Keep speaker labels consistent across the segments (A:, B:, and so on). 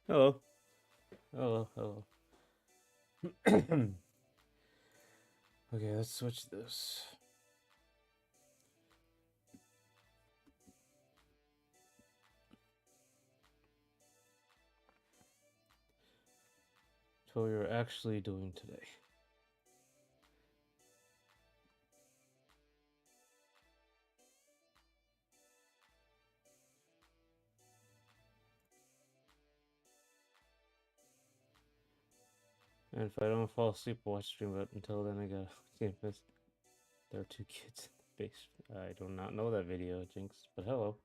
A: Hello. Hello. Hello. Okay, let's switch this. So what you're actually doing today. And if I don't fall asleep, I'll watch stream. But until then, I gotta campus. There are two kids in the basement. I do not know that video, Jinx. But hello.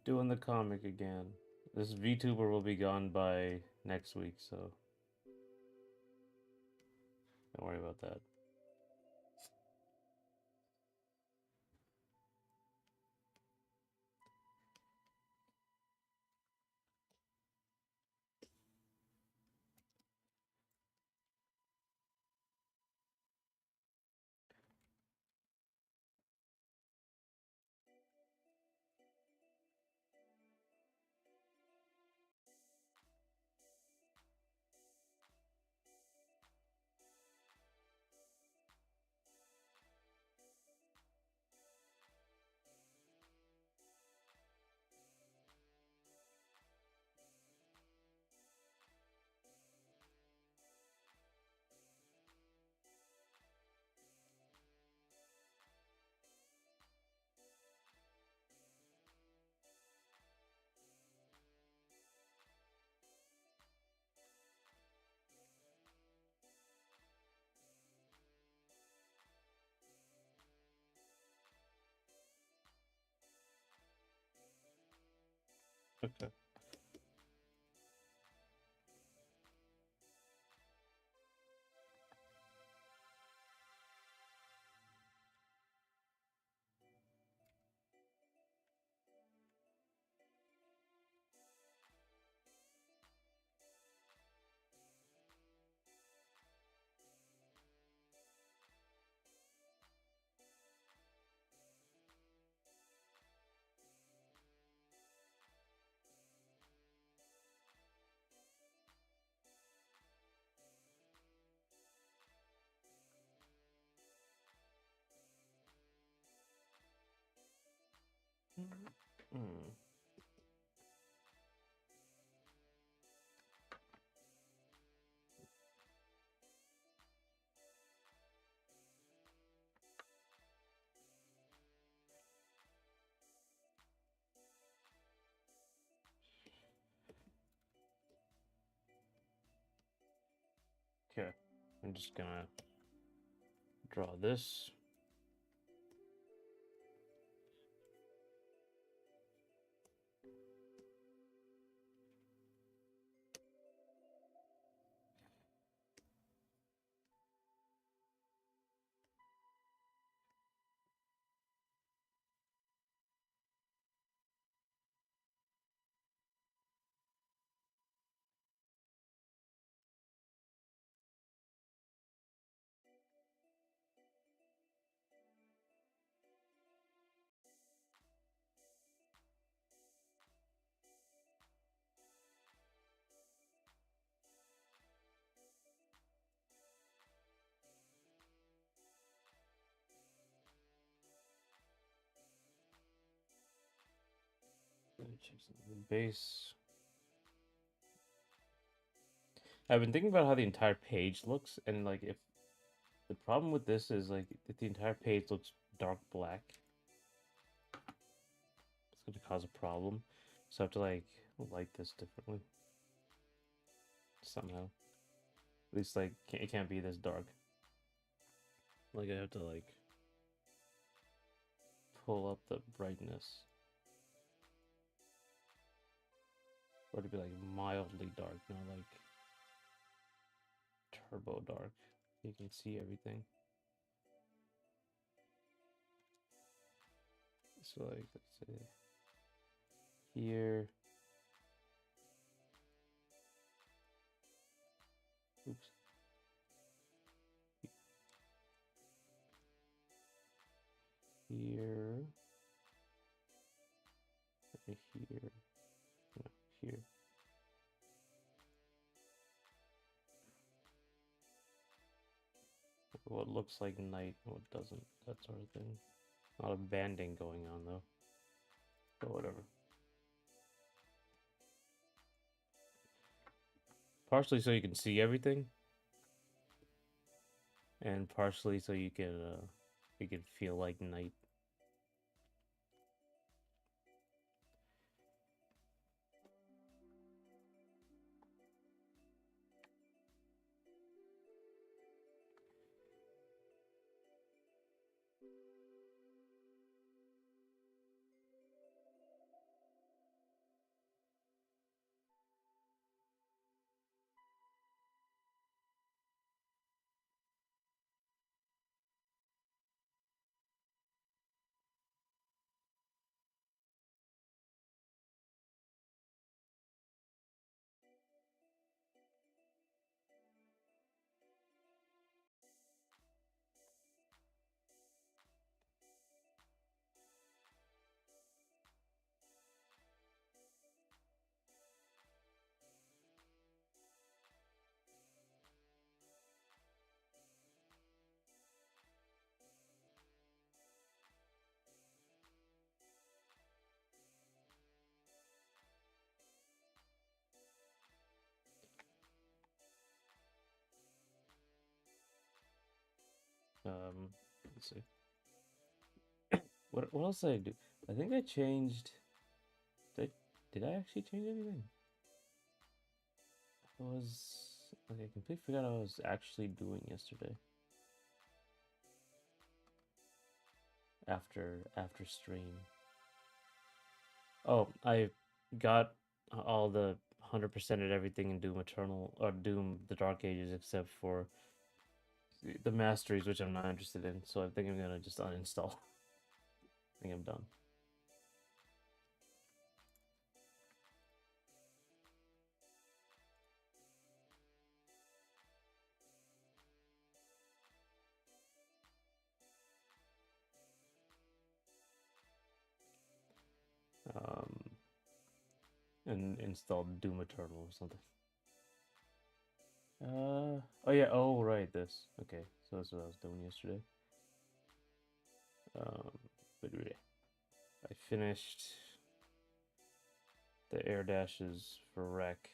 A: Doing the comic again. This VTuber will be gone by next week, so don't worry about that. Okay. Mm. Okay. I'm just gonna draw this. Let me check some of the base. I've been thinking about how the entire page looks, and like if the problem with this is like if the entire page looks dark black, it's gonna cause a problem. So I have to like light this differently somehow. At least like it can't be this dark. Like I have to like pull up the brightness, or to be like mildly dark, not like turbo dark. You can see everything. So like let's say here. Oops. here, no, here. What looks like night, what doesn't, that sort of thing. A lot of banding going on though, but whatever. Partially so you can see everything, and partially so you can feel like night. Let's see. What else did I do? I think I changed. Did I actually change anything? I completely forgot what I was actually doing yesterday. After stream. Oh, I got all the 100% of everything in Doom Eternal or Doom the Dark Ages except for the masteries, which I'm not interested in. So I think I'm gonna just uninstall. I think I'm done. And install Doom Eternal or something. Oh yeah, oh right, this. Okay, so that's what I was doing yesterday. But really, I finished the air dashes for Wreck.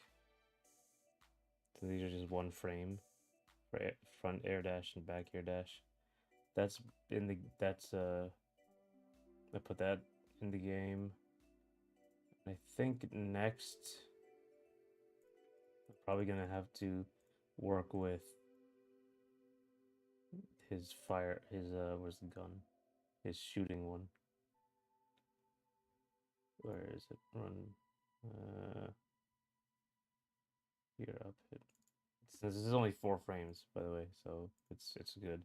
A: So these are just one frame for front air dash and back air dash. That's I put that in the game. I think next I'm probably gonna have to work with his where's the gun? His shooting one. Where is it? Run here up hit. This is only 4 frames, by the way, so it's good.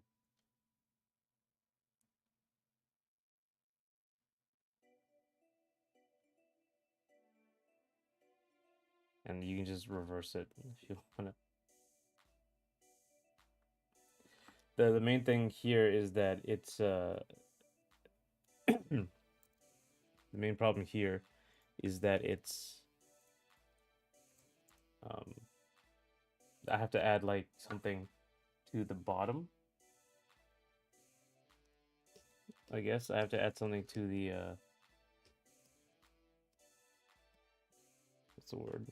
A: And you can just reverse it if you wanna. The main thing here is that it's the main problem here is that it's I have to add like something to the bottom. I guess I have to add something to the what's the word?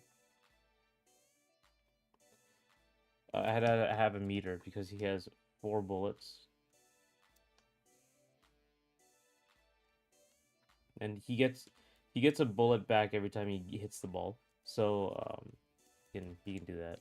A: I had to have a meter because he has 4 bullets. And he gets a bullet back every time he hits the ball. So he can do that.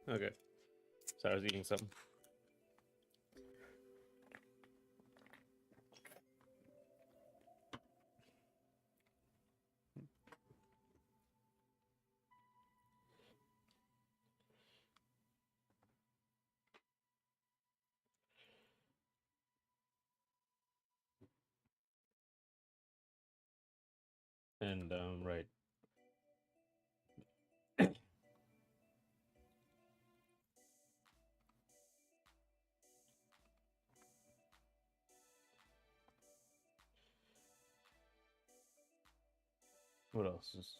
A: Okay. Sorry, I was eating something. And right. What else is?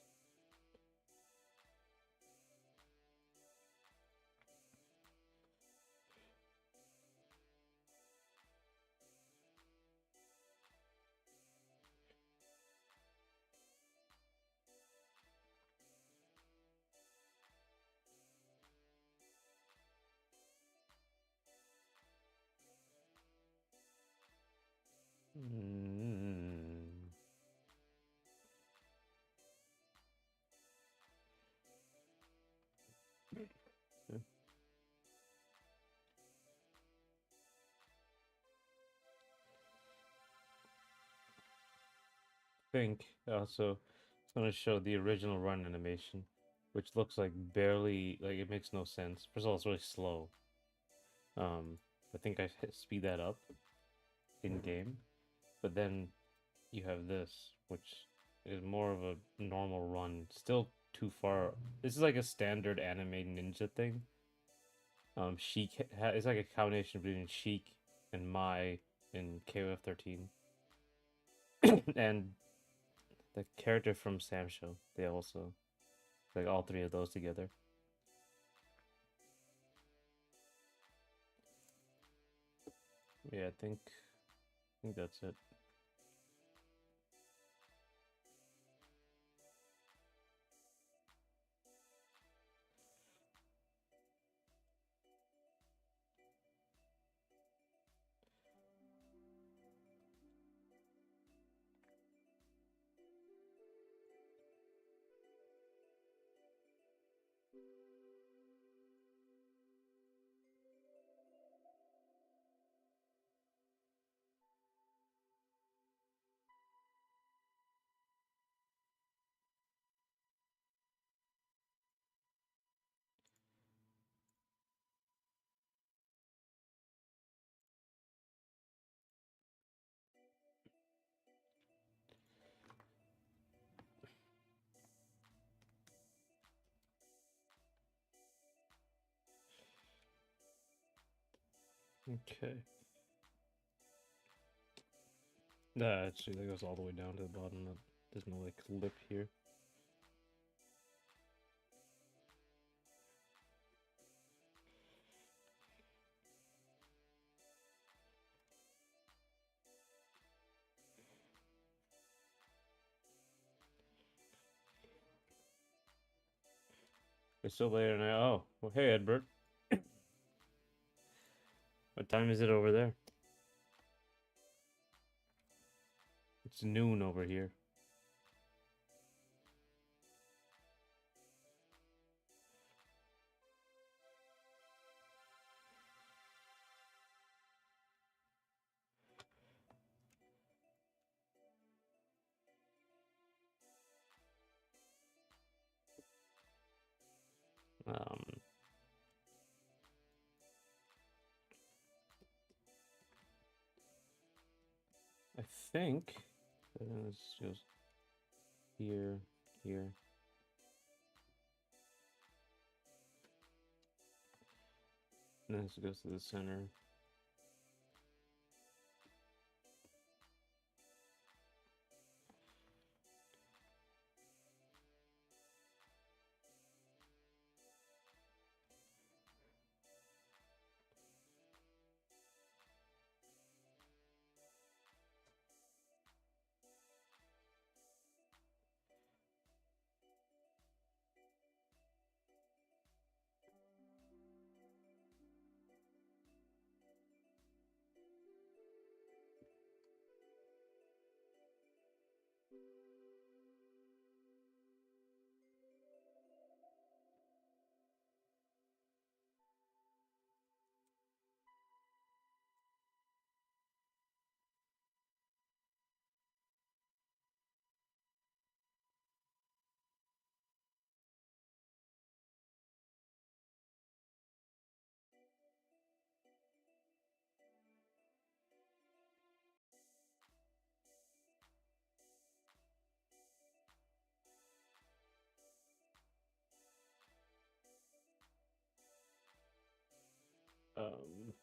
A: Mm. I think also it's going to show the original run animation, which looks like barely like it makes no sense. First of all, it's really slow. I think I speed that up in game, but then you have this, which is more of a normal run. Still too far. This is like a standard anime ninja thing. Sheik it's like a combination between Sheik and Mai in KOF 13, and the character from Sam Show. They also like all three of those together. Yeah, I think that's it. Okay. Nah, actually, that goes all the way down to the bottom. There's no like lip here. It's so late at night. Oh, well, hey, Edbert. What time is it over there? It's noon over here. Um, I think this goes here, here. And then this goes to the center.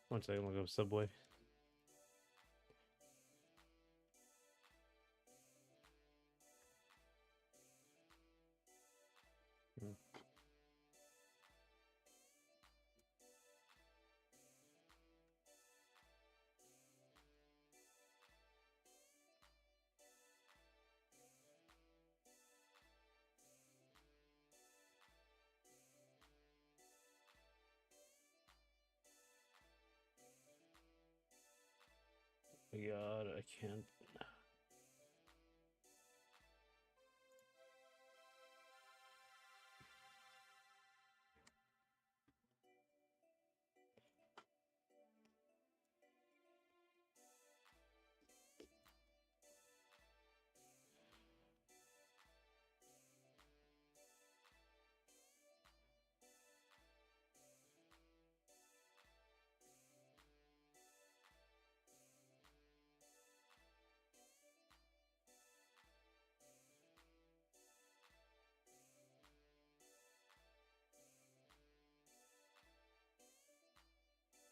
A: One second, I'm gonna go Subway. Hmm. Oh my God, I can't.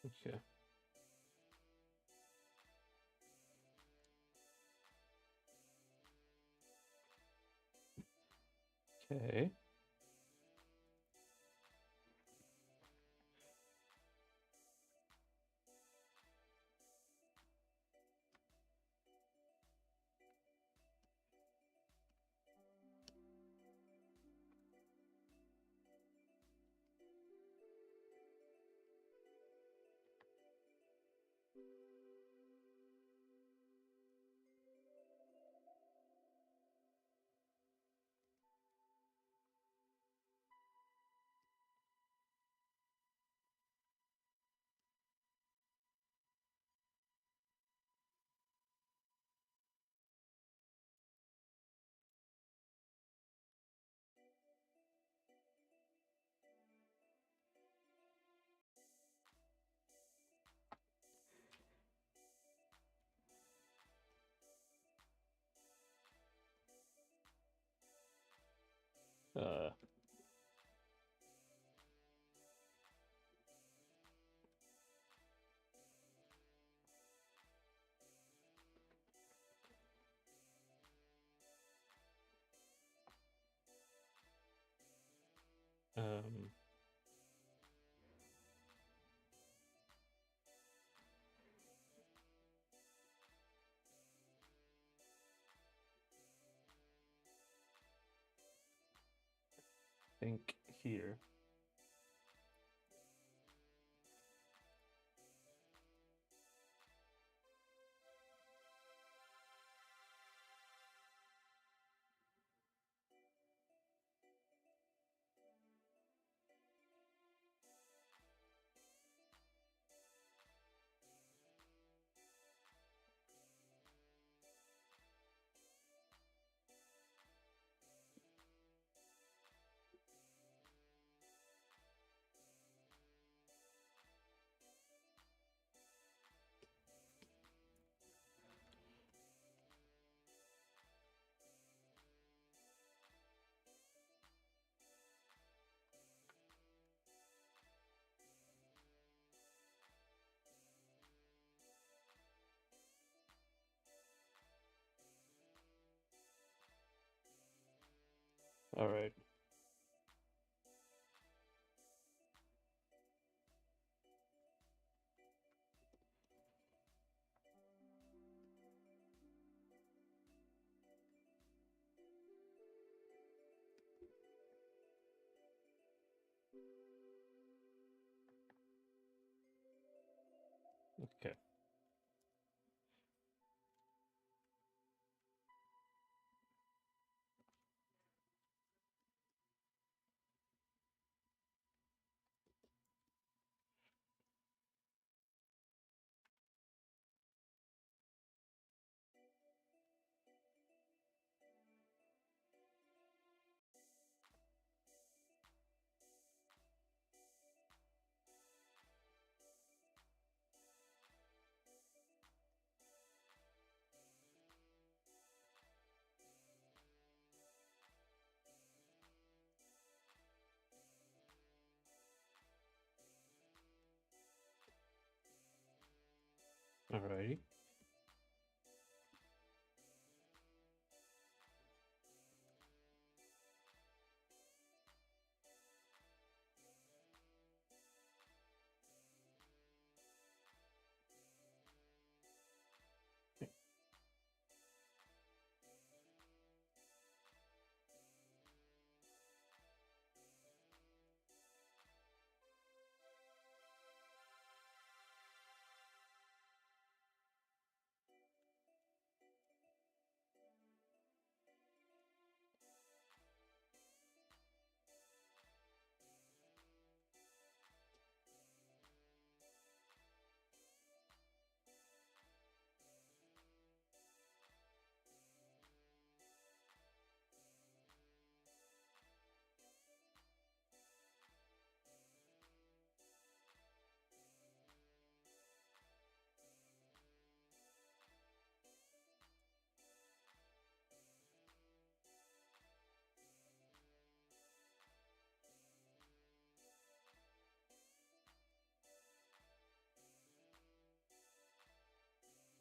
A: Okay. Okay. Uh. Um. Think here. All right. Okay. Alrighty.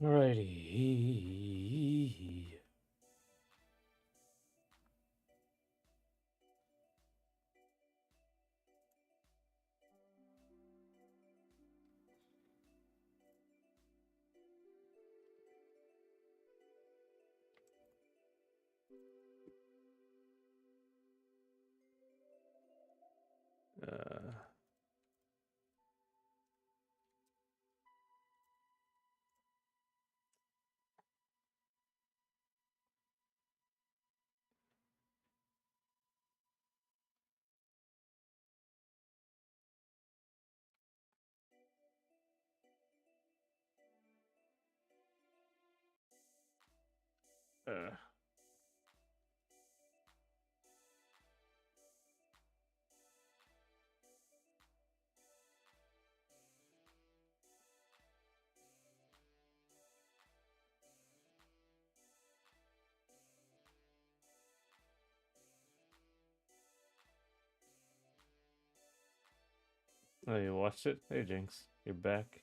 A: Alrighty. Uh, uh. Oh, you watched it? Hey, Jinx, you're back.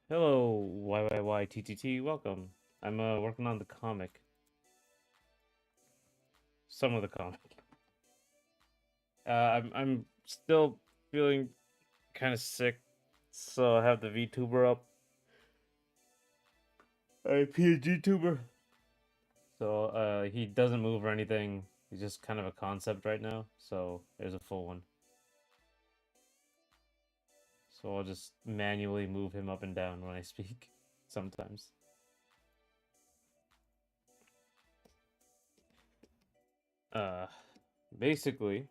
A: Hello, YYYTTT. Welcome. I'm working on the comic. Some of the comic. I'm still feeling kind of sick, so I have the VTuber up. A PNG tuber. So he doesn't move or anything. He's just kind of a concept right now. So there's a full one. So I'll just manually move him up and down when I speak sometimes. Uh Basically,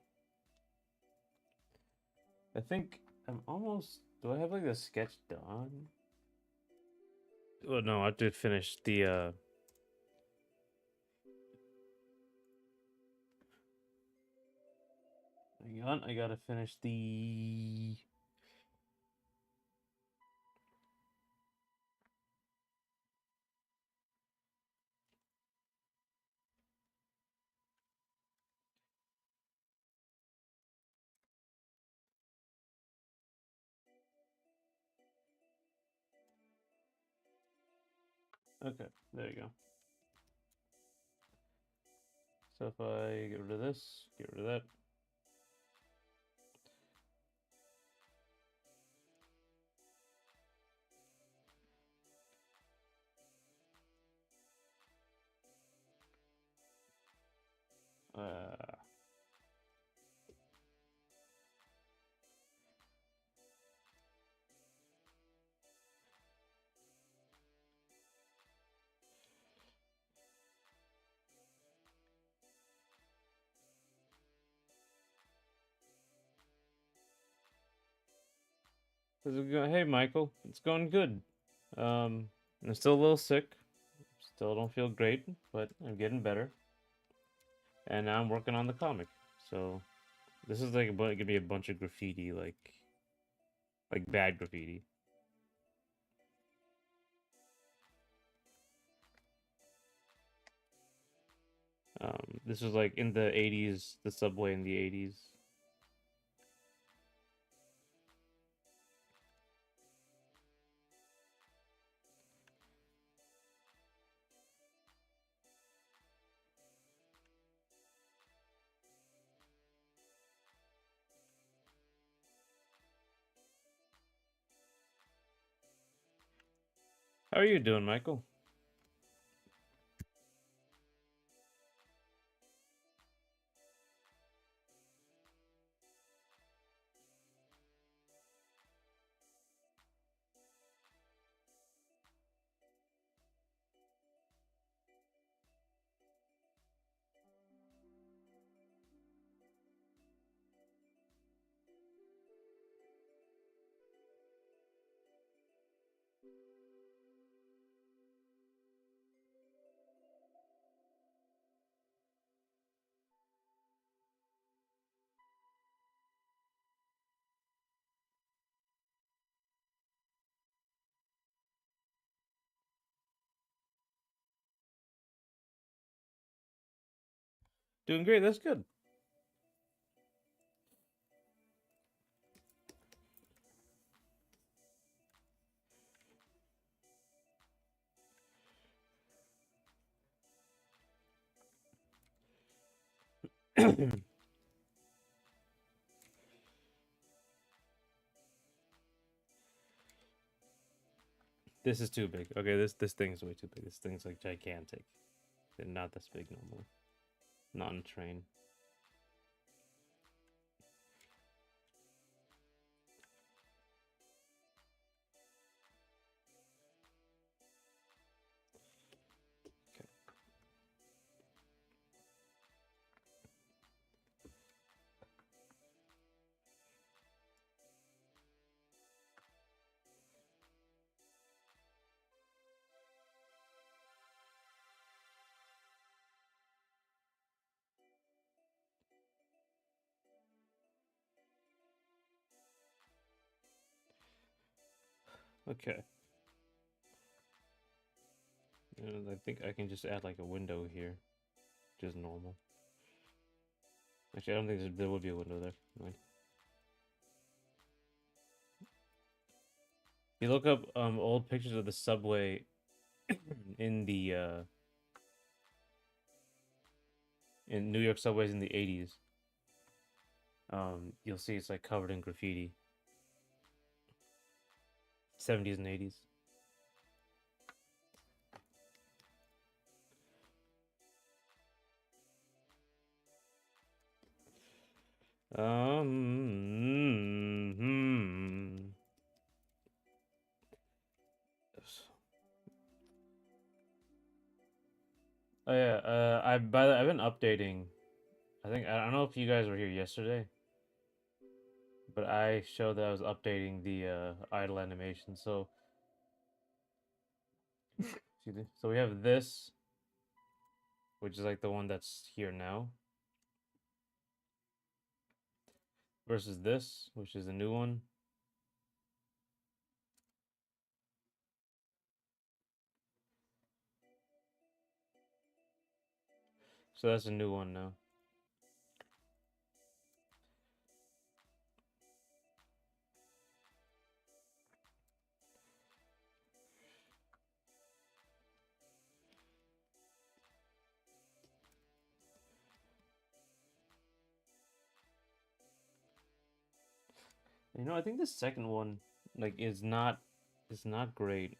A: I think I'm almost, do I have like the sketch done? Oh no, I have to finish the hang on, I gotta finish the okay, there you go. So if I get rid of this, get rid of that. Hey, Michael, it's going good. I'm still a little sick. Still don't feel great, but I'm getting better. And now I'm working on the comic. So this is like gonna be a bunch of graffiti, like bad graffiti. This was like in the '80s, the subway in the '80s. How are you doing, Michael? Doing great. That's good. This is too big. Okay, this thing's way too big. This thing's like gigantic. They're not this big normally. Not on a train. Okay. And I think I can just add like a window here, which is normal. Actually, I don't think there would be a window there. Right. You look up old pictures of the subway in the in New York subways in the '80s. You'll see it's like covered in graffiti. '70s and '80s. Hmm. Oh yeah. I've been updating. I don't know if you guys were here yesterday, but I showed that I was updating the idle animation. So, excuse me. So we have this, which is like the one that's here now, versus this, which is the new one. So that's a new one now. I think the second one like is not great.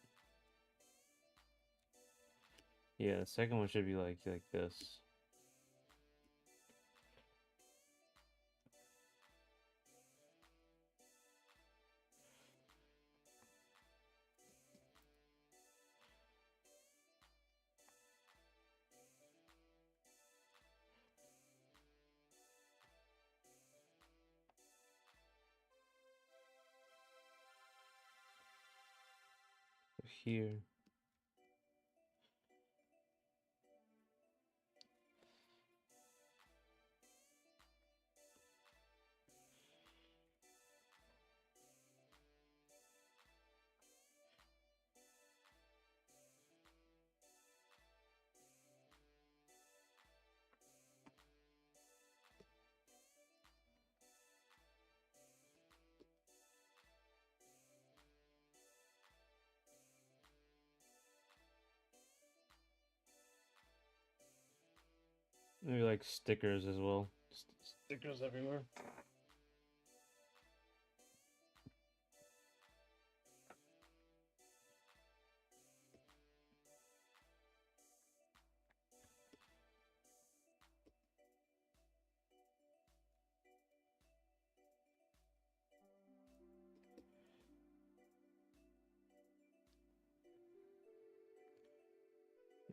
A: Yeah, the second one should be like this. here. Maybe like stickers as well. Stickers everywhere.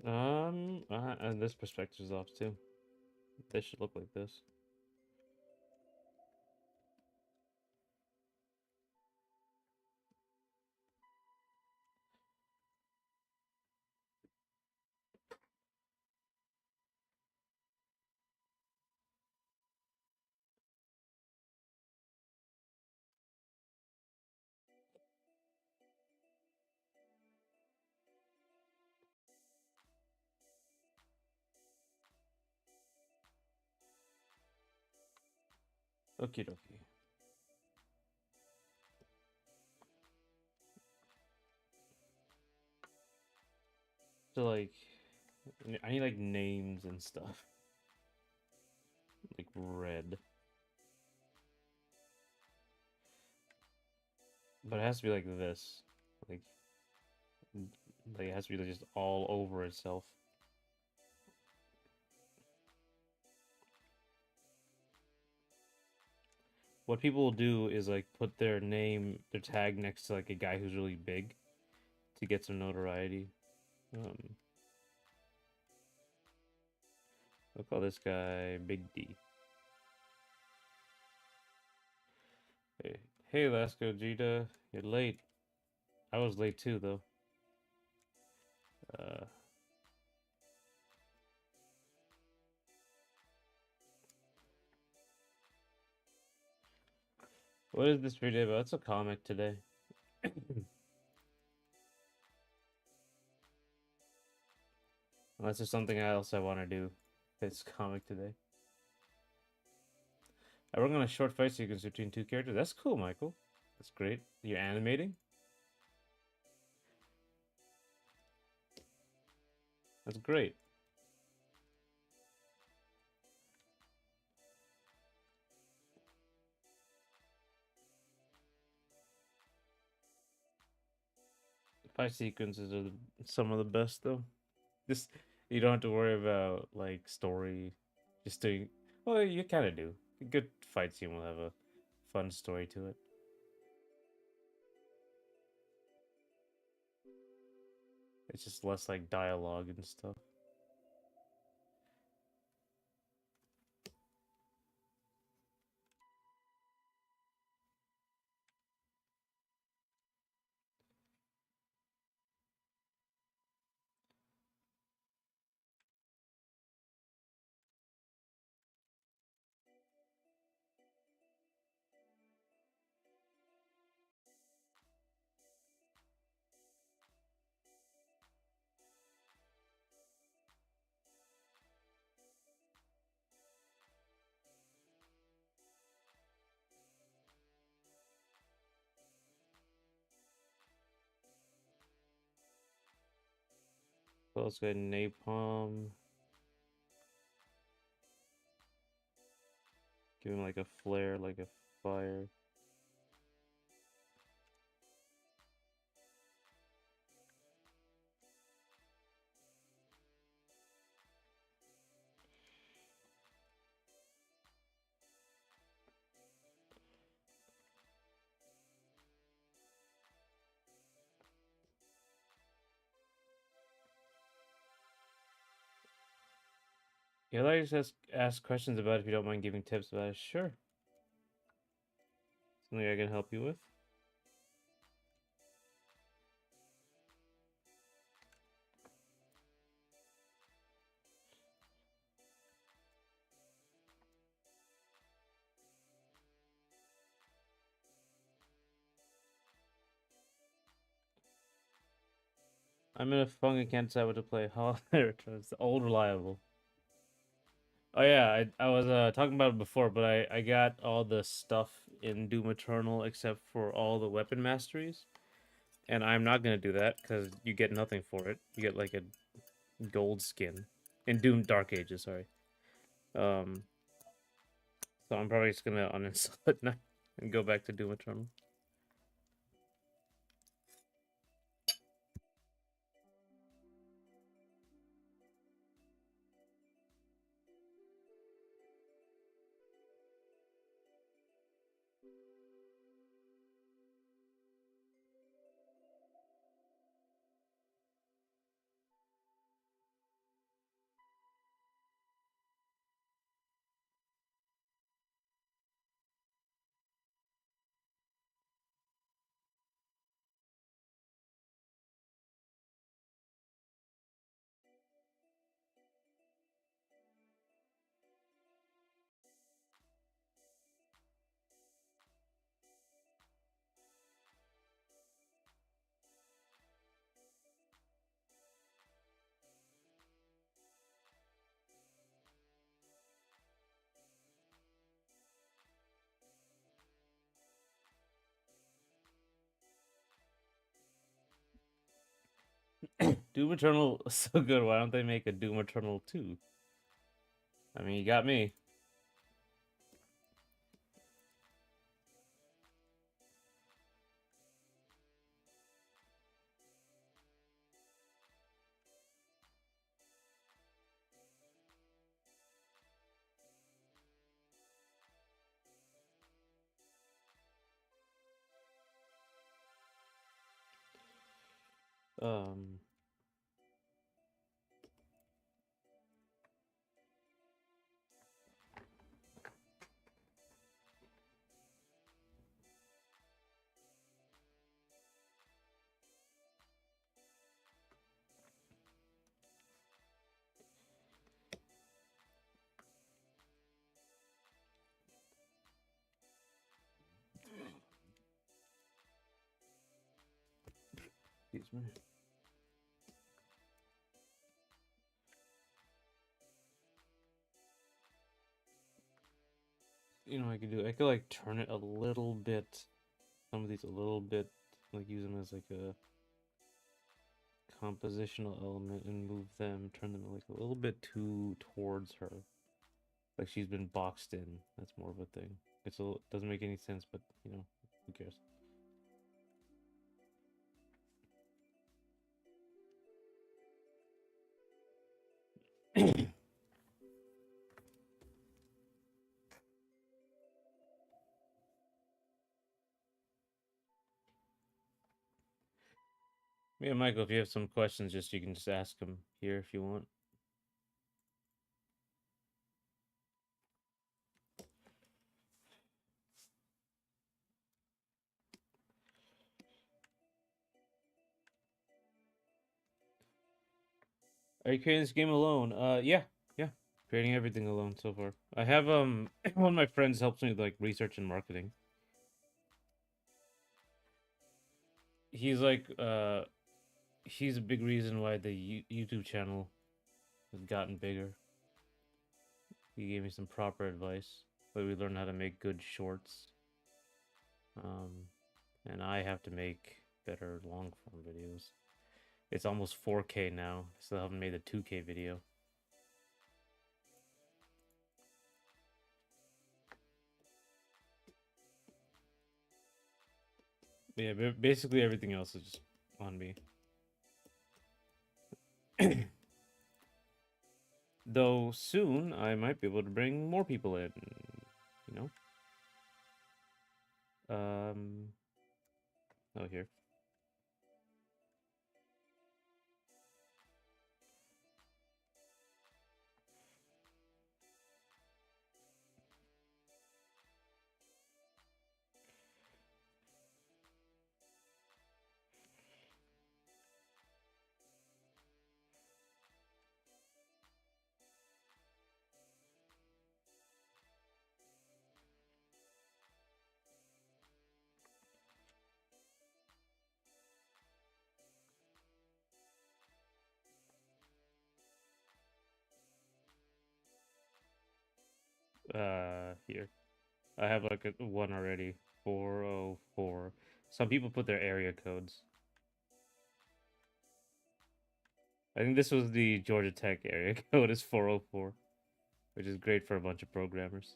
A: And this perspective is off too. They should look like this. Okie dokie. So like, I need like names and stuff. Like red. But it has to be like this. Like, it has to be just all over itself. What people will do is like put their name, their tag next to like a guy who's really big to get some notoriety. We'll call this guy Big D. Hey Lasco Gita, you're late. I was late too, though. What is this video about? It's a comic today. Unless there's something else I want to do. It's comic today. I work on a short fight sequence between two characters. That's cool, Michael. That's great. You're animating? That's great. Fight sequences are some of the best, though. Just, you don't have to worry about, like, story. Just doing... Well, you kind of do. A good fight scene will have a fun story to it. It's just less, like, dialogue and stuff. So let's go napalm. Give him like a flare, like a fire. Yeah, like just ask questions about it if you don't mind giving tips about it. Sure. Something I can help you with. I'm in a funk and can't decide what to play. Holiday Returns, the old reliable. Oh yeah, I was talking about it before, but I got all the stuff in Doom Eternal except for all the weapon masteries, and I'm not gonna do that because you get nothing for it. You get like a gold skin in Doom Dark Ages, sorry. Um, so I'm probably just gonna uninstall it now and go back to Doom Eternal. Doom Eternal is so good. Why don't they make a Doom Eternal 2? I mean, you got me. Um, excuse me. You know, what I could do. I could like turn it a little bit. Some of these a little bit, like use them as like a compositional element and move them, turn them like a little bit too towards her. Like she's been boxed in. That's more of a thing. Doesn't make any sense, but you know, who cares? Me and Michael, if you have some questions, you can just ask them here if you want. Are you creating this game alone? Yeah, yeah. Creating everything alone so far. I have one of my friends helps me with like research and marketing. He's like he's a big reason why the YouTube channel has gotten bigger. He gave me some proper advice. But we learned how to make good shorts. And I have to make better long form videos. It's almost 4K now. Still haven't made a 2K video. Yeah, but basically everything else is just on me. Though soon I might be able to bring more people in, you know? Oh, here. Here. I have like a one already. 404. Some people put their area codes. I think this was the Georgia Tech area code is 404, which is great for a bunch of programmers.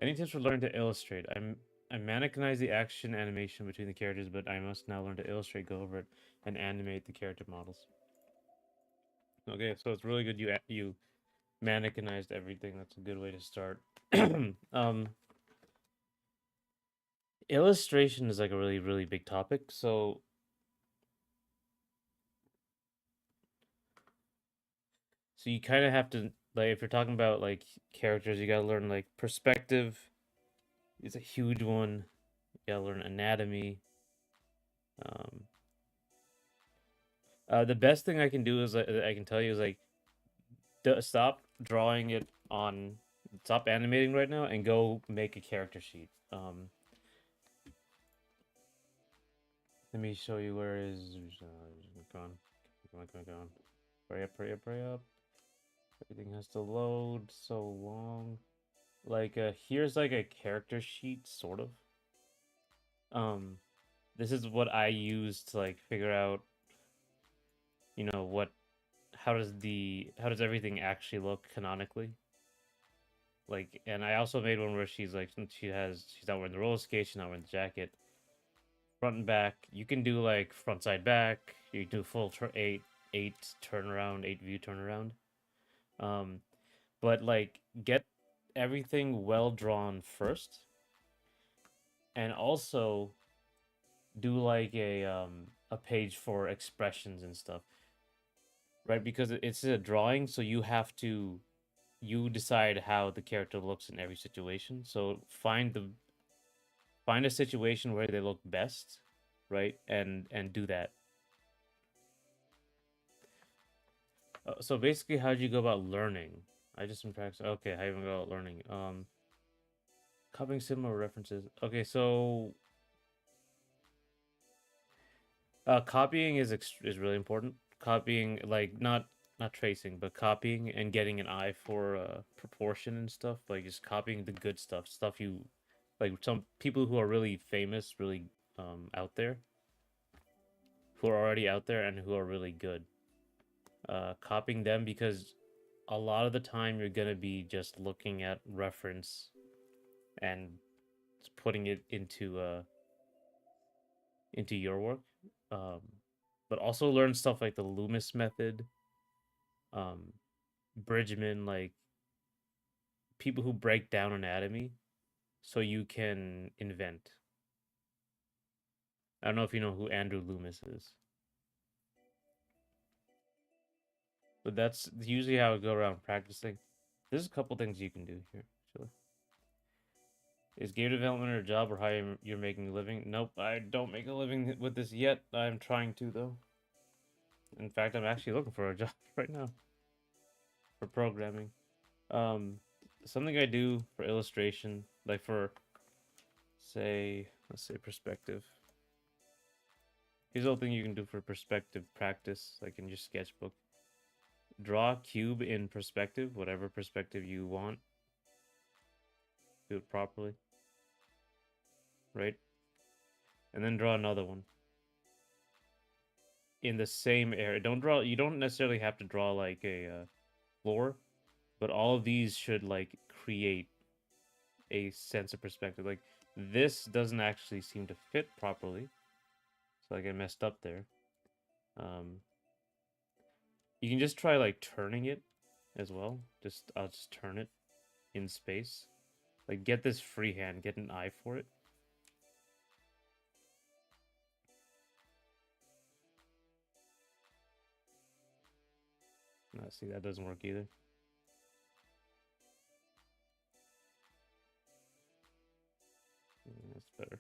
A: Any tips for learning to illustrate? I mannequinize the action animation between the characters, but I must now learn to illustrate, go over it, and animate the character models. Okay, so it's really good you mannequinized everything. That's a good way to start. Illustration is like a really big topic. So you kind of have to, like, if you're talking about like characters, you gotta learn like perspective. It's a huge one. You gotta learn anatomy. Um, the best thing I can do is I can tell you is like stop drawing it on, stop animating right now, and go make a character sheet. Let me show you where is come on, come on. Hurry up. Everything has to load so long. Like here's like a character sheet sort of. Um this is what I use to like figure out, you know, what how does everything actually look canonically? Like, and I also made one where she's like, she's not wearing the roller skates, she's not wearing the jacket. Front and back, you can do like front side back. You can do full eight turnaround, 8 view turnaround. Um, but like get everything well drawn first, and also do like a page for expressions and stuff, right? Because it's a drawing, so you decide how the character looks in every situation. So find a situation where they look best, right? And do that. So basically, how do you go about learning? I just been practicing. Okay, how you go about learning? Copying similar references. Okay, so copying is really important. Copying, like, not tracing, but copying and getting an eye for proportion and stuff. Like just copying the good stuff you like. Some people who are really famous, really out there, who are already out there and who are really good. Copying them, because a lot of the time you're gonna be just looking at reference and putting it into your work. Um, but also learn stuff like the Loomis method, um, Bridgman, like people who break down anatomy so you can invent. I don't know if you know who Andrew Loomis is, but that's usually how I go around practicing. There's a couple things you can do here, actually. Is game development a job or how you're making a living? Nope, I don't make a living with this yet. I'm trying to, though. In fact, I'm actually looking for a job right now for programming. Um, Something I do for illustration, like for, say, let's say perspective. Here's the thing you can do for perspective practice, like in your sketchbook. Draw a cube in perspective, whatever perspective you want. Do it properly, right? And then draw another one in the same area. You don't necessarily have to draw like a floor, but all of these should like create a sense of perspective. Like this doesn't actually seem to fit properly, so like I messed up there. Um, you can just try like turning it as well. I'll just turn it in space. Like get this freehand, get an eye for it. No, see that doesn't work either. That's better.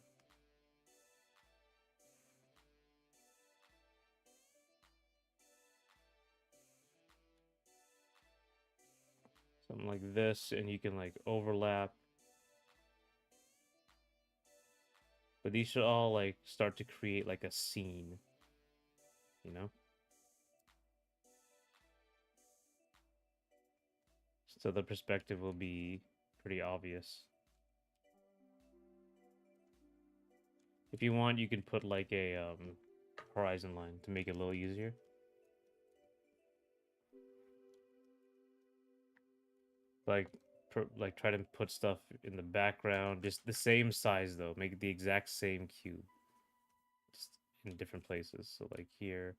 A: Something like this, and you can like overlap. But these should all like start to create like a scene, you know? So the perspective will be pretty obvious. If you want, you can put like a horizon line to make it a little easier. Like, like try to put stuff in the background, just the same size though. Make it the exact same cube, just in different places. So like here,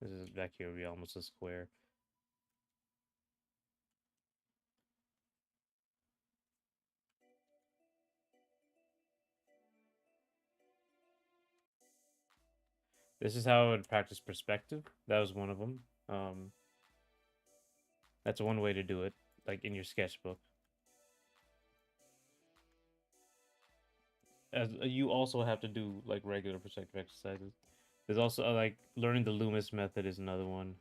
A: this is back here will be almost a square. This is how I would practice perspective. That was one of them. That's one way to do it, like in your sketchbook. As you also have to do like regular perspective exercises. There's also like learning the Loomis method is another one.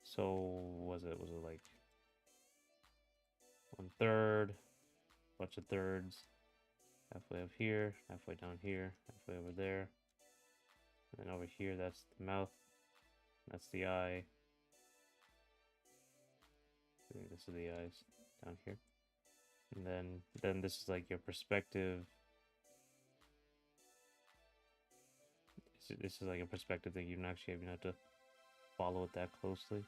A: So was it like 1/3, bunch of thirds, halfway up here, halfway down here, halfway over there, and then over here that's the mouth, that's the eye. This is the eyes down here, and then this is like your perspective. This is like a perspective that you don't actually even have to follow it that closely.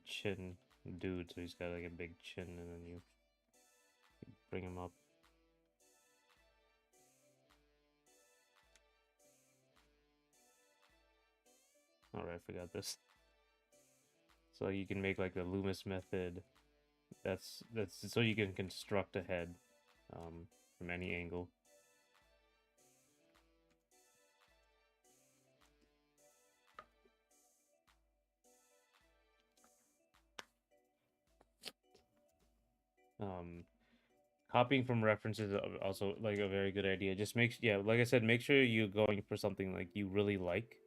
A: Chin dude, so he's got like a big chin, and then you bring him up. Alright, I forgot this. So you can make like the Loomis method. That's so you can construct a head from any angle. Copying from references is also like a very good idea. Just like I said, make sure you're going for something like you really like,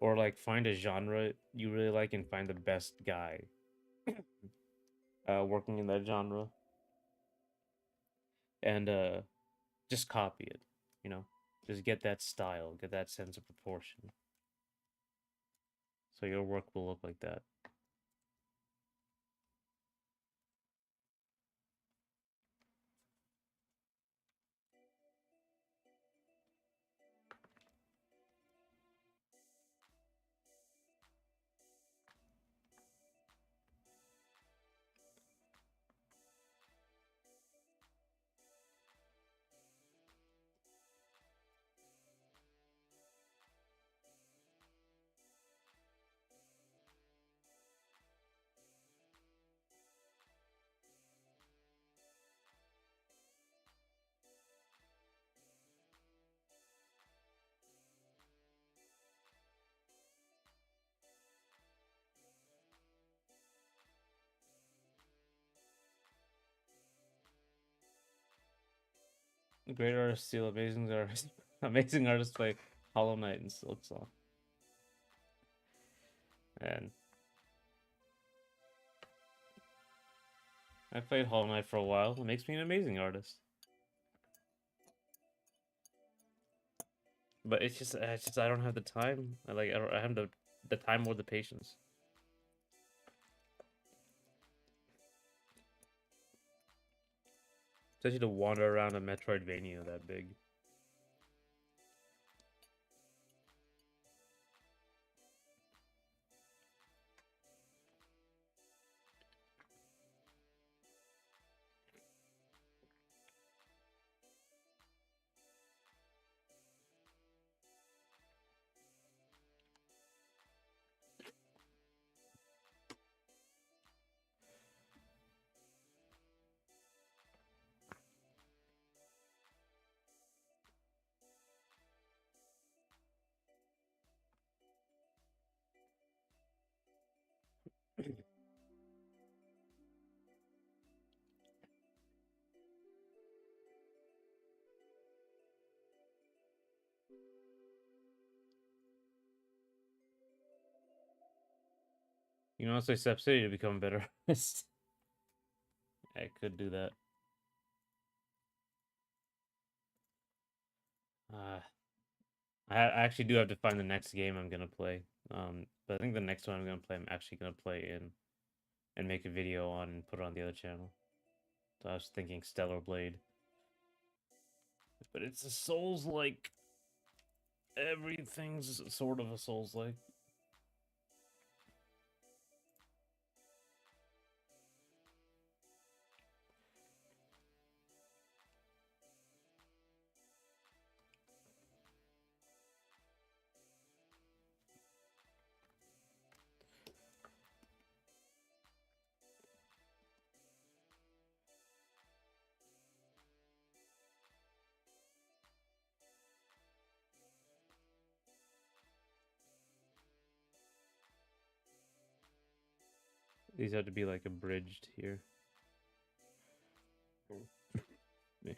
A: or like find a genre you really like and find the best guy working in that genre, and just copy it. You know, just get that style, get that sense of proportion, so your work will look like that. Great artists steal, amazing artists, amazing artists play Hollow Knight and Silksong. And I played Hollow Knight for a while. It makes me an amazing artist. But it's just I don't have the time. I have the time or the patience. Especially to wander around a Metroidvania that big. You know, say Step City to become a better artist. I could do that. I actually do have to find the next game I'm gonna play. But I think the next one I'm gonna play, I'm actually gonna play in and make a video on and put it on the other channel. So I was thinking Stellar Blade, but it's a Souls-like. Everything's sort of a Souls-like. These have to be like abridged here. Yeah.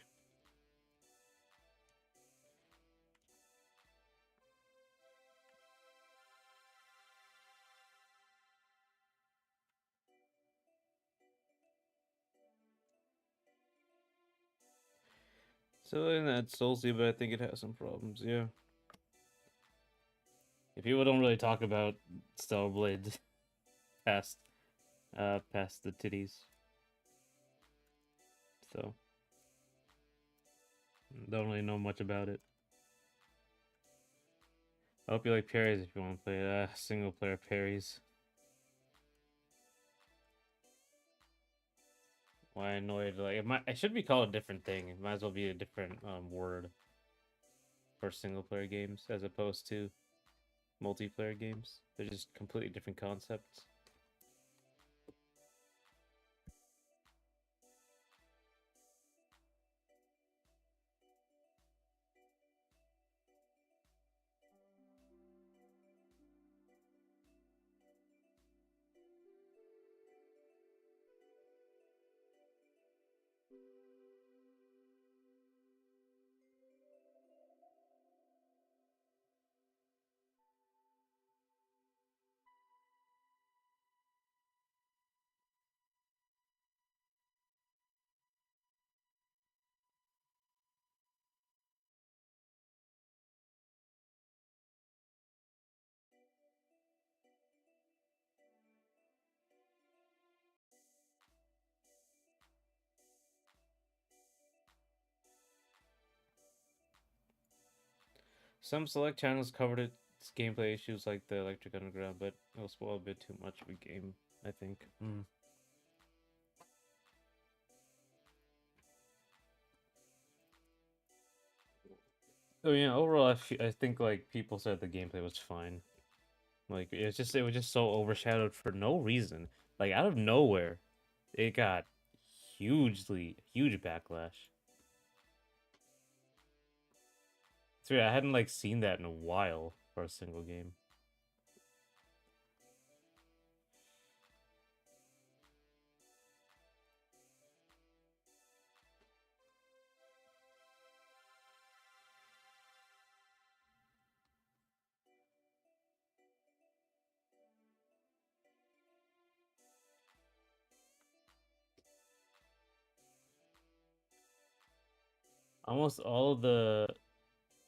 A: So in that Soulsy, but I think it has some problems. Yeah. If people don't really talk about Stellar Blade past past the titties. So don't really know much about it. I hope you like parries if you want to play single player parries. Why annoyed? Like it should be called a different thing. It might as well be a different word for single player games as opposed to multiplayer games. They're just completely different concepts. Some select channels covered its gameplay issues like the Electric Underground, but it'll spoil a bit too much of a game, I think. Oh yeah, overall, I think like people said the gameplay was fine. Like it was just so overshadowed for no reason. Like out of nowhere, it got huge backlash. So yeah, I hadn't like seen that in a while for a single game. Almost all of the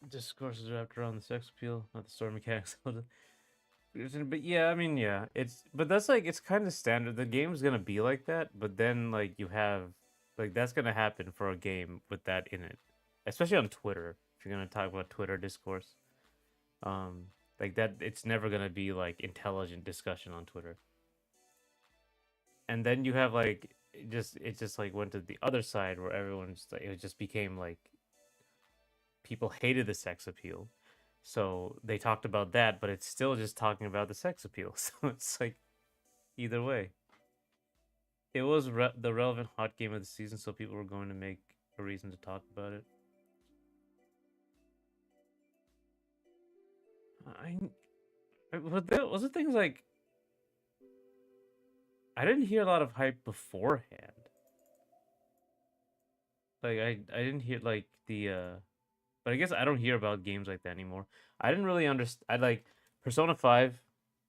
A: discourses wrapped around the sex appeal, not the story mechanics. But yeah, I mean, yeah, but that's like it's kind of standard. The game's gonna be like that, but then like you have like that's gonna happen for a game with that in it, especially on Twitter. If you're gonna talk about Twitter discourse, um, like that, it's never gonna be like intelligent discussion on Twitter. And then you have like it just like went to the other side where everyone's like it just became like people hated the sex appeal. So they talked about that, but it's still just talking about the sex appeal. So it's like either way. It was the relevant hot game of the season, so people were going to make a reason to talk about it. I but was the things like I didn't hear a lot of hype beforehand. Like I didn't hear like the but I guess I don't hear about games like that anymore. I didn't really understand. I like Persona 5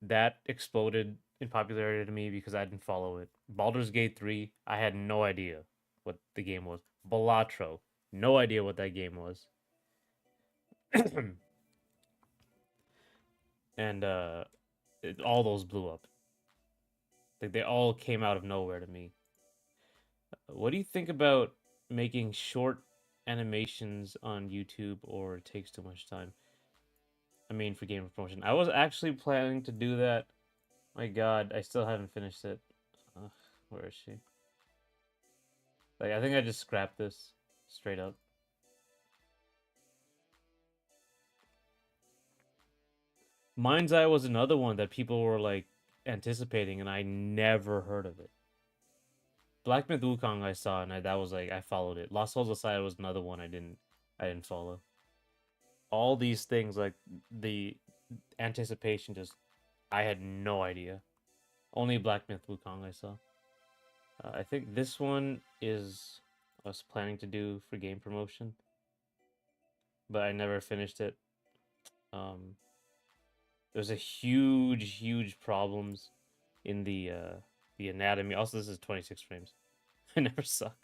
A: that exploded in popularity to me because I didn't follow it. Baldur's Gate 3, I had no idea what the game was. Balatro, no idea what that game was. And all those blew up. Like they all came out of nowhere to me. What do you think about making short animations on YouTube, or it takes too much time? I mean, for game promotion. I was actually planning to do that. My God, I still haven't finished it. Ugh, where is she? Like, I think I just scrapped this straight up. Mind's Eye was another one that people were like anticipating, and I never heard of it. Black Myth Wukong I saw, and that was like I followed it. Lost Souls Aside was another one I didn't follow. All these things like the anticipation just I had no idea. Only Black Myth Wukong I saw. I think this one is I was planning to do for game promotion, but I never finished it. Um, there's a huge problems in the anatomy. Also, this is 26 frames. I never suck.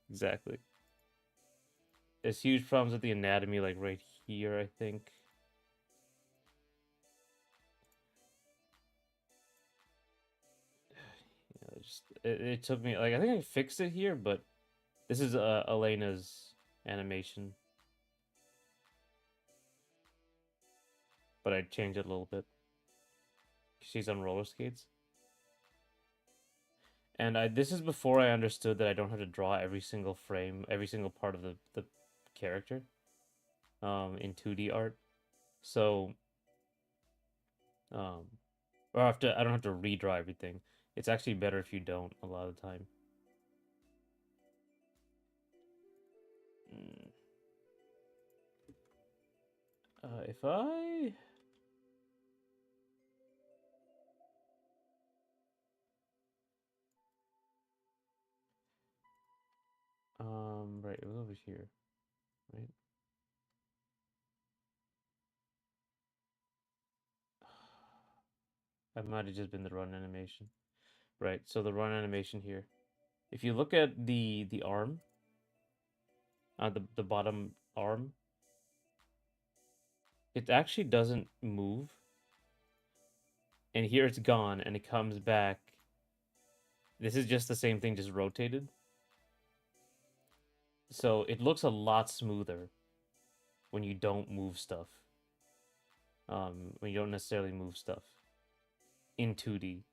A: Exactly. There's huge problems with the anatomy, like right here, I think. It took me like I think I fixed it here, but this is Elena's animation, but I changed it a little bit. She's on roller skates, and this is before I understood that I don't have to draw every single frame, every single part of the character, in 2D art. So, um, or I don't have to redraw everything. It's actually better if you don't a lot of the time. Mm. If I right, it was over here, right? That might have just been the run animation. Right, so the run animation here. If you look at the arm, the bottom arm, it actually doesn't move. And here it's gone and it comes back. This is just the same thing, just rotated. So it looks a lot smoother when you don't move stuff. When you don't necessarily move stuff in 2D.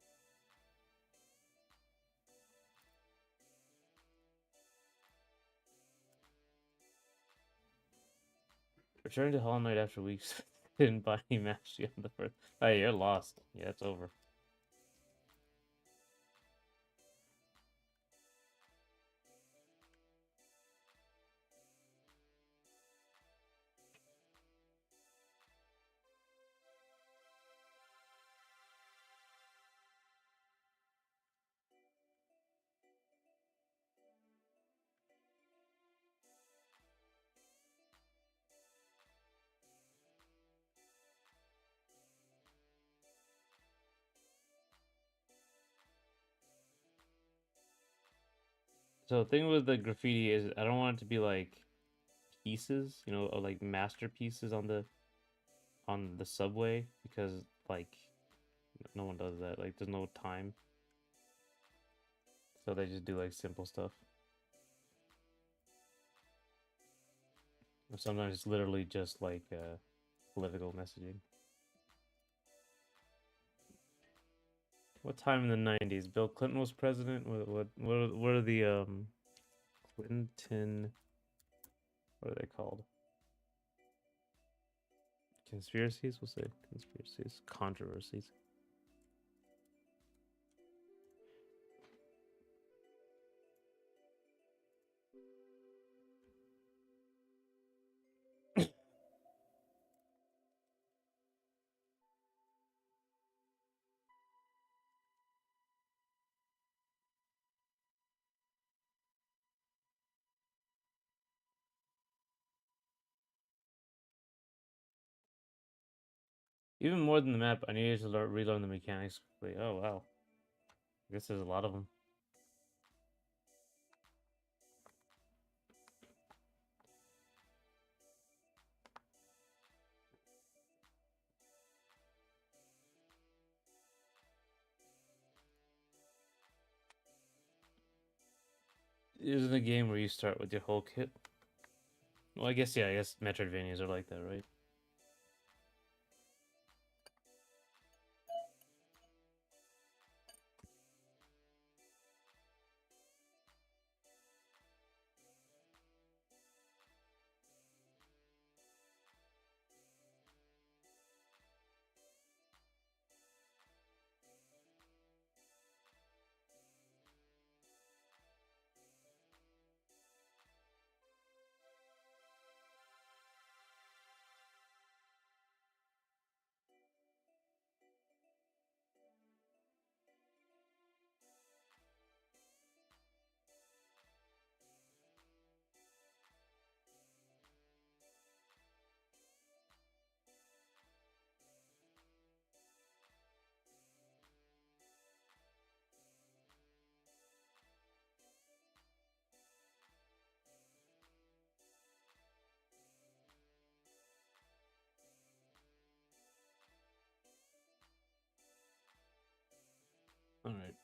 A: Returning to Hollow Knight after weeks. Didn't buy any mastery on the first. Hey, you're lost. Yeah, it's over. So the thing with the graffiti is I don't want it to be like pieces, or like masterpieces on the subway because like no one does that. Like there's no time, so they just do like simple stuff. Or sometimes it's literally just like political messaging. What time in the '90s? Bill Clinton was president. What are the Clinton? What are they called? Conspiracies? We'll say conspiracies, controversies. Even more than the map, I needed to relearn the mechanics quickly. Oh wow, I guess there's a lot of them. Isn't a game where you start with your whole kit? Well, I guess yeah. I guess Metroidvanias are like that, right? All right.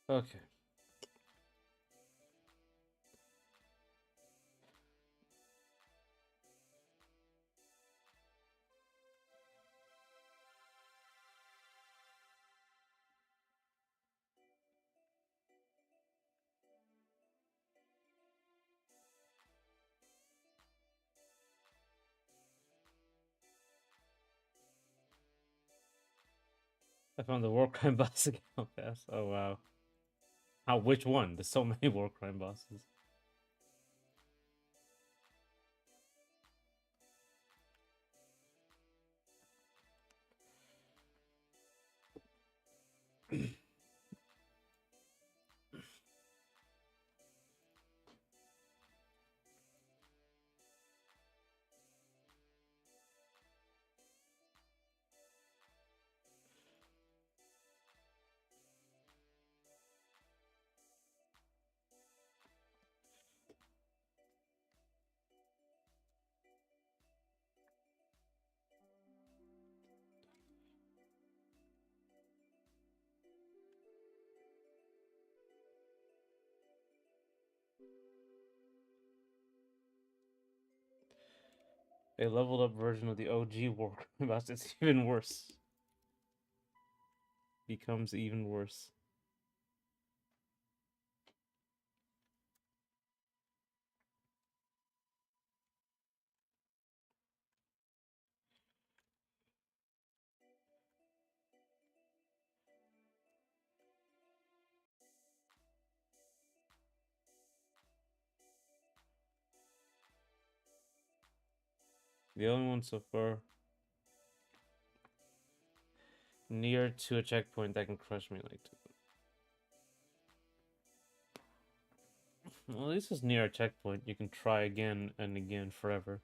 A: Okay. I found the war crime boss again. How fast? Oh wow. How? Which one? There's so many war crime bosses. A leveled up version of the OG war crime boss. It's even worse. Becomes even worse. The only one so far near to a checkpoint that can crush me like. Well, at least it's near a checkpoint. You can try again and again forever.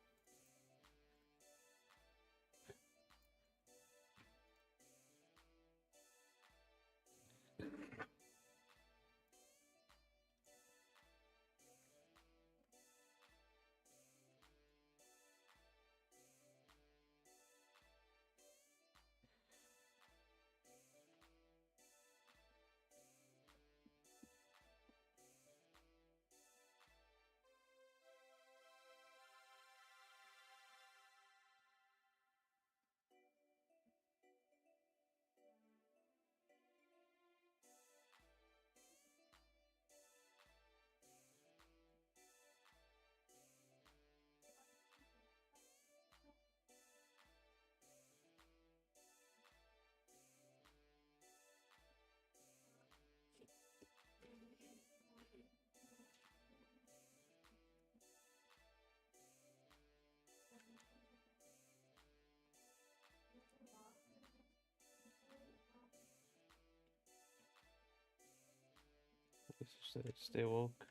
A: Stay woke.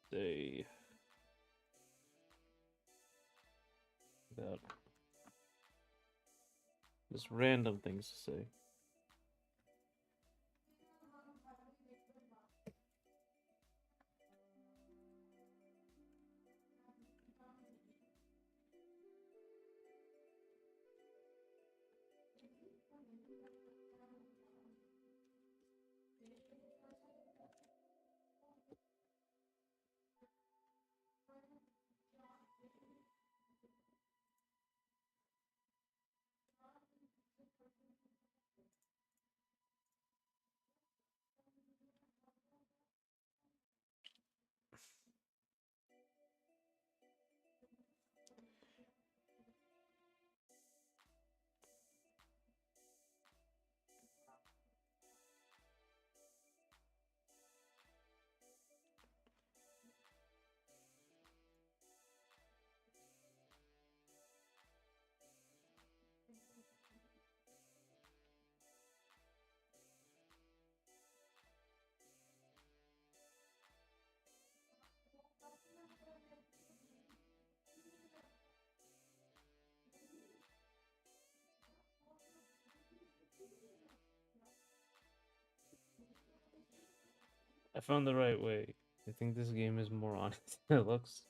A: Stay. Without just random things to say. I found the right way. I think this game is more honest than it looks.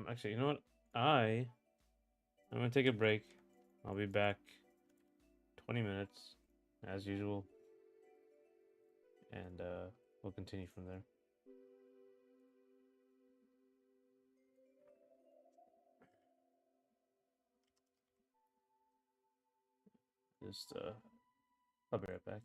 A: Actually, you know what? I'm gonna take a break. I'll be back 20 minutes as usual, and we'll continue from there. Just I'll be right back.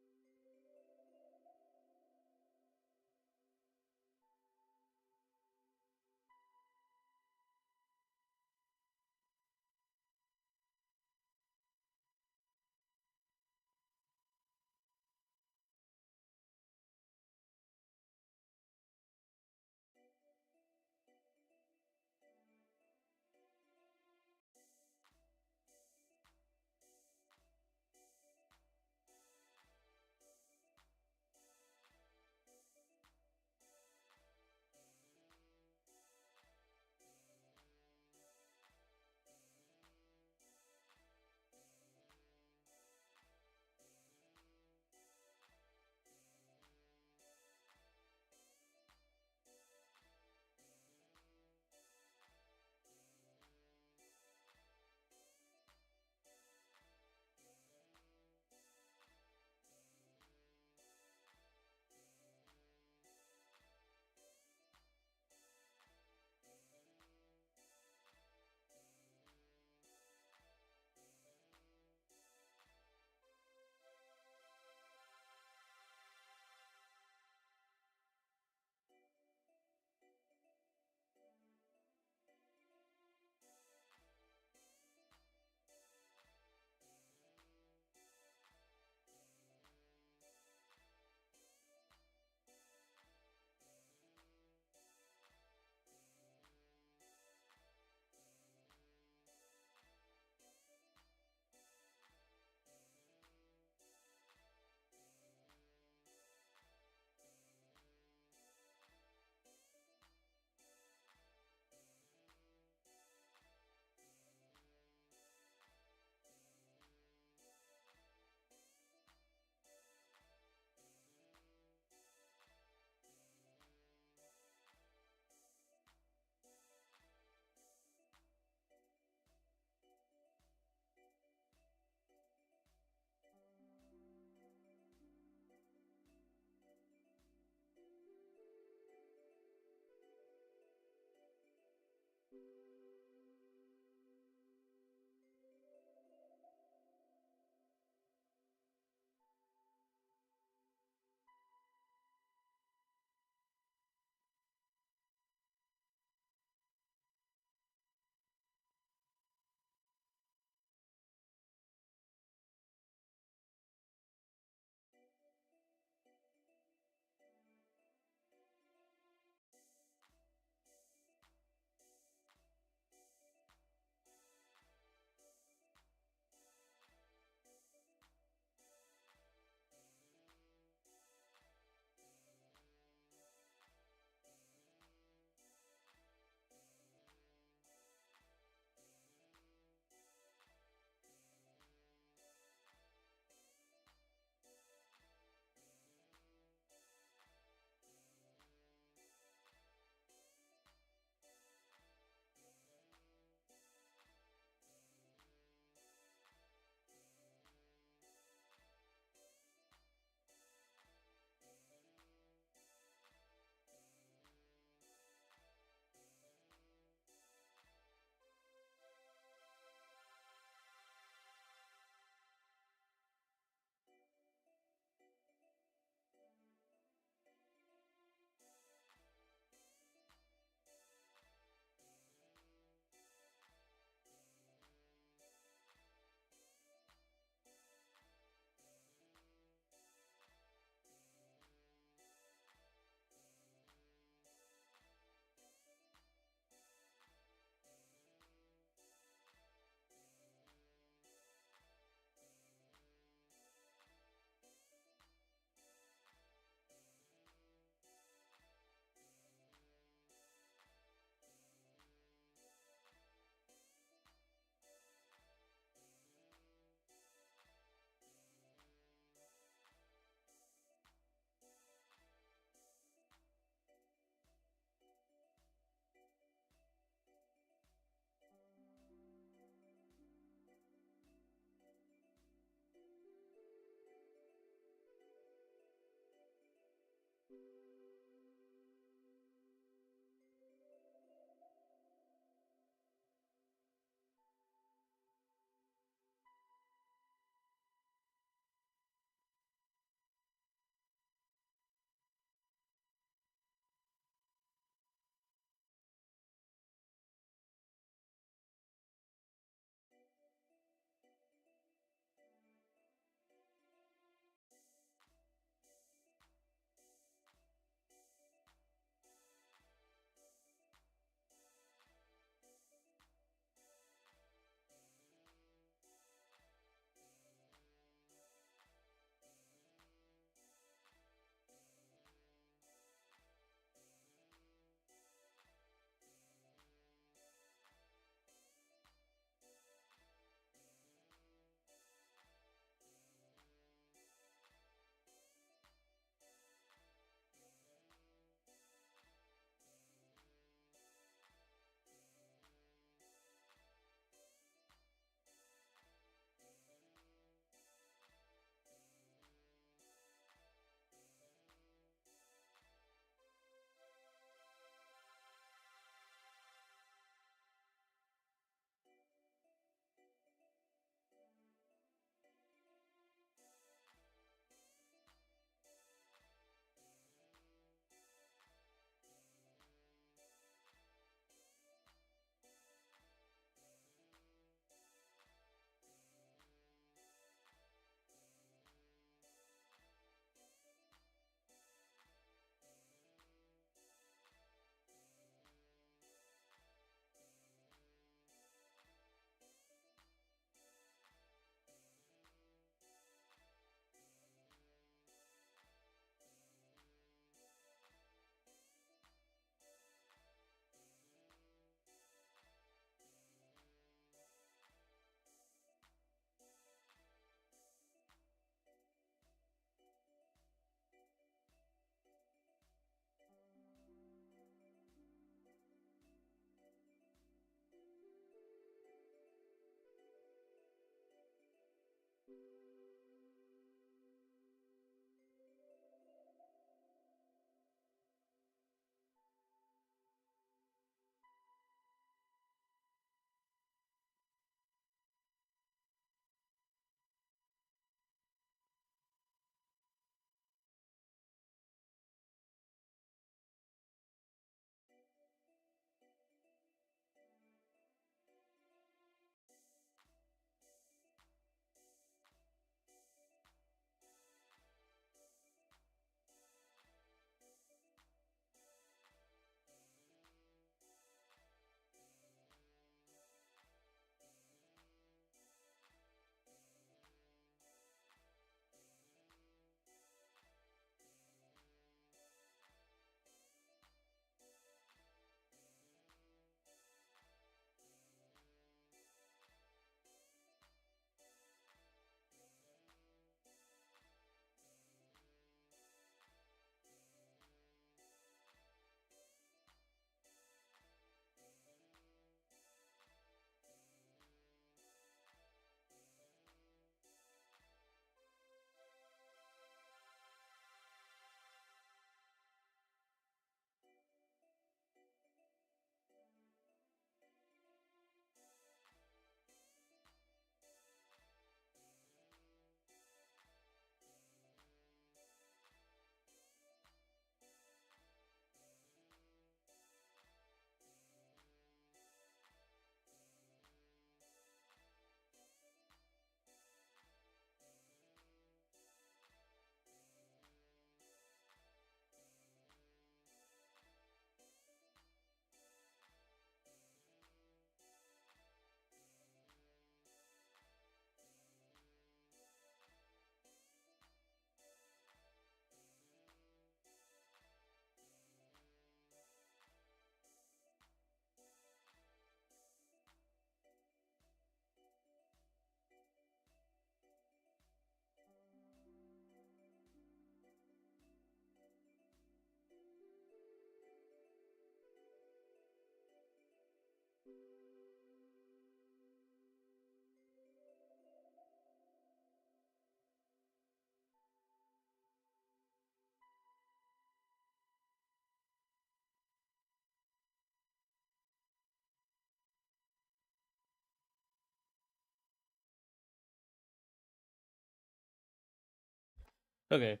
A: Okay,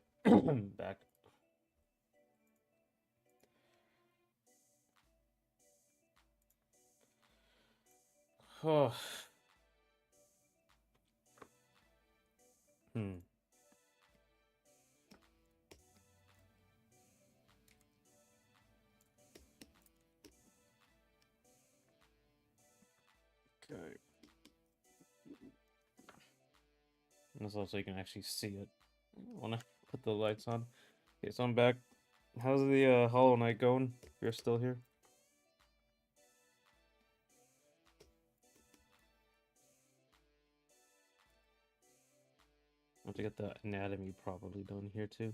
A: back. Oh. Hmm. Okay. That's also you can actually see it when I put the lights on. Okay, so I'm back. How's the Hollow Knight going? You're still here? I have to get the anatomy properly done here too.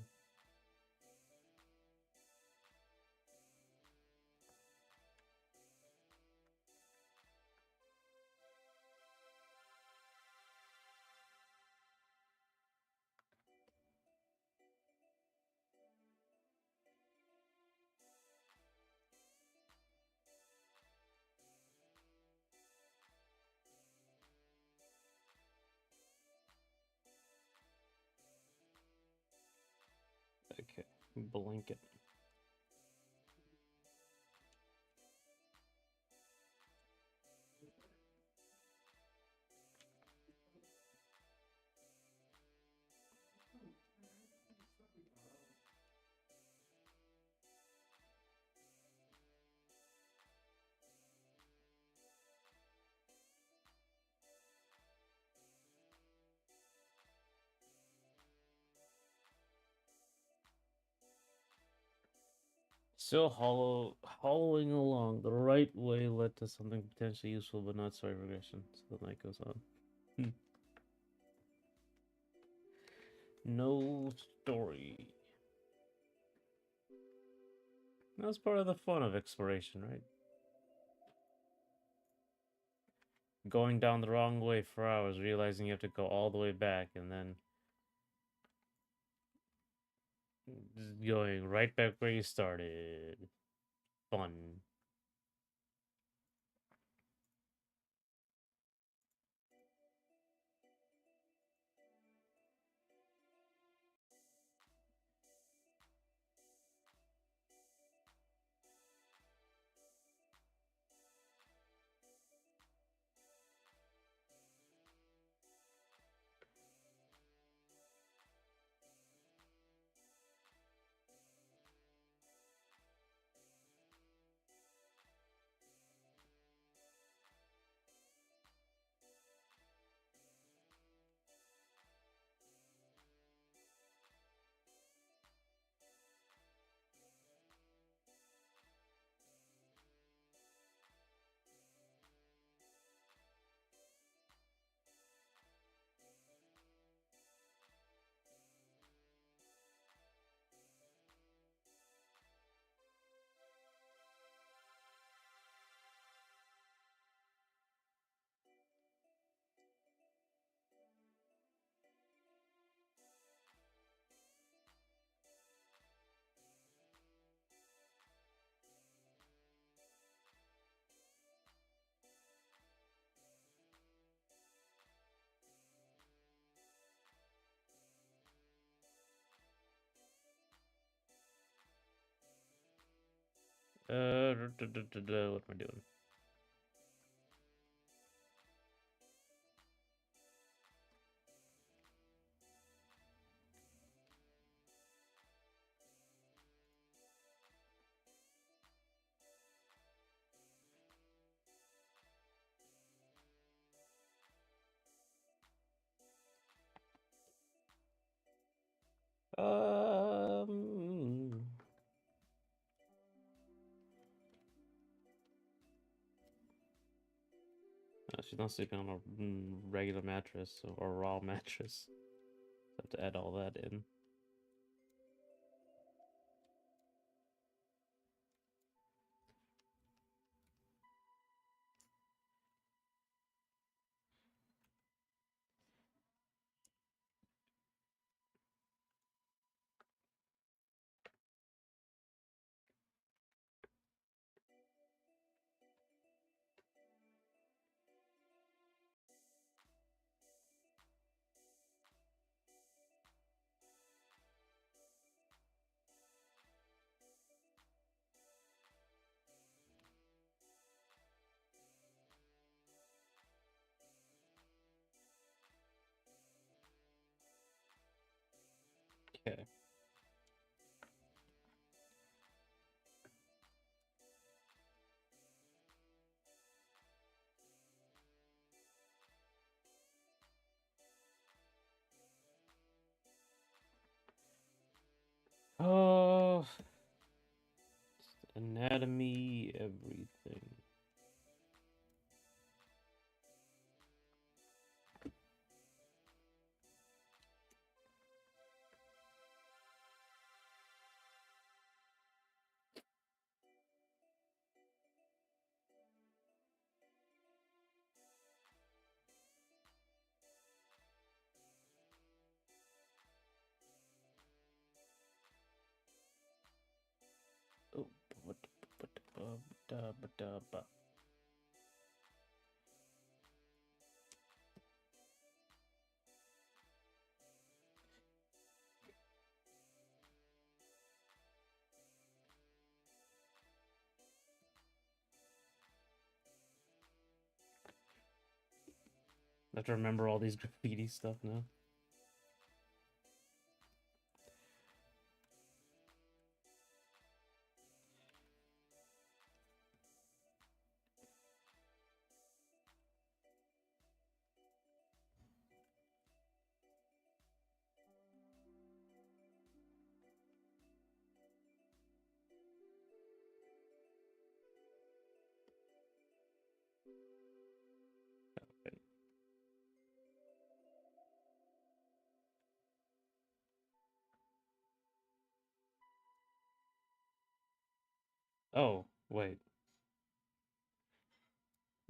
A: Okay, blanket. Still hollowing along. The right way led to something potentially useful, but not story progression. So the night goes on. No story. That's part of the fun of exploration, right? Going down the wrong way for hours, realizing you have to go all the way back, and then going right back where you started. Fun. What am I doing? Um, she's not sleeping on a regular mattress or a raw mattress. So I have to add all that in. Anatomy, everything. Oh, I have to remember all these graffiti stuff now. Oh, wait.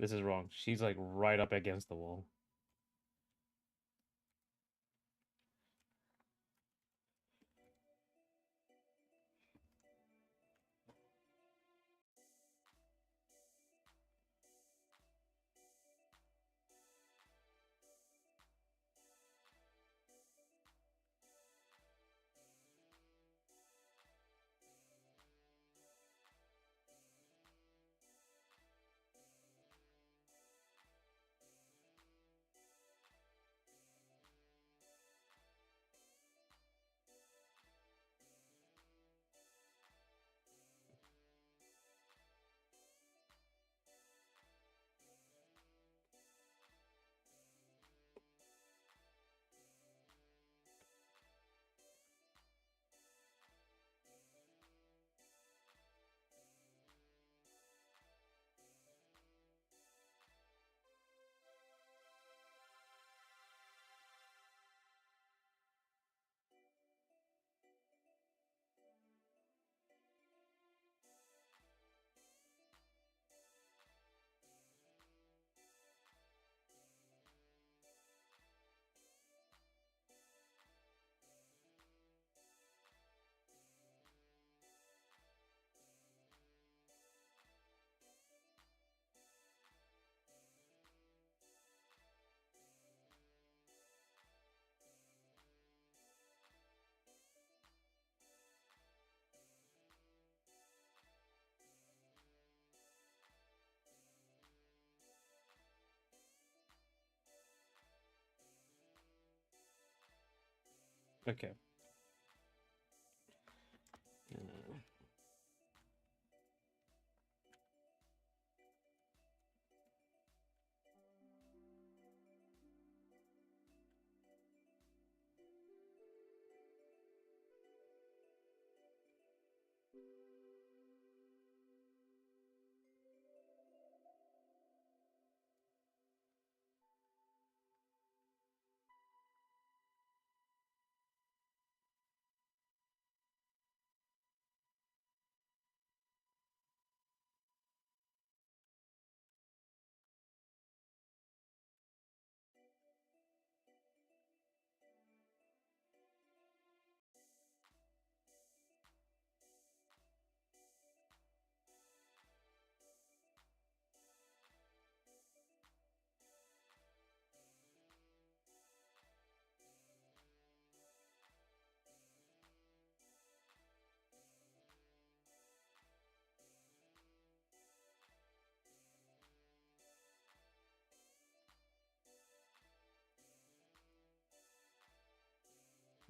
A: This is wrong. She's like right up against the wall. Okay.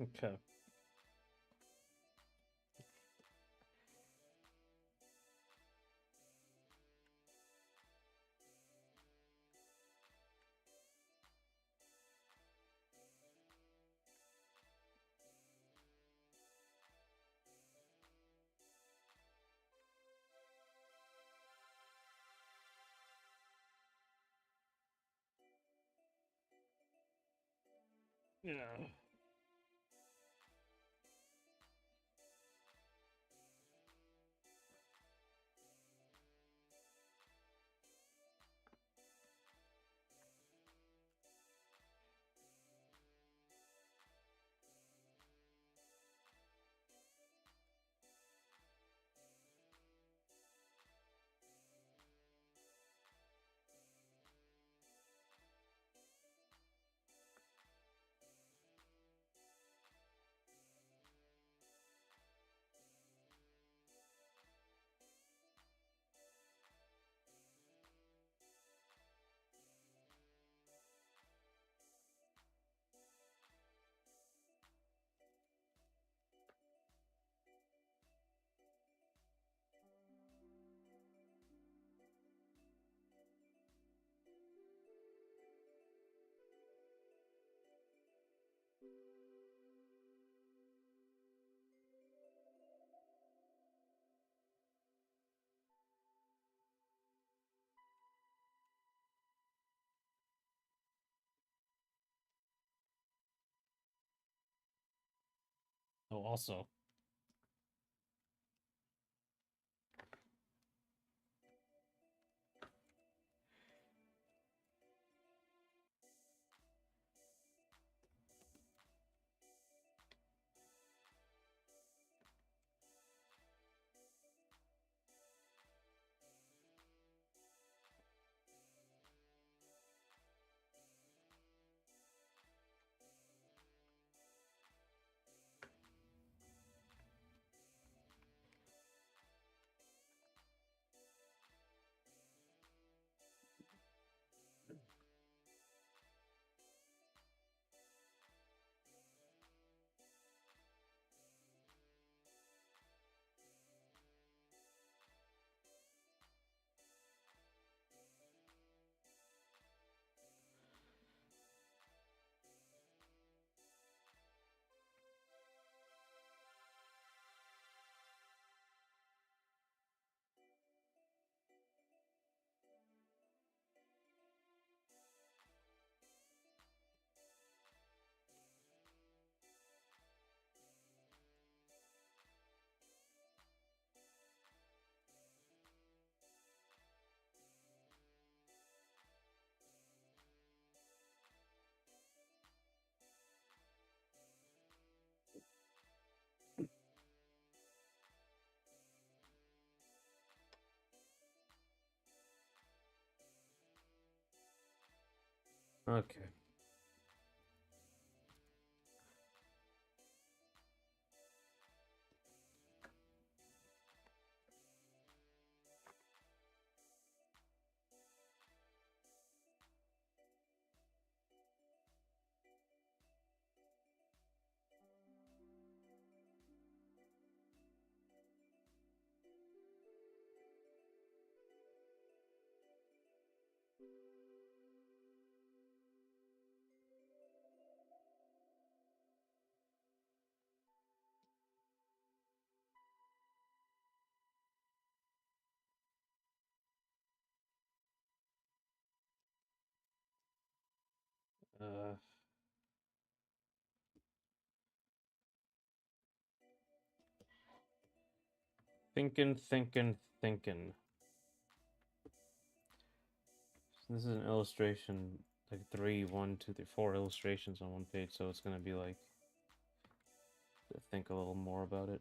A: Okay. Yeah. Oh, also. Okay. Uh, thinking. This is an illustration, like three, one, two, three, four illustrations on one page, so it's gonna be like to think a little more about it.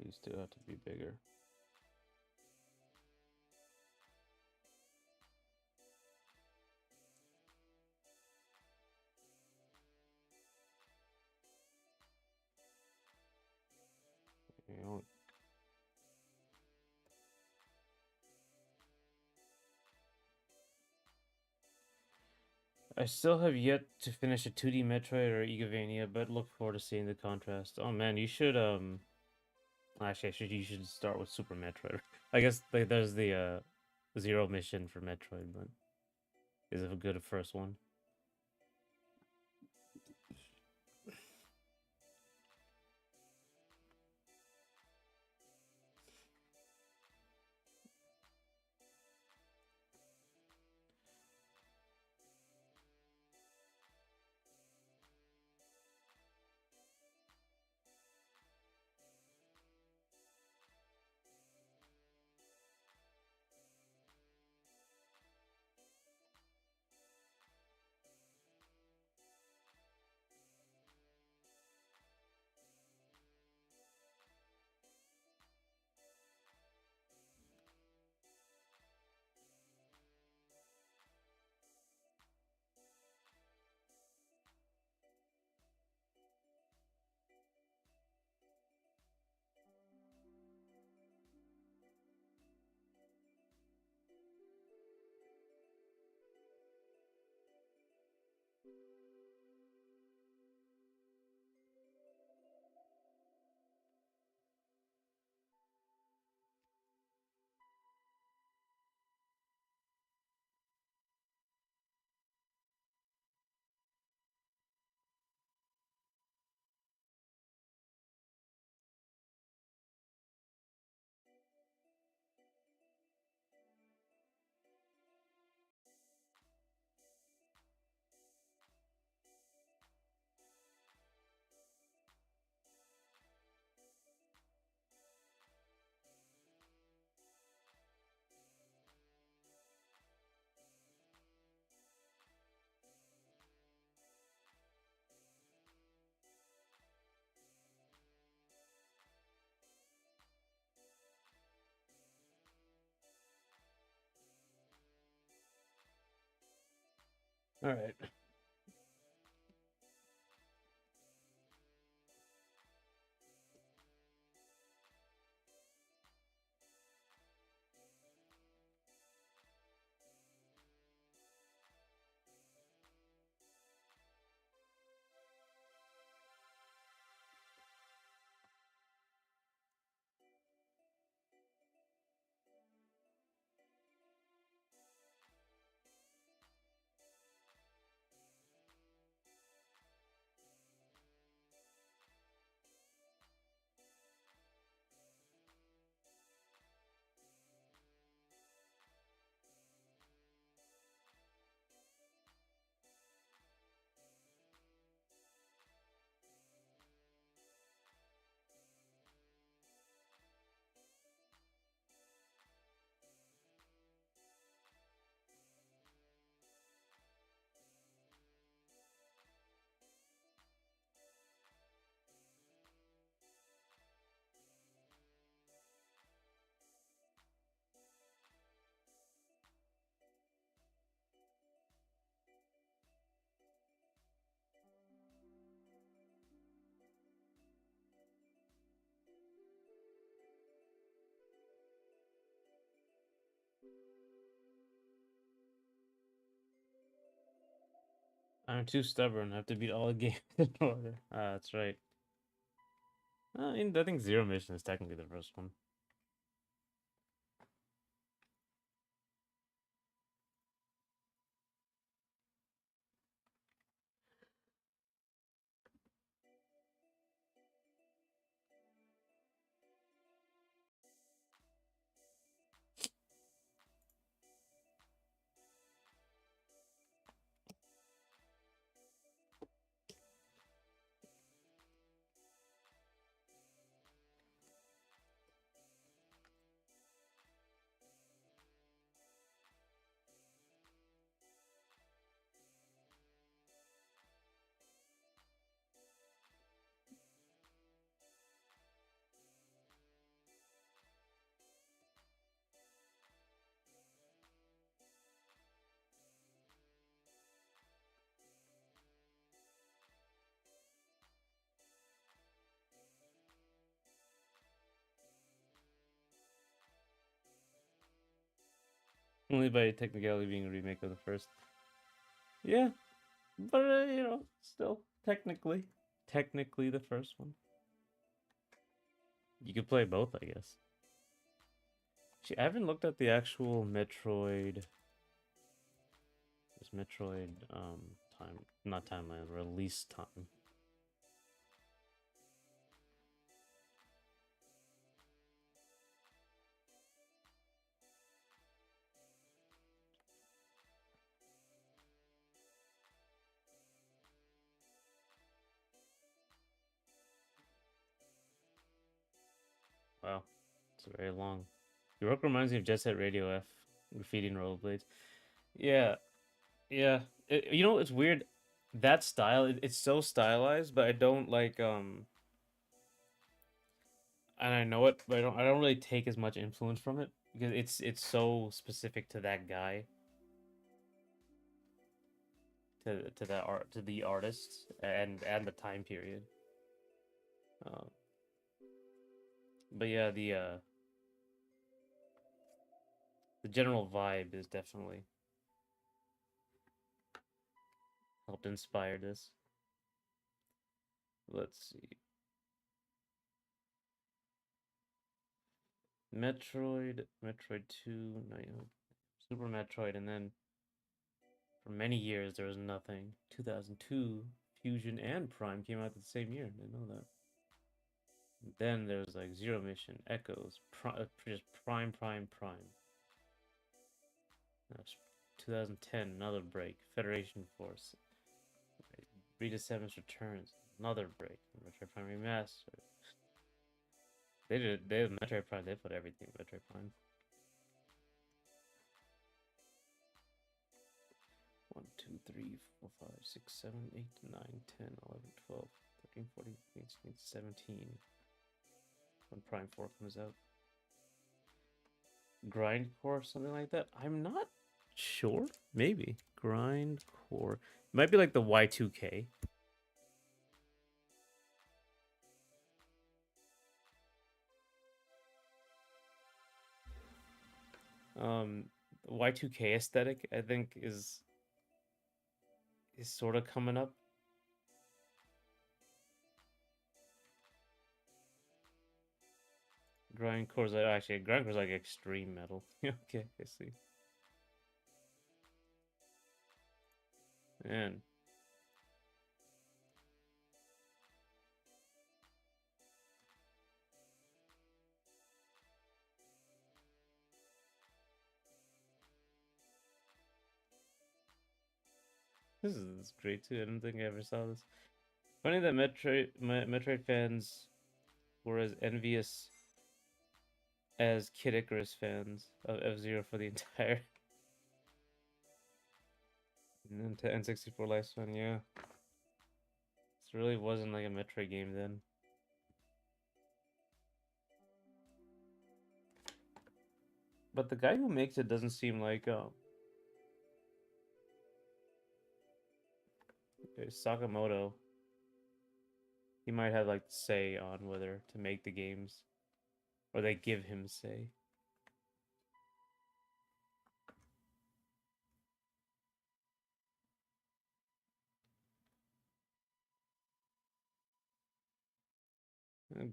A: These two have to be bigger. You know, I still have yet to finish a 2D Metroid or Igavania, but look forward to seeing the contrast. Oh man, you should actually you should start with Super Metroid. I guess like there's the Zero mission for Metroid, but is it a good first one? All right. I'm too stubborn. I have to beat all the games in order. Ah, that's right. I think Zero Mission is technically the first one. Only by technicality being a remake of the first. Yeah, but still technically the first one. You could play both, I guess. Actually, I haven't looked at the actual Metroid. This Metroid time, not timeline, release time. Wow, it's very long. Your work reminds me of Jet Set Radio F, graffiti and rollerblades. Yeah, yeah. It's weird. That style, it's so stylized, but I don't like and I know it, but I don't really take as much influence from it because it's so specific to that guy, to that art, to the artist and the time period. Um, but yeah, the general vibe is definitely helped inspire this. Let's see. Metroid 2, no, Super Metroid, and then for many years there was nothing. 2002, Fusion and Prime came out the same year. I didn't know that. And then there's like Zero Mission, Echoes, just Prime. That's 2010, another break. Federation Force, Rita Seven's returns, another break. Metroid Prime Remastered. They have Metroid Prime. They put everything in Metroid Prime. 1, 2, 3, 4, 5, 6, 7, 8, 9, 10, 11, 12, 13, 14, 15, 17. When Prime 4 comes out. Grindcore, something like that. I'm not Sure, maybe. Grindcore. It might be like the Y2K. Y2K aesthetic, I think, is sort of coming up. Grindcore's like, actually, grindcore's like extreme metal. Okay, I see. Man, this is great too. I don't think I ever saw this. Funny that Metroid fans were as envious as Kid Icarus fans of F-Zero for the entire N64 lifespan. Yeah, this really wasn't like a Metroid game then. But the guy who makes it doesn't seem like Sakamoto. He might have like say on whether to make the games, or they give him say.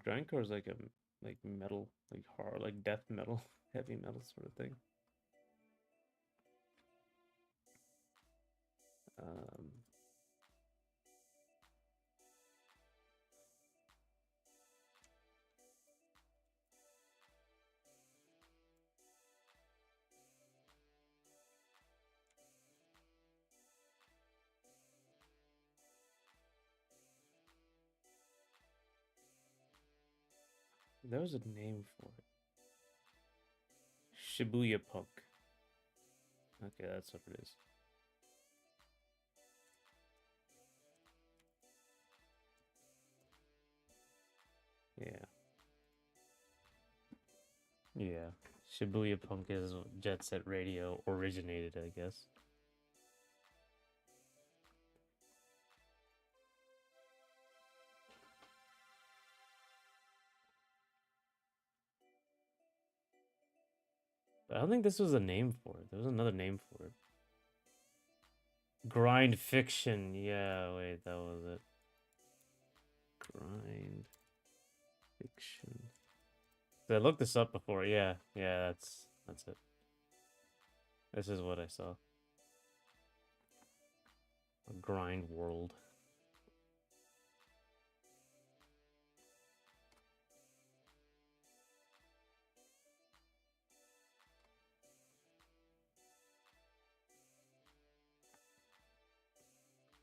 A: Grindcore is like a like metal, like hard, like death metal, heavy metal sort of thing. Um, there was a name for it. Shibuya Punk. Okay, that's what it is. Yeah. Yeah. Shibuya Punk is Jet Set Radio originated, I guess. But I don't think this was a name for it. There was another name for it. Grind Fiction. Yeah, wait, that was it. Grind Fiction. I looked this up before. Yeah, that's it. This is what I saw. A grind world.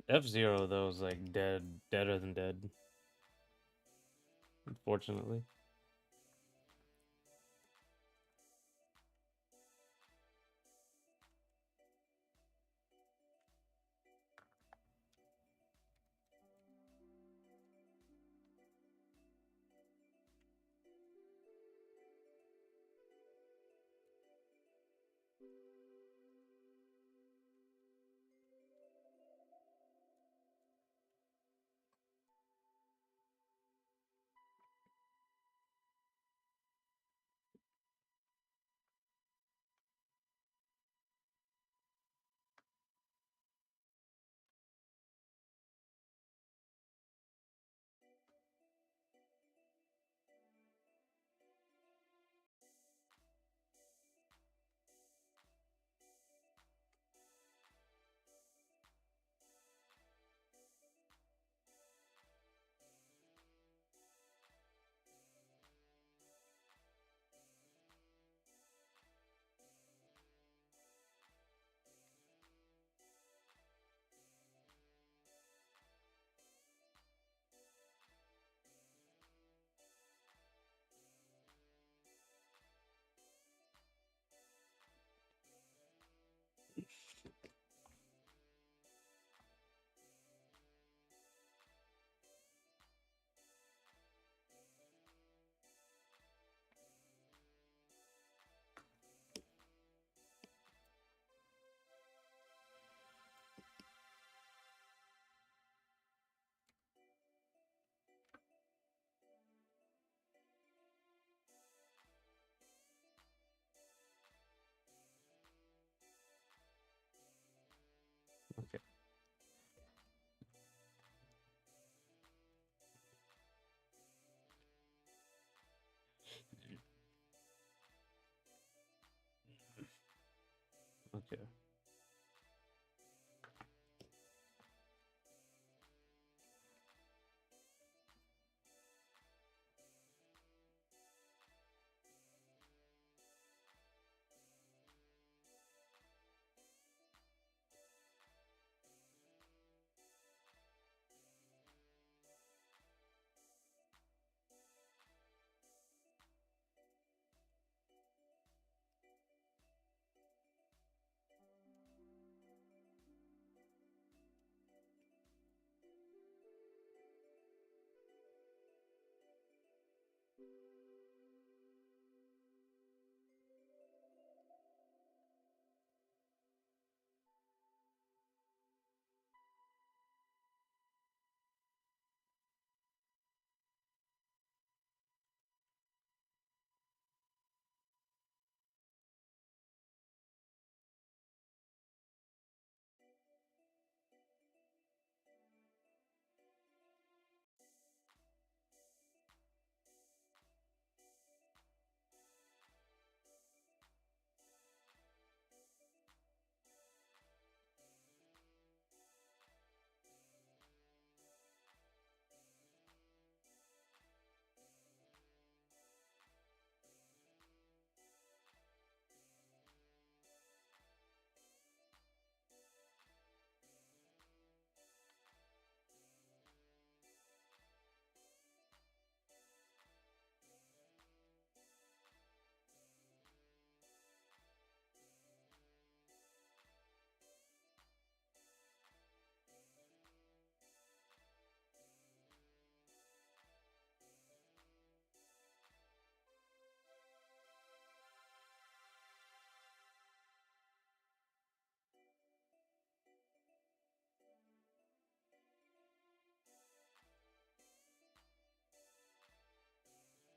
A: F-Zero though is like deader than dead. Unfortunately.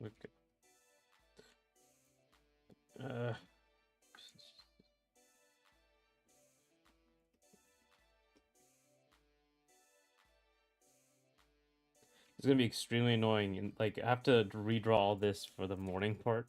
A: Okay. Uh, it's gonna be extremely annoying, and like I have to redraw all this for the morning part.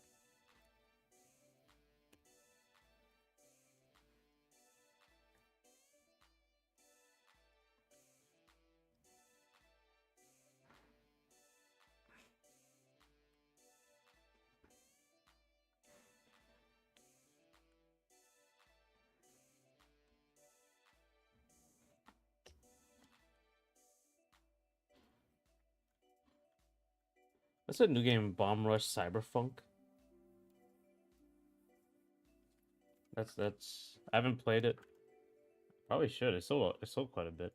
A: That's a new game, Bomb Rush Cyberpunk. That's. I haven't played it. Probably should. It sold quite a bit.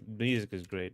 A: Music is great.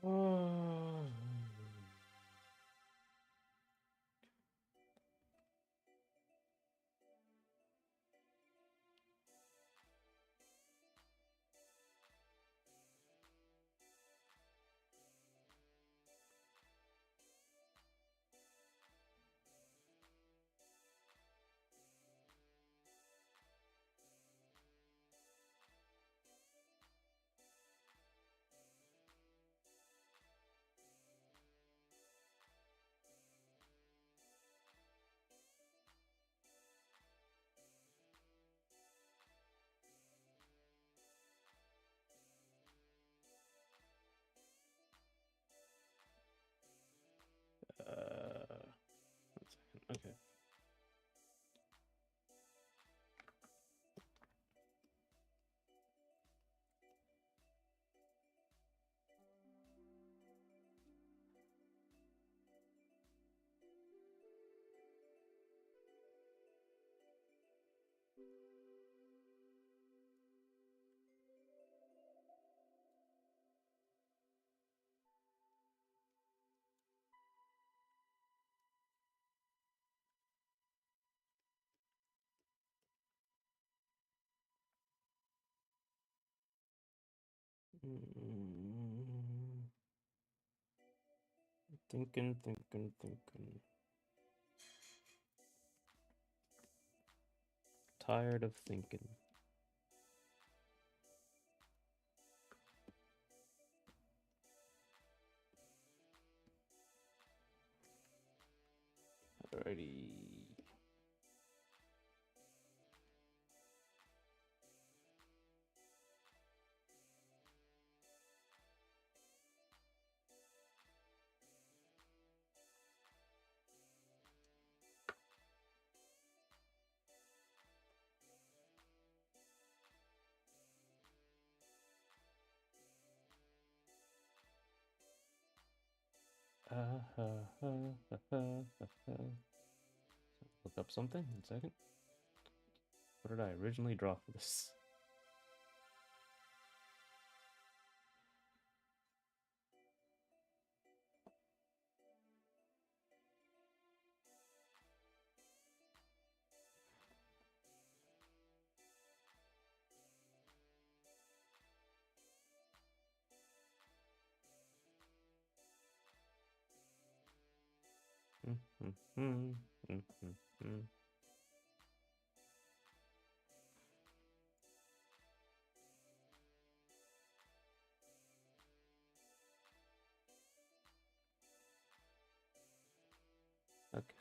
A: One second. Okay. Mm, thinking. Tired of thinking. Alrighty. Look up something. 1 second. What did I originally draw for this? Okay.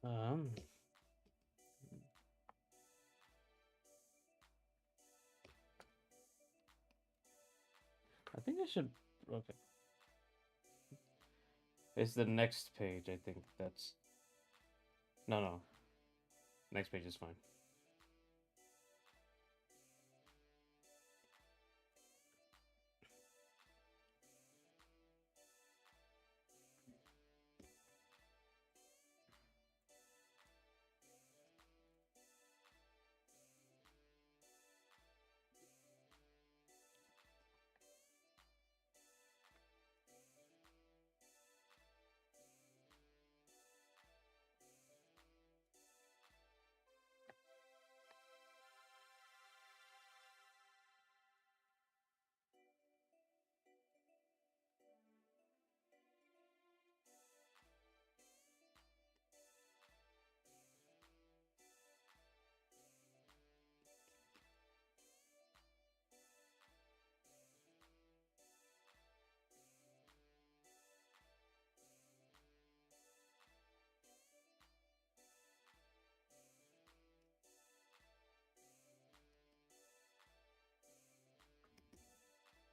A: Um, I think I should. Okay, it's the next page. I think that's no. Next page is fine.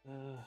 A: Uh,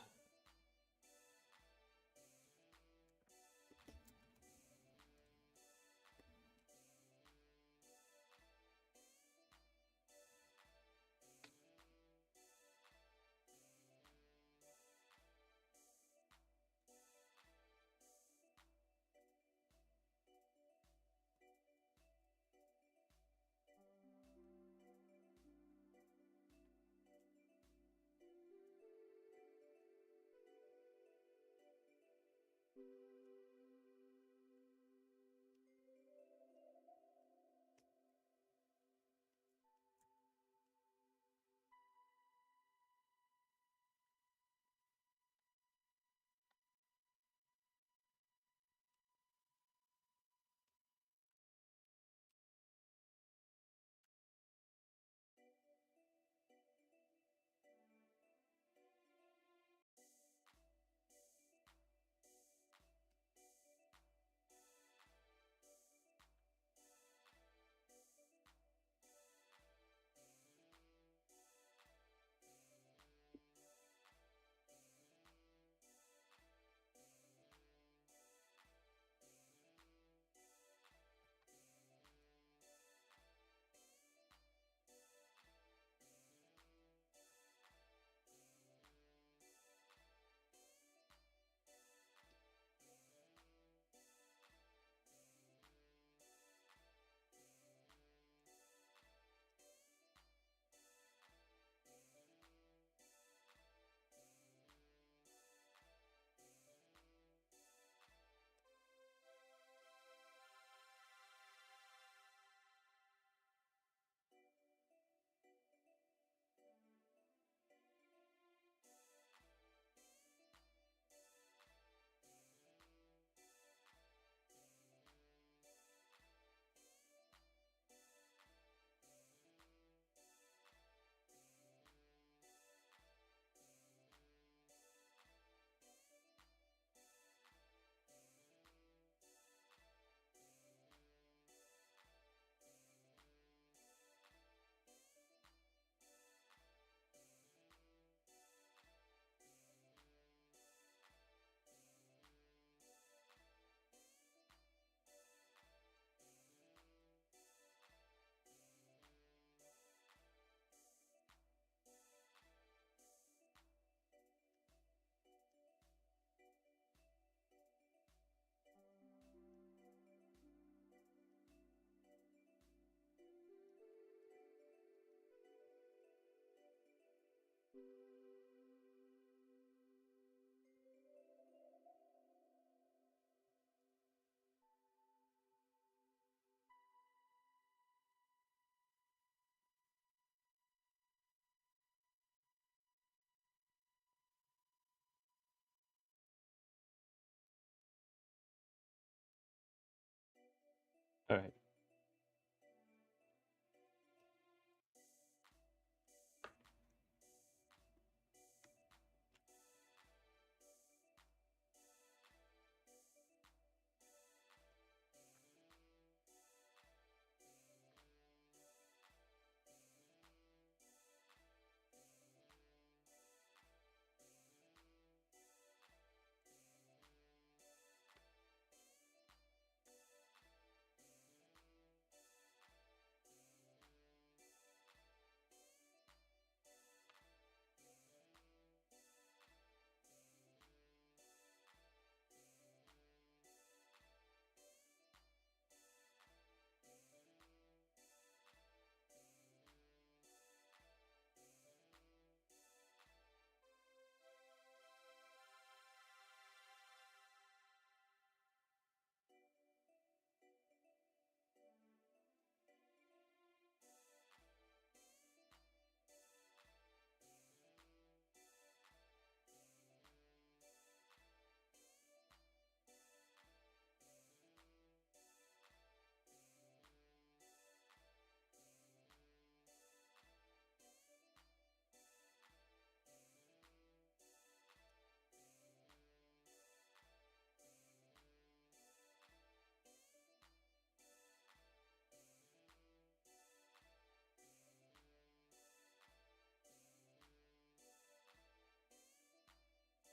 A: All right.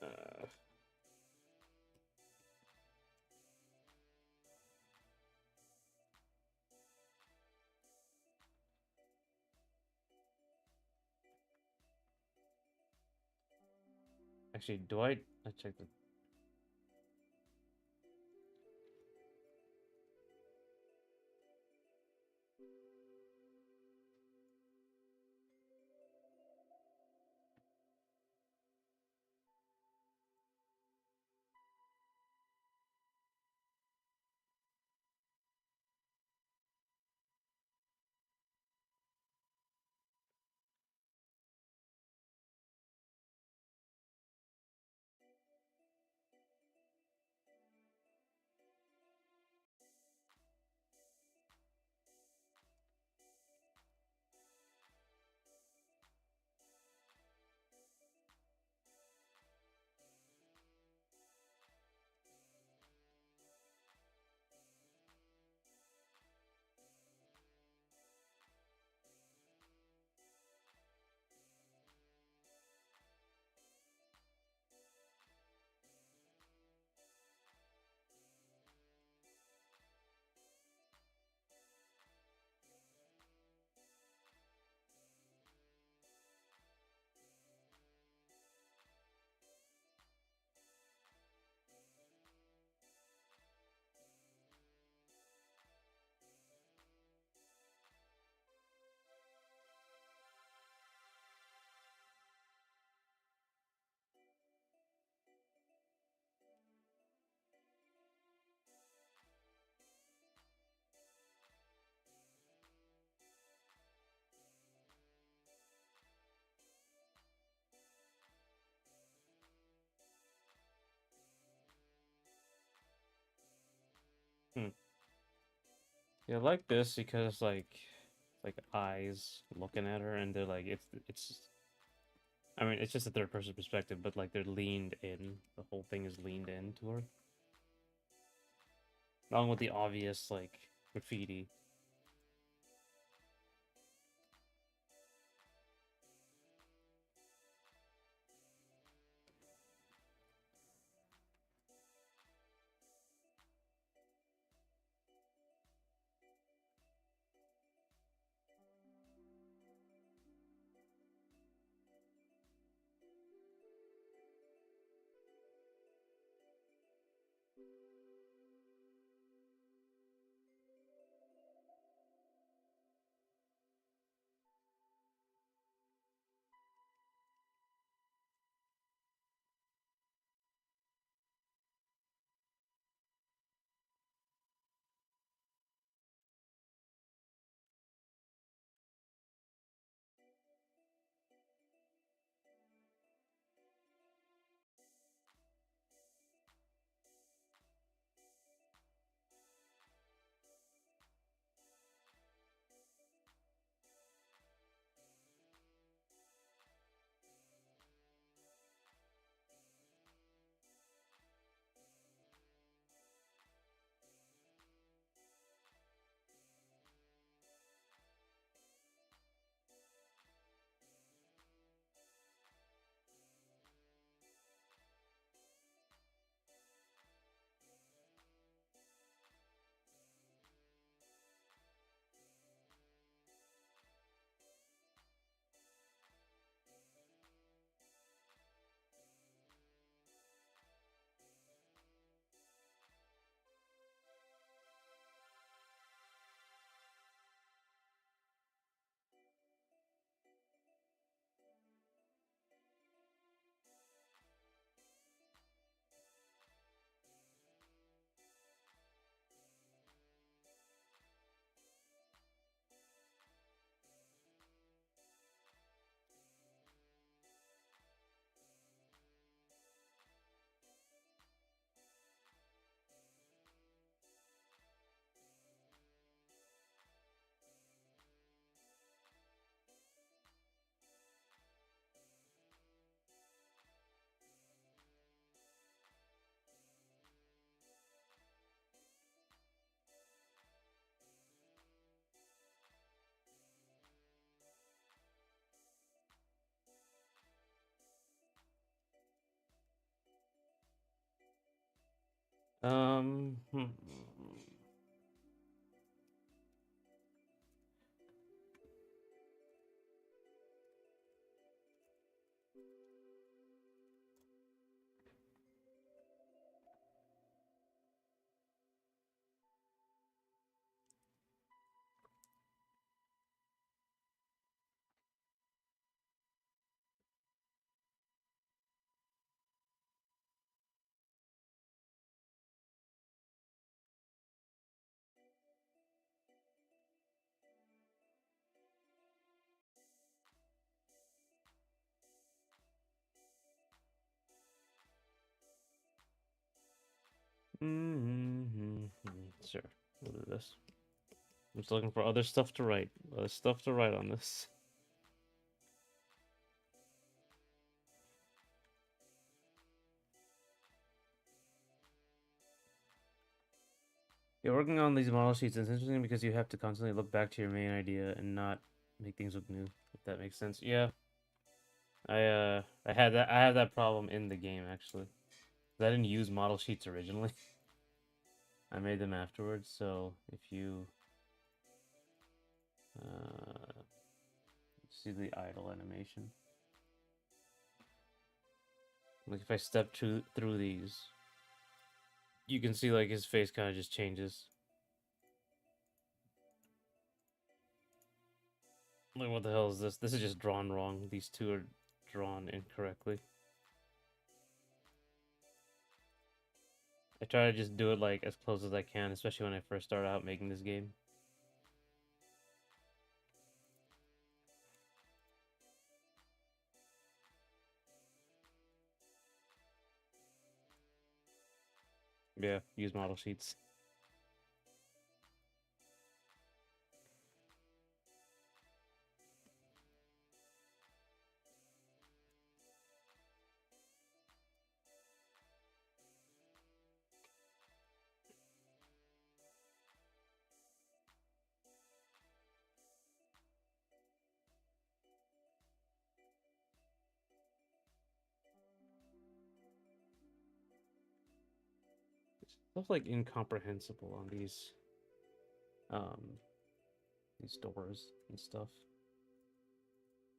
A: Uh, Actually, do I check the. Hmm. Yeah, I like this because like eyes looking at her, and they're like it's. I mean, it's just a third person perspective, but like they're leaned in. The whole thing is leaned into her, along with the obvious like graffiti. Hmm. Sure, we'll do this. I'm just looking for other stuff to write. Other stuff to write on this. Yeah, working on these model sheets is interesting because you have to constantly look back to your main idea and not make things look new, if that makes sense. Yeah. I have that problem in the game actually. I didn't use model sheets originally. I made them afterwards, so if you see the idle animation. Like if I step through these, you can see like his face kind of just changes. Like what the hell is this? This is just drawn wrong. These two are drawn incorrectly. I try to just do it like as close as I can, especially when I first start out making this game. Yeah, use model sheets. Stuff like incomprehensible on um these doors and stuff.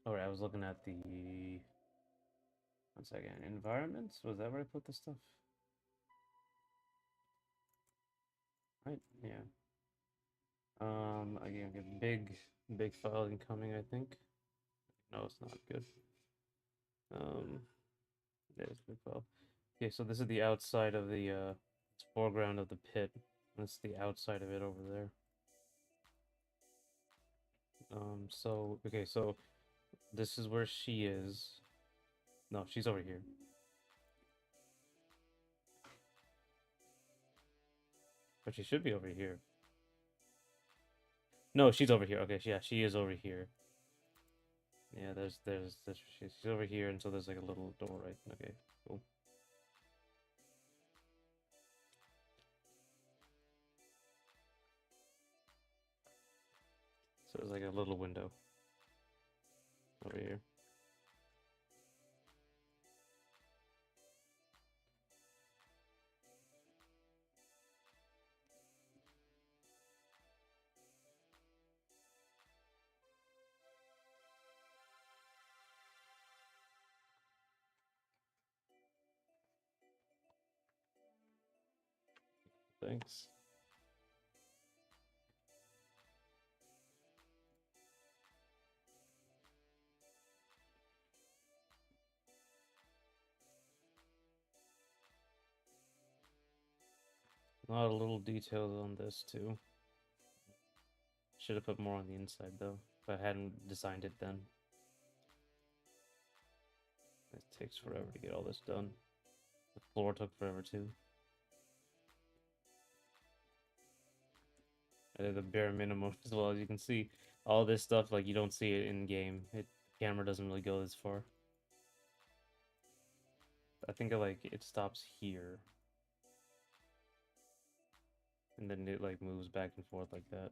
A: Oh, right, I was looking at the 1 second environments. Was that where I put the stuff? Right, yeah. Again, a big file incoming. I think. No, it's not good. There's big file. Okay, so this is the outside of the foreground of the pit. That's the outside of it over there. So okay, so this is where she is. No, she's over here. But she should be over here. No, she's over here. Okay, yeah, she is over here. Yeah, she's over here, and so there's like a little door, right? Okay, cool. So there's like a little window over here. Thanks. A lot of little details on this too. Should have put more on the inside though, if I hadn't designed it then. It takes forever to get all this done. The floor took forever too. I did the bare minimum as well. As you can see, all this stuff, like, you don't see it in game. The camera doesn't really go this far. I think it stops here. And then it like moves back and forth like that.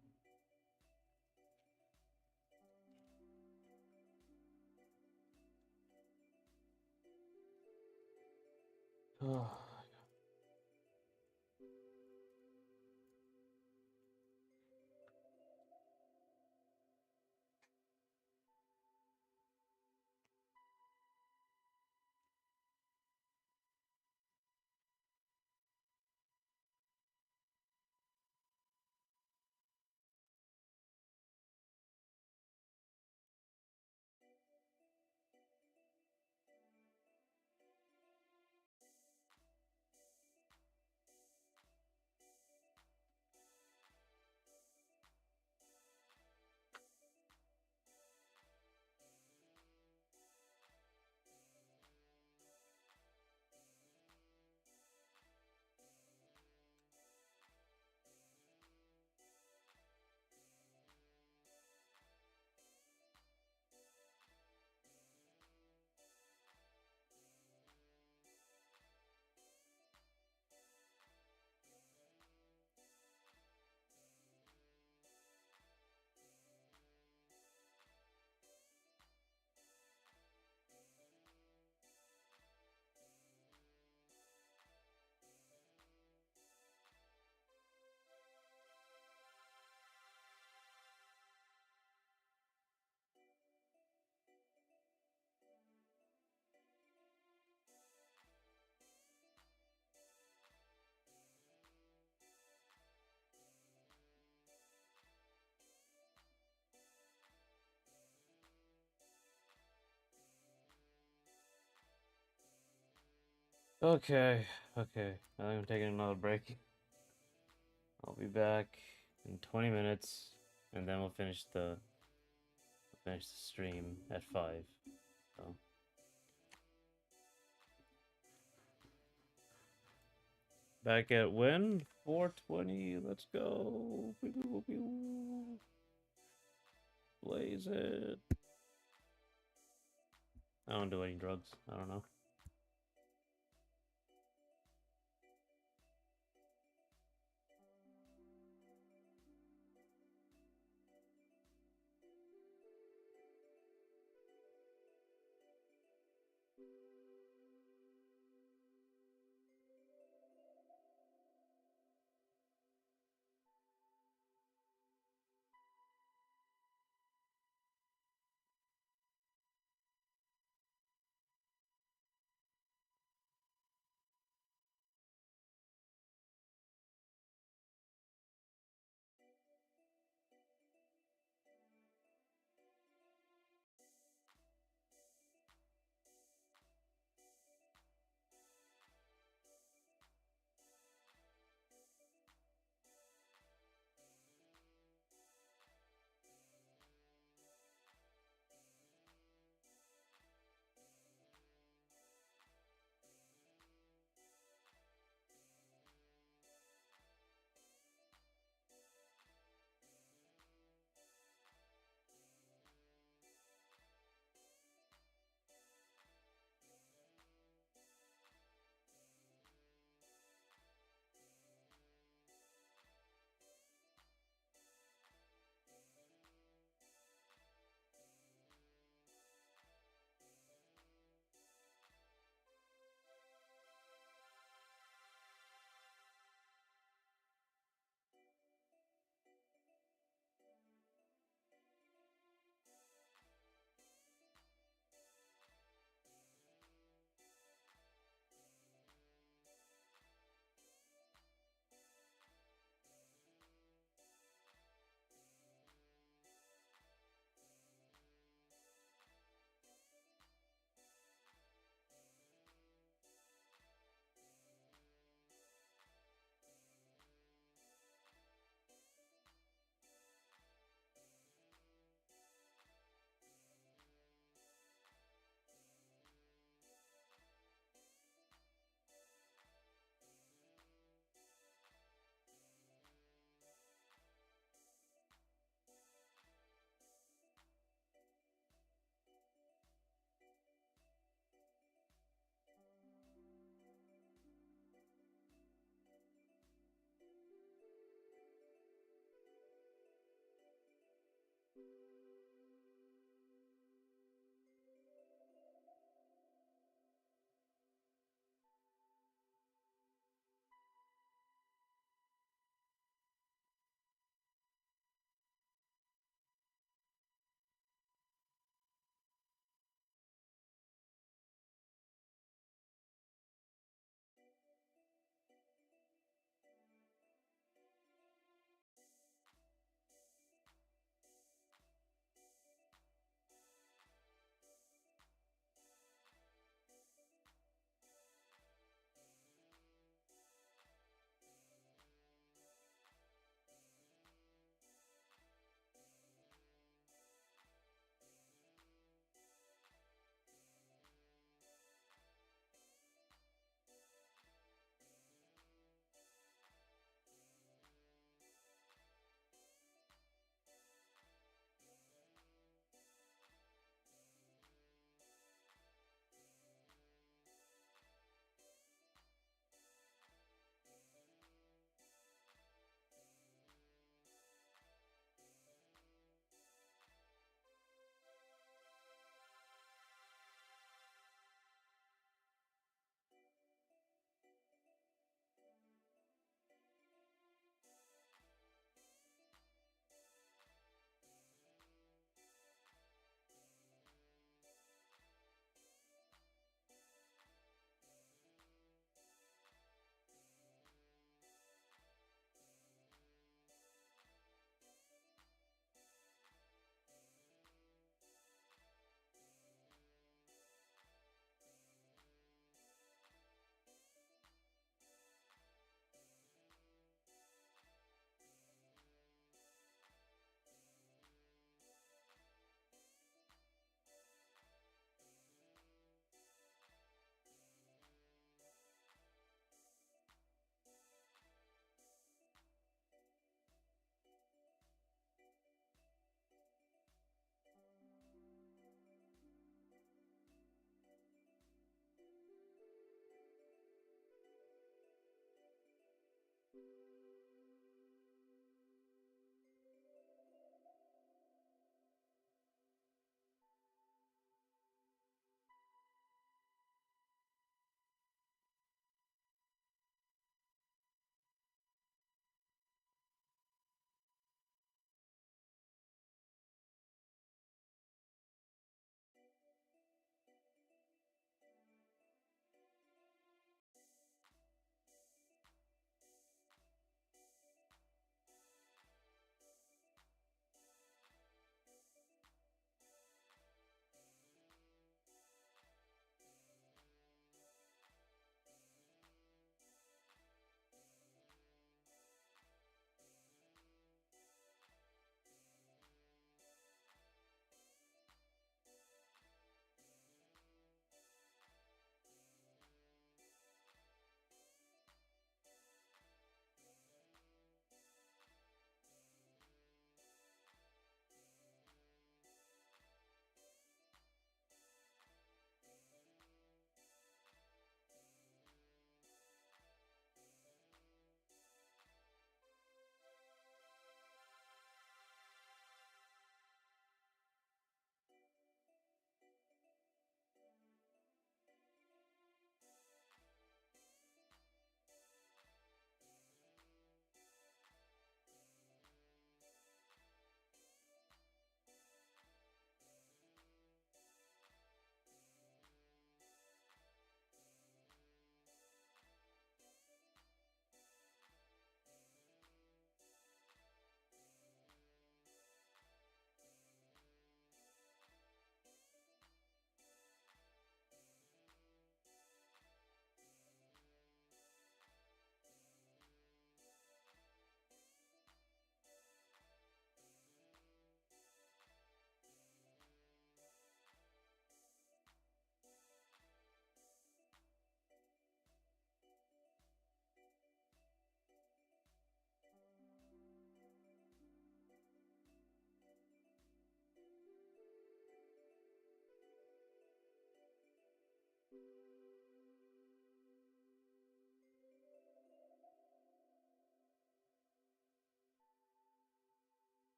A: Okay, okay. I think I'm taking another break. I'll be back in 20 minutes, and then we'll finish the stream at 5. So back at when? 4:20. Let's go. Pew, pew, pew, pew. Blaze it. I don't do any drugs. I don't know.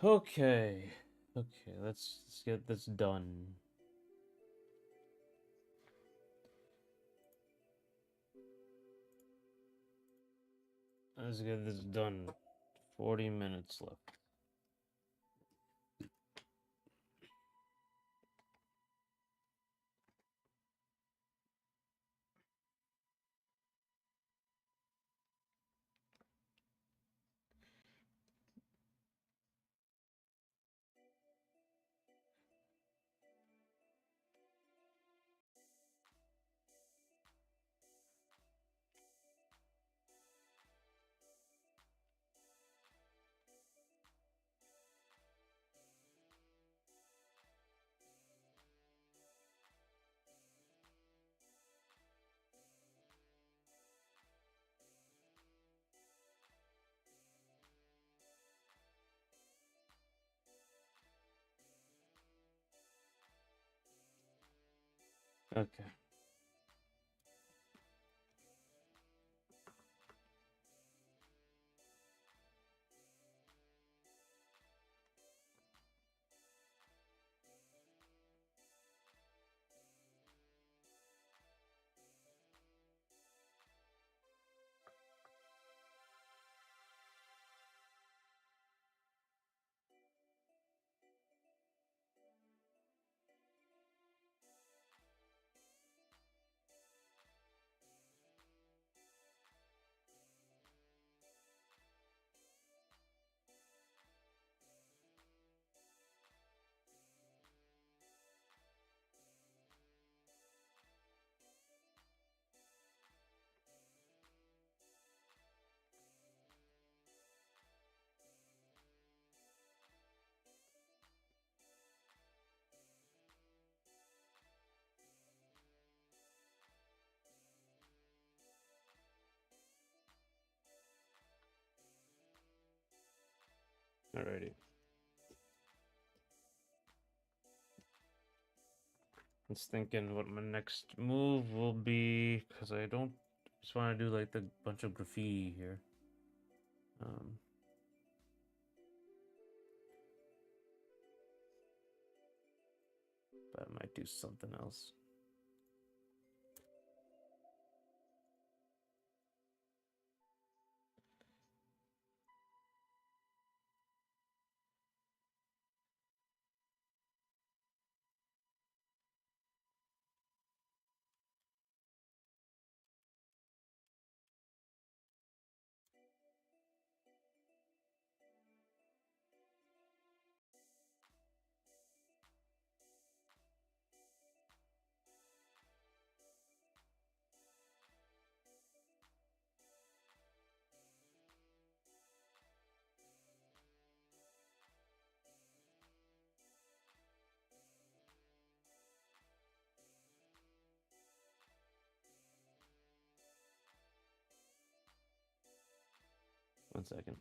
A: Okay. Okay, let's get this done. Let's get this done. 40 minutes left. Okay. Alrighty. I was thinking what my next move will be, because I don't just want to do like the bunch of graffiti here. Um, but I might do something else. One second.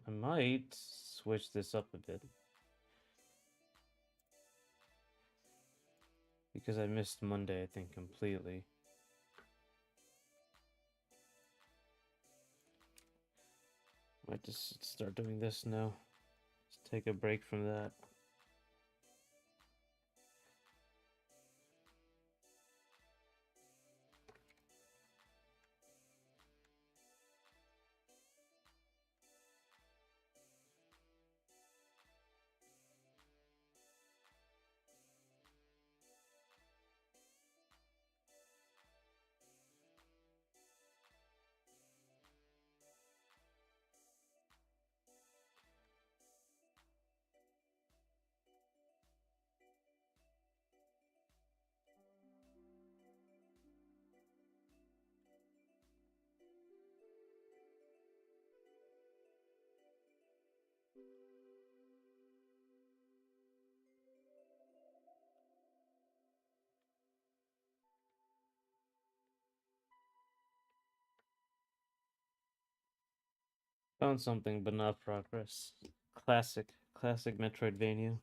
A: I might switch this up a bit because I missed Monday, I think, completely. Might just start doing this now. Just take a break from that. Found something, but not progress. Classic Metroidvania.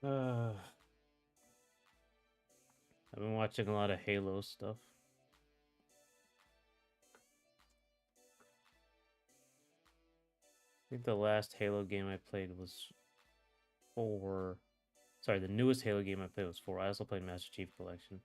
A: I've been watching a lot of Halo stuff. I think the last Halo game I played was 4. Sorry, the newest Halo game I played was 4. I also played Master Chief Collection.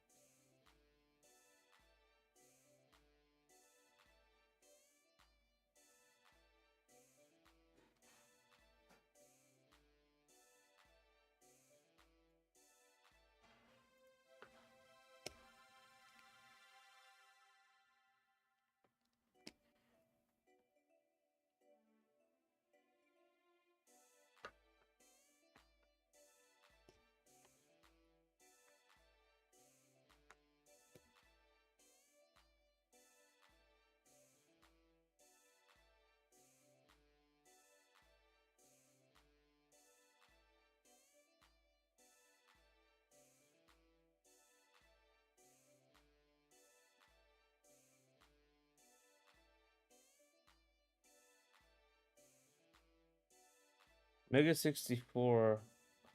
A: Mega 64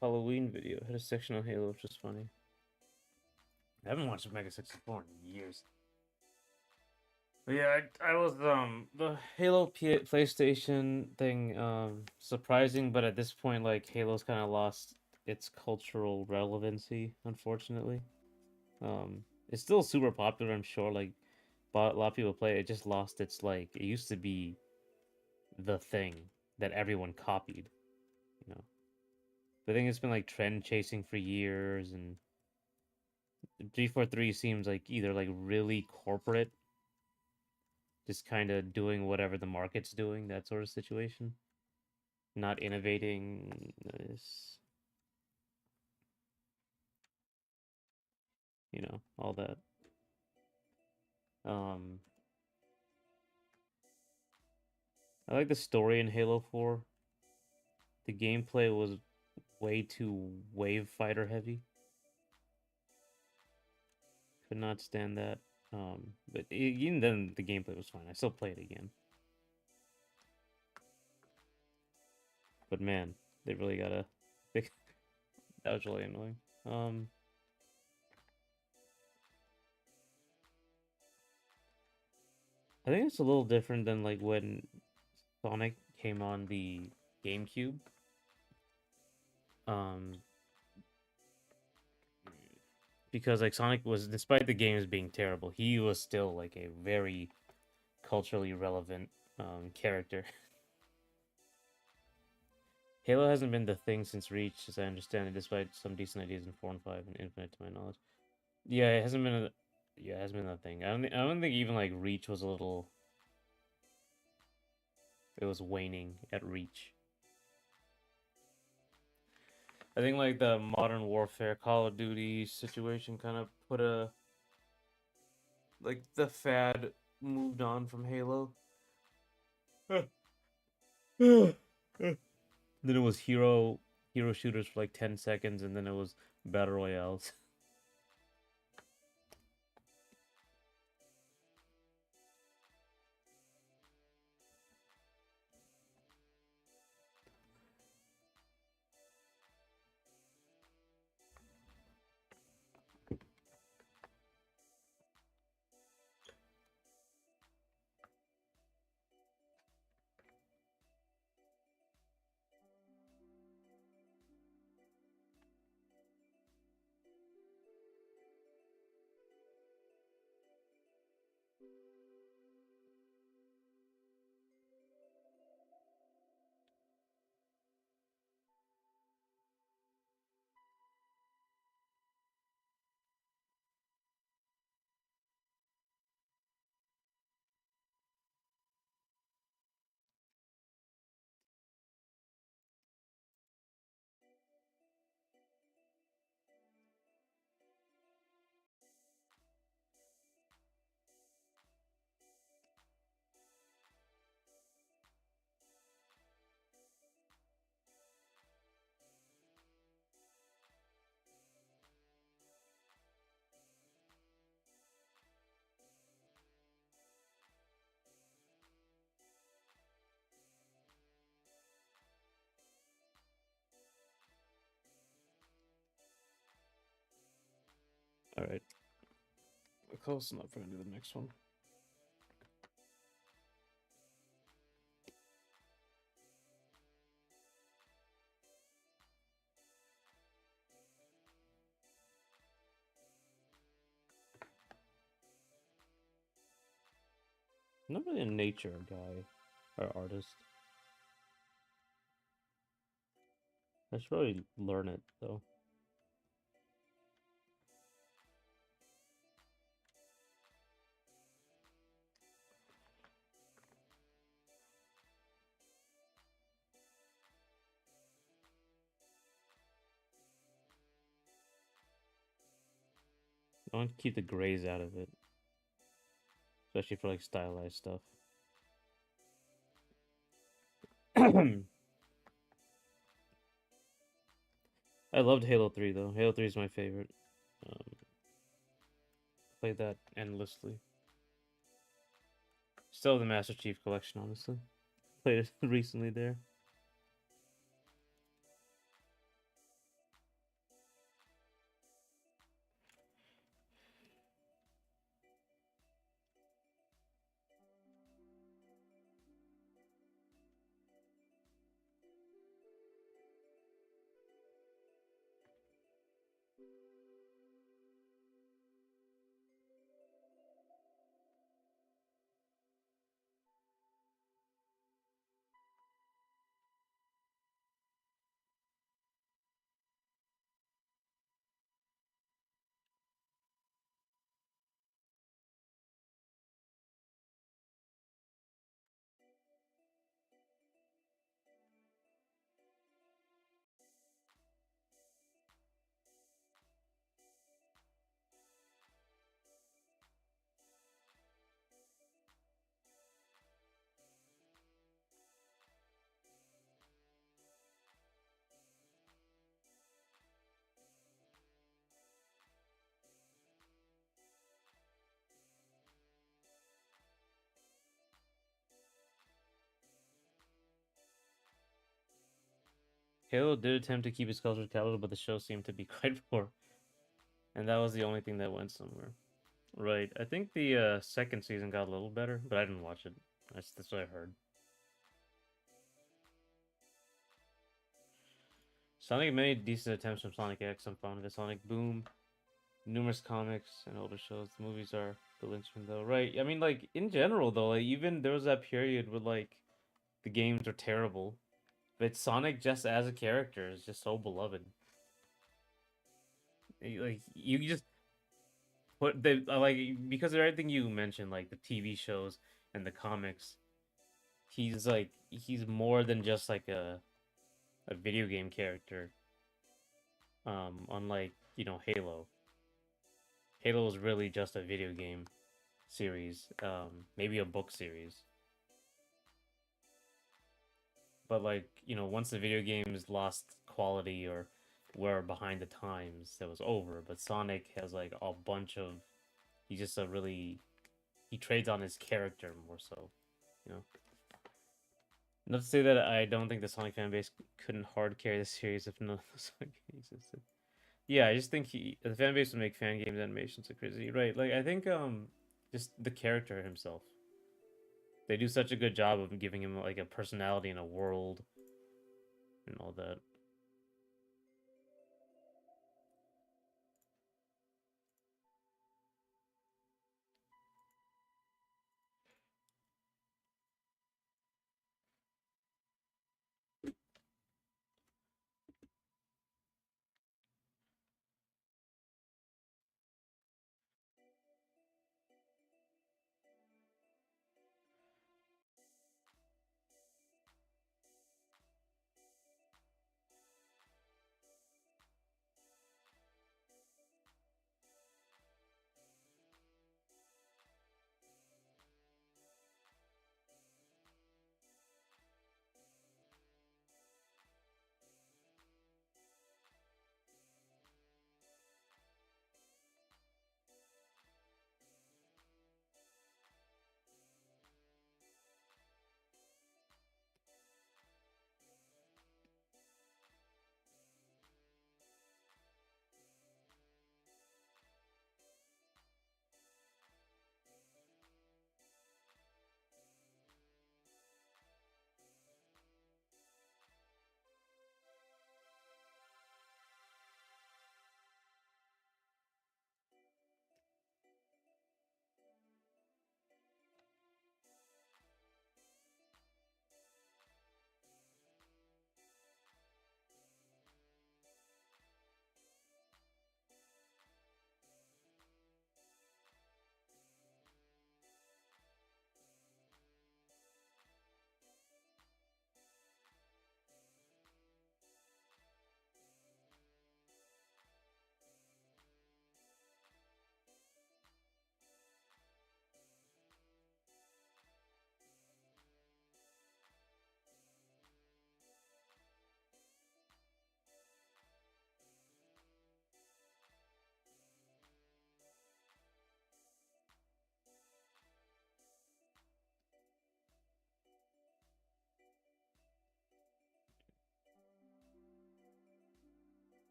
A: Halloween video had a section on Halo, which was funny. I haven't watched Mega 64 in years. But yeah, I was the Halo PlayStation thing surprising, but at this point, like Halo's kind of lost its cultural relevancy, unfortunately. It's still super popular, I'm sure. Like, but a lot of people play it. It just lost its like. It used to be the thing that everyone copied, you know. But I think it's been like trend chasing for years, and 343 seems like either like really corporate, just kind of doing whatever the market's doing, that sort of situation, not innovating. all that. Um, I like the story in Halo 4. The gameplay was way too wave fighter heavy. Could not stand that. But even then, the gameplay was fine. I still play it again. But man, they really gotta. That was really annoying. I think it's a little different than like when Sonic came on the GameCube. Um, because like Sonic was, despite the games being terrible, he was still like a very culturally relevant character. Halo hasn't been the thing since Reach, as I understand it, despite some decent ideas in 4 and 5 and Infinite, to my knowledge. Yeah, it hasn't been a, yeah, it hasn't been a thing. I don't think even like Reach was a little. It was waning at Reach. I think like the Modern Warfare, Call of Duty situation kind of put a, like the fad moved on from Halo. Then it was hero shooters for like 10 seconds, and then it was battle royales. All right, we're close enough for into the next one. I'm not really a nature guy or artist. I should probably learn it though. I want to keep the grays out of it, especially for like stylized stuff. I loved Halo 3 though. Halo 3 is my favorite. Um, Played that endlessly. Still the Master Chief Collection, honestly. Played it recently there. Halo did attempt to keep its culture caliber, but the show seemed to be quite poor, and that was the only thing that went somewhere. Right. I think the second season got a little better, but I didn't watch it. That's what I heard. Sonic made decent attempts from Sonic X. I'm fond of it. Sonic Boom, numerous comics and older shows. The movies are the linchpin, though. Right. I mean, like in general, though, like even there was that period where like the games were terrible, but Sonic just as a character is just so beloved. Like you just put the like because of everything you mentioned, like the TV shows and the comics. He's more than just like a video game character. Unlike Halo. Halo is really just a video game series, maybe a book series. But like once the video games lost quality or were behind the times, that was over. But Sonic has like a bunch of. He's just a really he trades on his character more so, you know. Not to say that I don't think the Sonic fan base couldn't hard carry the series if none of the Sonic games existed. Yeah, I just think the fan base would make fan games animations so crazy, right? Like I think just the character himself. They do such a good job of giving him like a personality and a world and all that.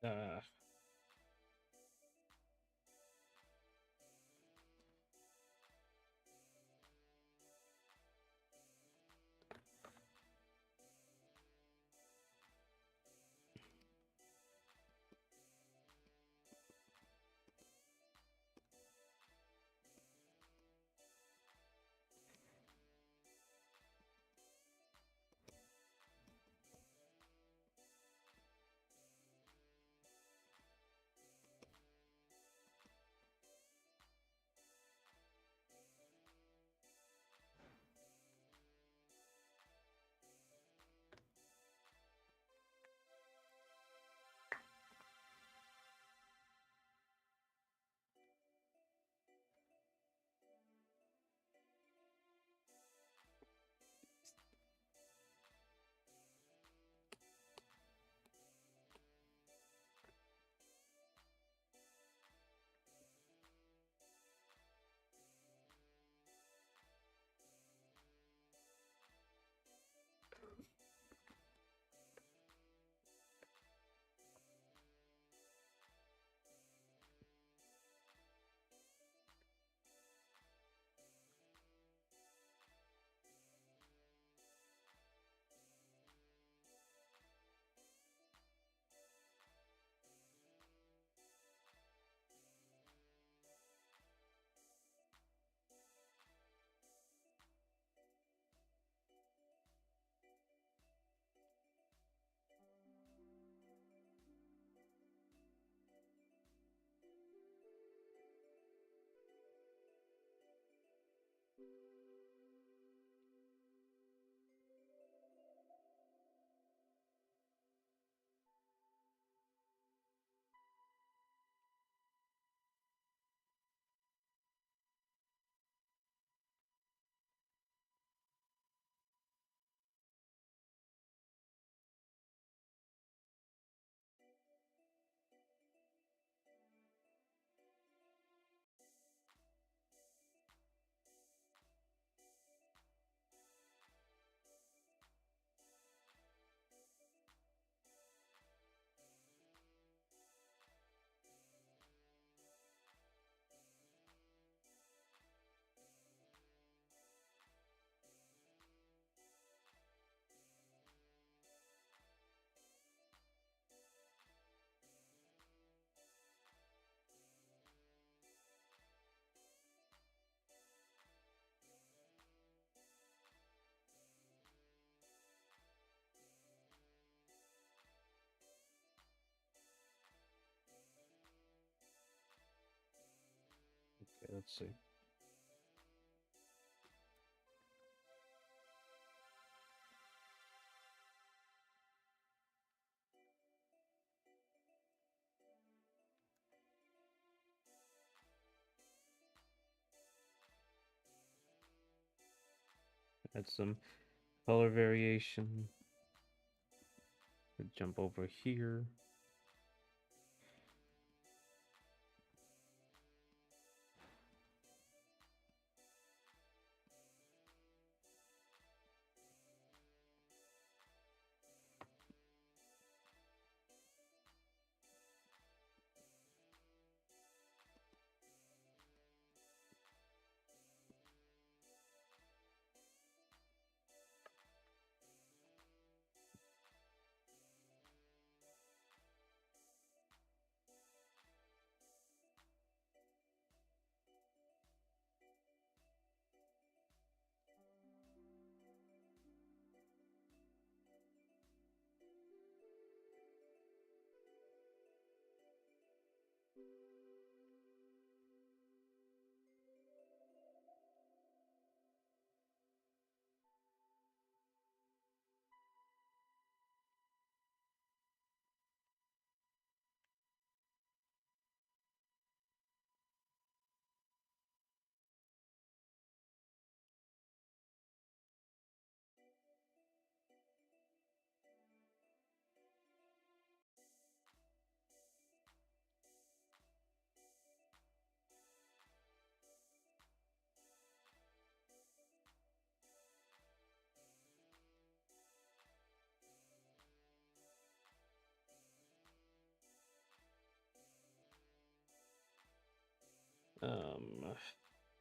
A: Uh, Let's see. Add some color variation. Jump over here.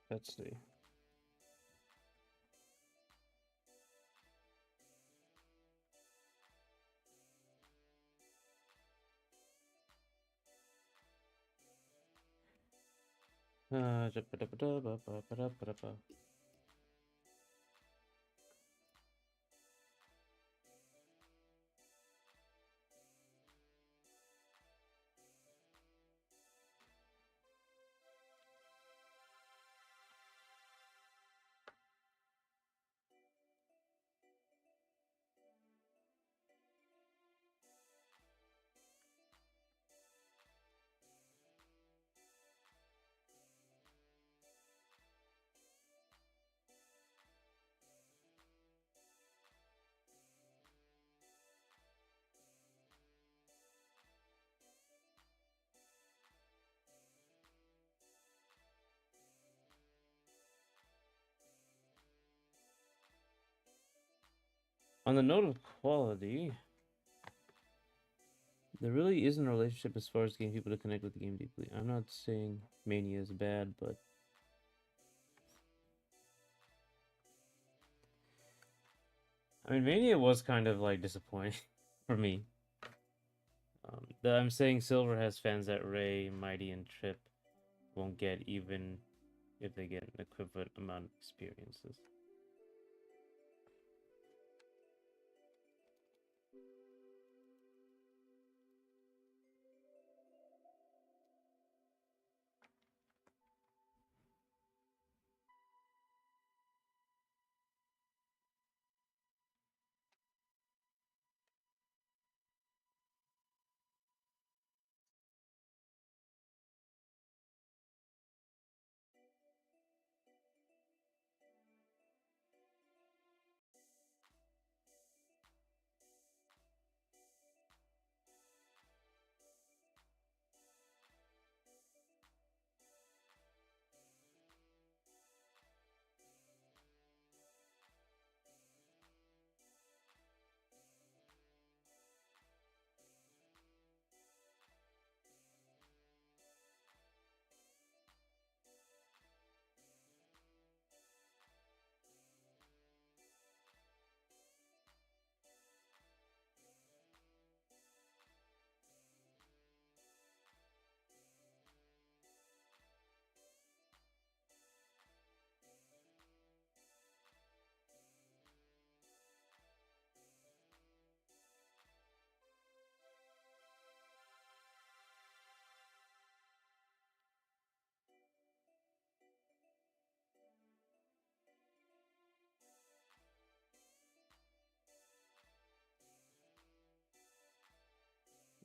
A: Let's see. On the note of quality, there really isn't a relationship as far as getting people to connect with the game deeply. I'm not saying Mania is bad, but I mean, Mania was kind of like disappointing for me. I'm saying Silver has fans that Ray, Mighty, and Trip won't get even if they get an equivalent amount of experiences.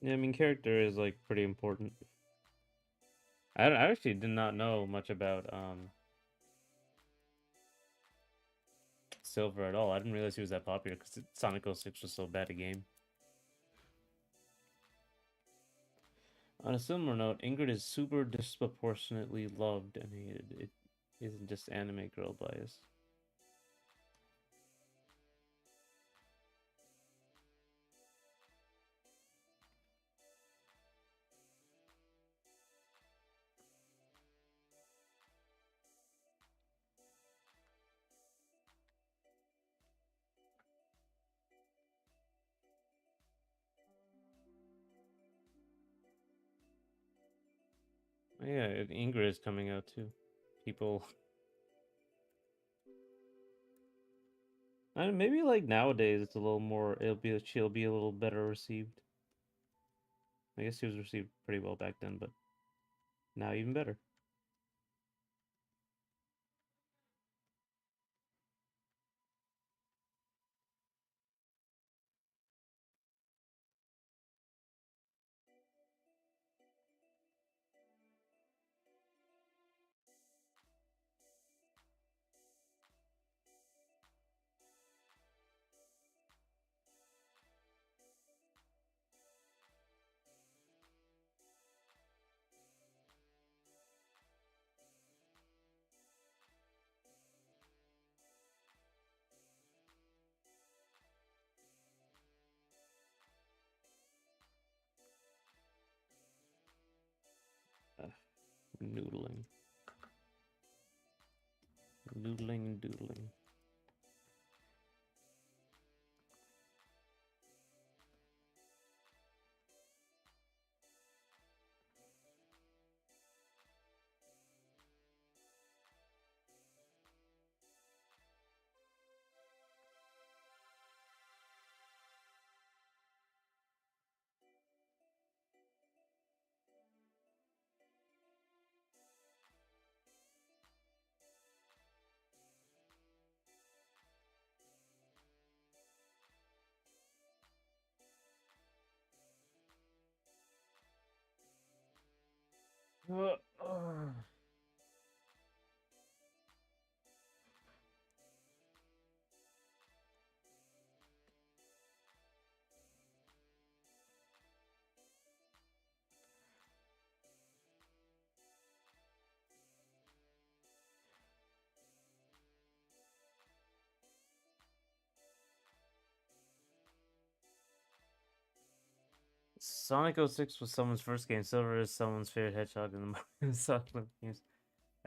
A: Yeah, I mean, character is like pretty important. I actually did not know much about Silver at all. I didn't realize he was that popular because Sonic 06 was so bad a game. On a similar note, Ingrid is super disproportionately loved and hated. It isn't just anime girl bias. Yeah, Ingrid is coming out too. People, and maybe like nowadays it's a little more. She'll be a little better received. I guess she was received pretty well back then, but now even better. Uh, noodling, noodling, and doodling. Uh, uh. Sonic 06 was someone's first game. Silver is someone's favorite hedgehog in the Sonic games.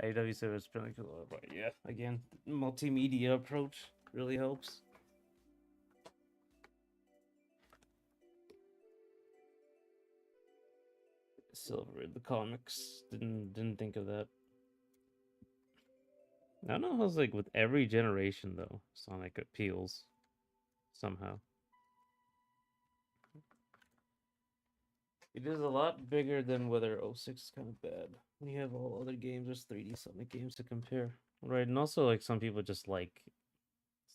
A: AEW Silver is pretty cool. But yeah, again, multimedia approach really helps. Silver in the comics. Didn't think of that. I don't know how it's like with every generation though. Sonic appeals somehow. It is a lot bigger than whether 06 is kind of bad. When you have all other games, there's 3D Sonic games to compare. Right, and also like some people just like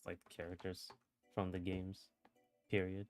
A: the characters from the games. Period.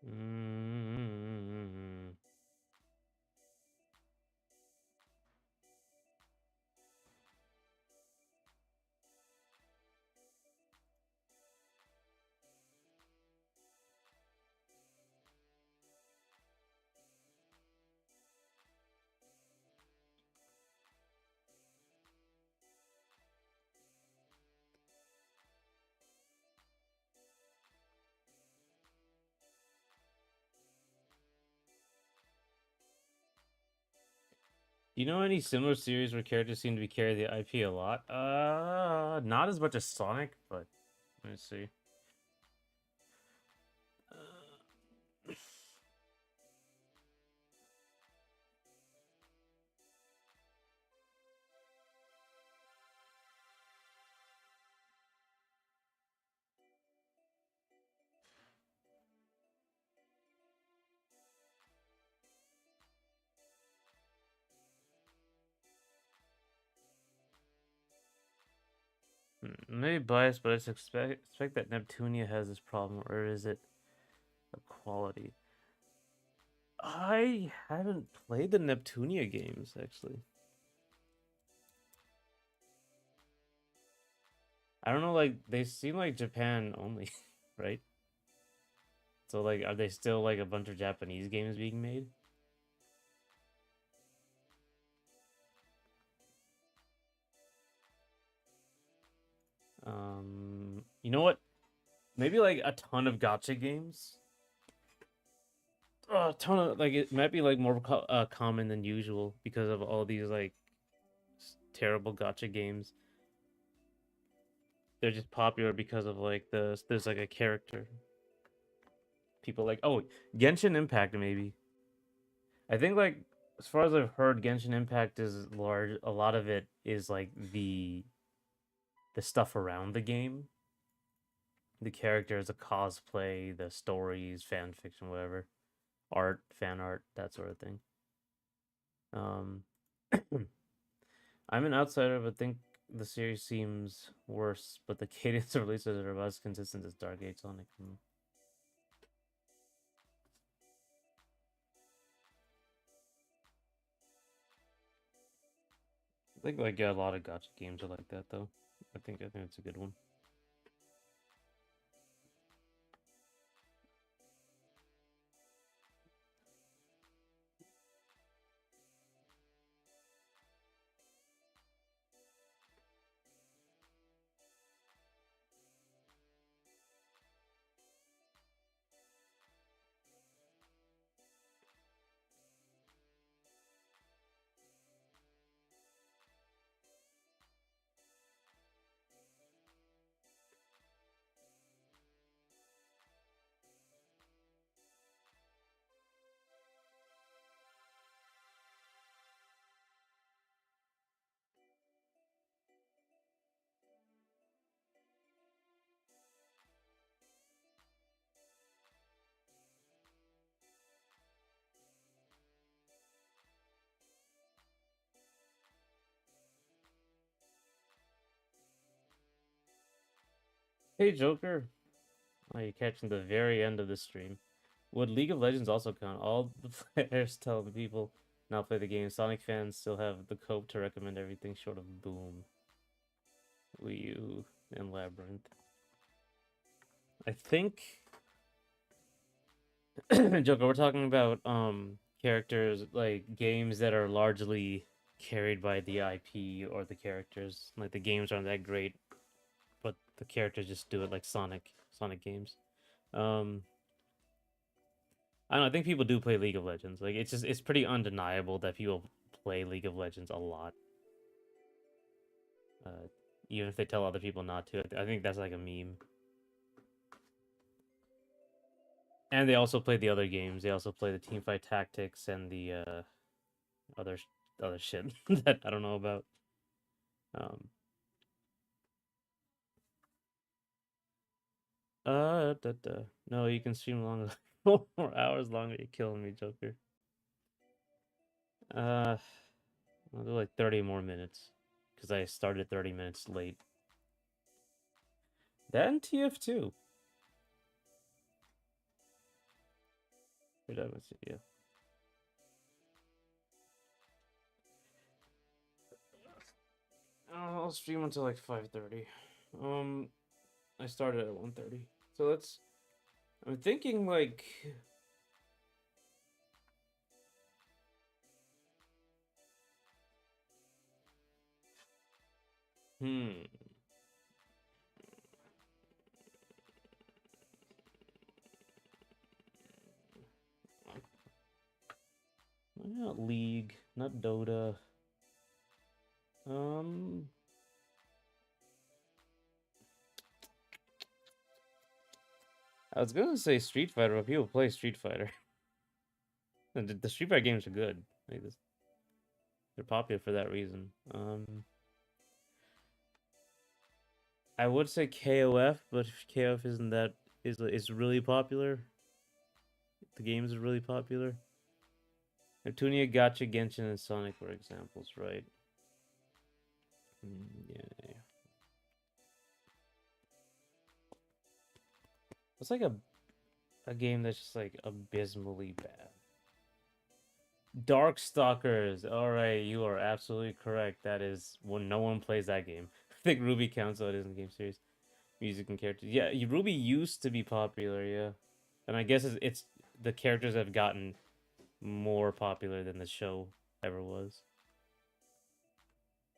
A: Mm. Do you know any similar series where characters seem to be carry the IP a lot? Not as much as Sonic, but let me see. Maybe biased, but I expect that Neptunia has this problem, or is it equality? I haven't played the Neptunia games actually. I don't know, like they seem like Japan only, right? So like, are they still like a bunch of Japanese games being made? You know what? Maybe like a ton of gotcha games. A ton of like it might be like more common than usual because of all these like terrible gotcha games. They're just popular because of like there's like a character. People like, oh, Genshin Impact maybe. I think like as far as I've heard, Genshin Impact is large. A lot of it is like the stuff around the game, the characters, the cosplay, the stories, fan fiction, whatever, art, fan art, that sort of thing. Um, I'm an outsider, but think the series seems worse. But the cadence of releases are about as consistent as Dark Age Sonic. I think like yeah, a lot of gotcha games are like that though. I think it's a good one. Hey Joker, oh, you're catching the very end of the stream. Would League of Legends also count? All the players tell the people not play the game. Sonic fans still have the cope to recommend everything short of Boom, Wii U, and Labyrinth. I think Joker, we're talking about characters like games that are largely carried by the IP or the characters. Like the games aren't that great, but the characters just do it like Sonic games. Um I don't know, I think people do play League of Legends. Like it's pretty undeniable that people play League of Legends a lot. Uh Even if they tell other people not to. I think that's like a meme. And they also play the other games. They also play the Teamfight Tactics and the other other shit that I don't know about. Um No, you can stream longer. 4 hours longer. You're killing me, Joker. Uh, I'll do like 30 more minutes because I started 30 minutes late. That and TF2. Wait, I haven't seen yeah. I'll stream until like 5:30. I started at 1:30. So let's. I'm thinking like. Hmm. Not League, not Dota. Um. I was gonna say Street Fighter, but people play Street Fighter. The Street Fighter games are good. Like this, they're popular for that reason. I would say KOF, but if KOF isn't that is really popular. The games are really popular. Neptunia, Gacha, Genshin, and Sonic were examples, right? Yeah. It's like a game that's just like abysmally bad. Darkstalkers. All right, you are absolutely correct. That is when no one plays that game. I think Ruby counts, though it isn't a game series. Music and characters. Yeah, Ruby used to be popular, yeah. And I guess it's the characters have gotten more popular than the show ever was.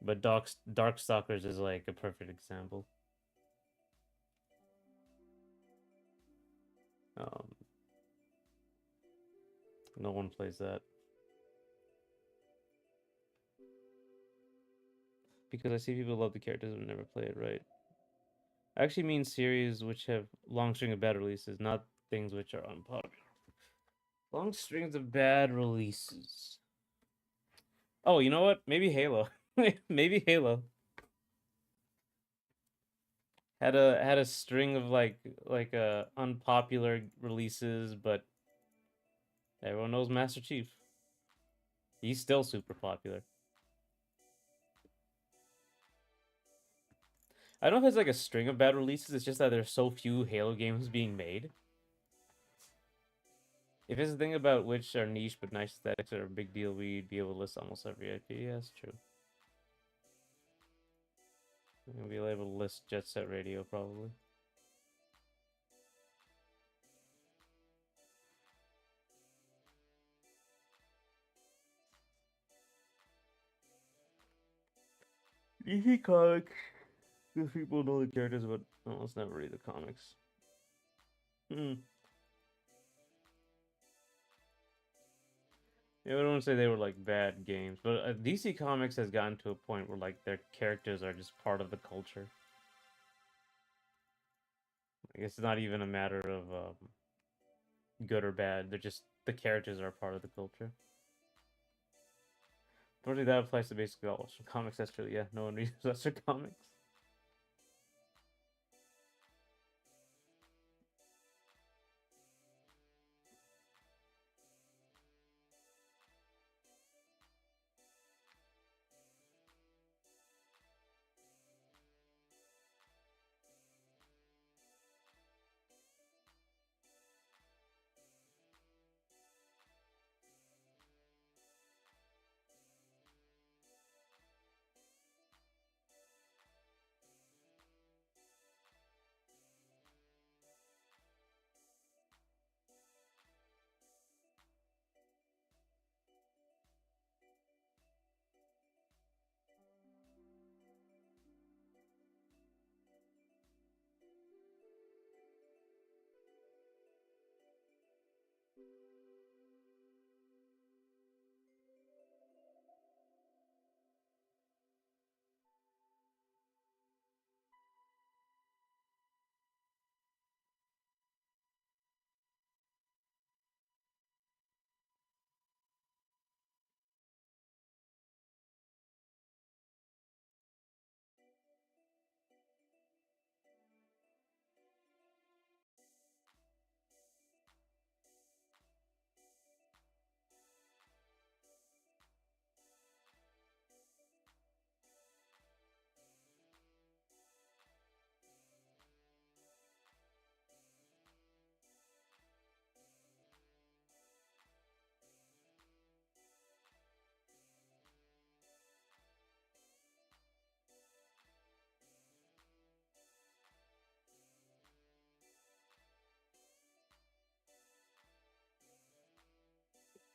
A: But Darkstalkers is like a perfect example. No one plays that. Because I see people love the characters but never play it right. I actually mean series which have long string of bad releases, not things which are unpopular. Long strings of bad releases. Oh, you know what? Maybe Halo. Maybe Halo had a string of like unpopular releases, but everyone knows Master Chief. He's still super popular. I don't know if it's like a string of bad releases. It's just that there's so few Halo games being made. If it's a thing about which are niche but nice aesthetics are a big deal, we'd be able to list almost every IP. Yeah, that's true. We'll be able to list Jet Set Radio probably. DC Comics. Because people know the characters, but almost never read the comics. Yeah, I don't want to say they were like bad games, but DC Comics has gotten to a point where like their characters are just part of the culture. Like, it's not even a matter of good or bad. They're just the characters are part of the culture. Probably that applies to basically all Western comics. That's true. Yeah, no one reads Western comics.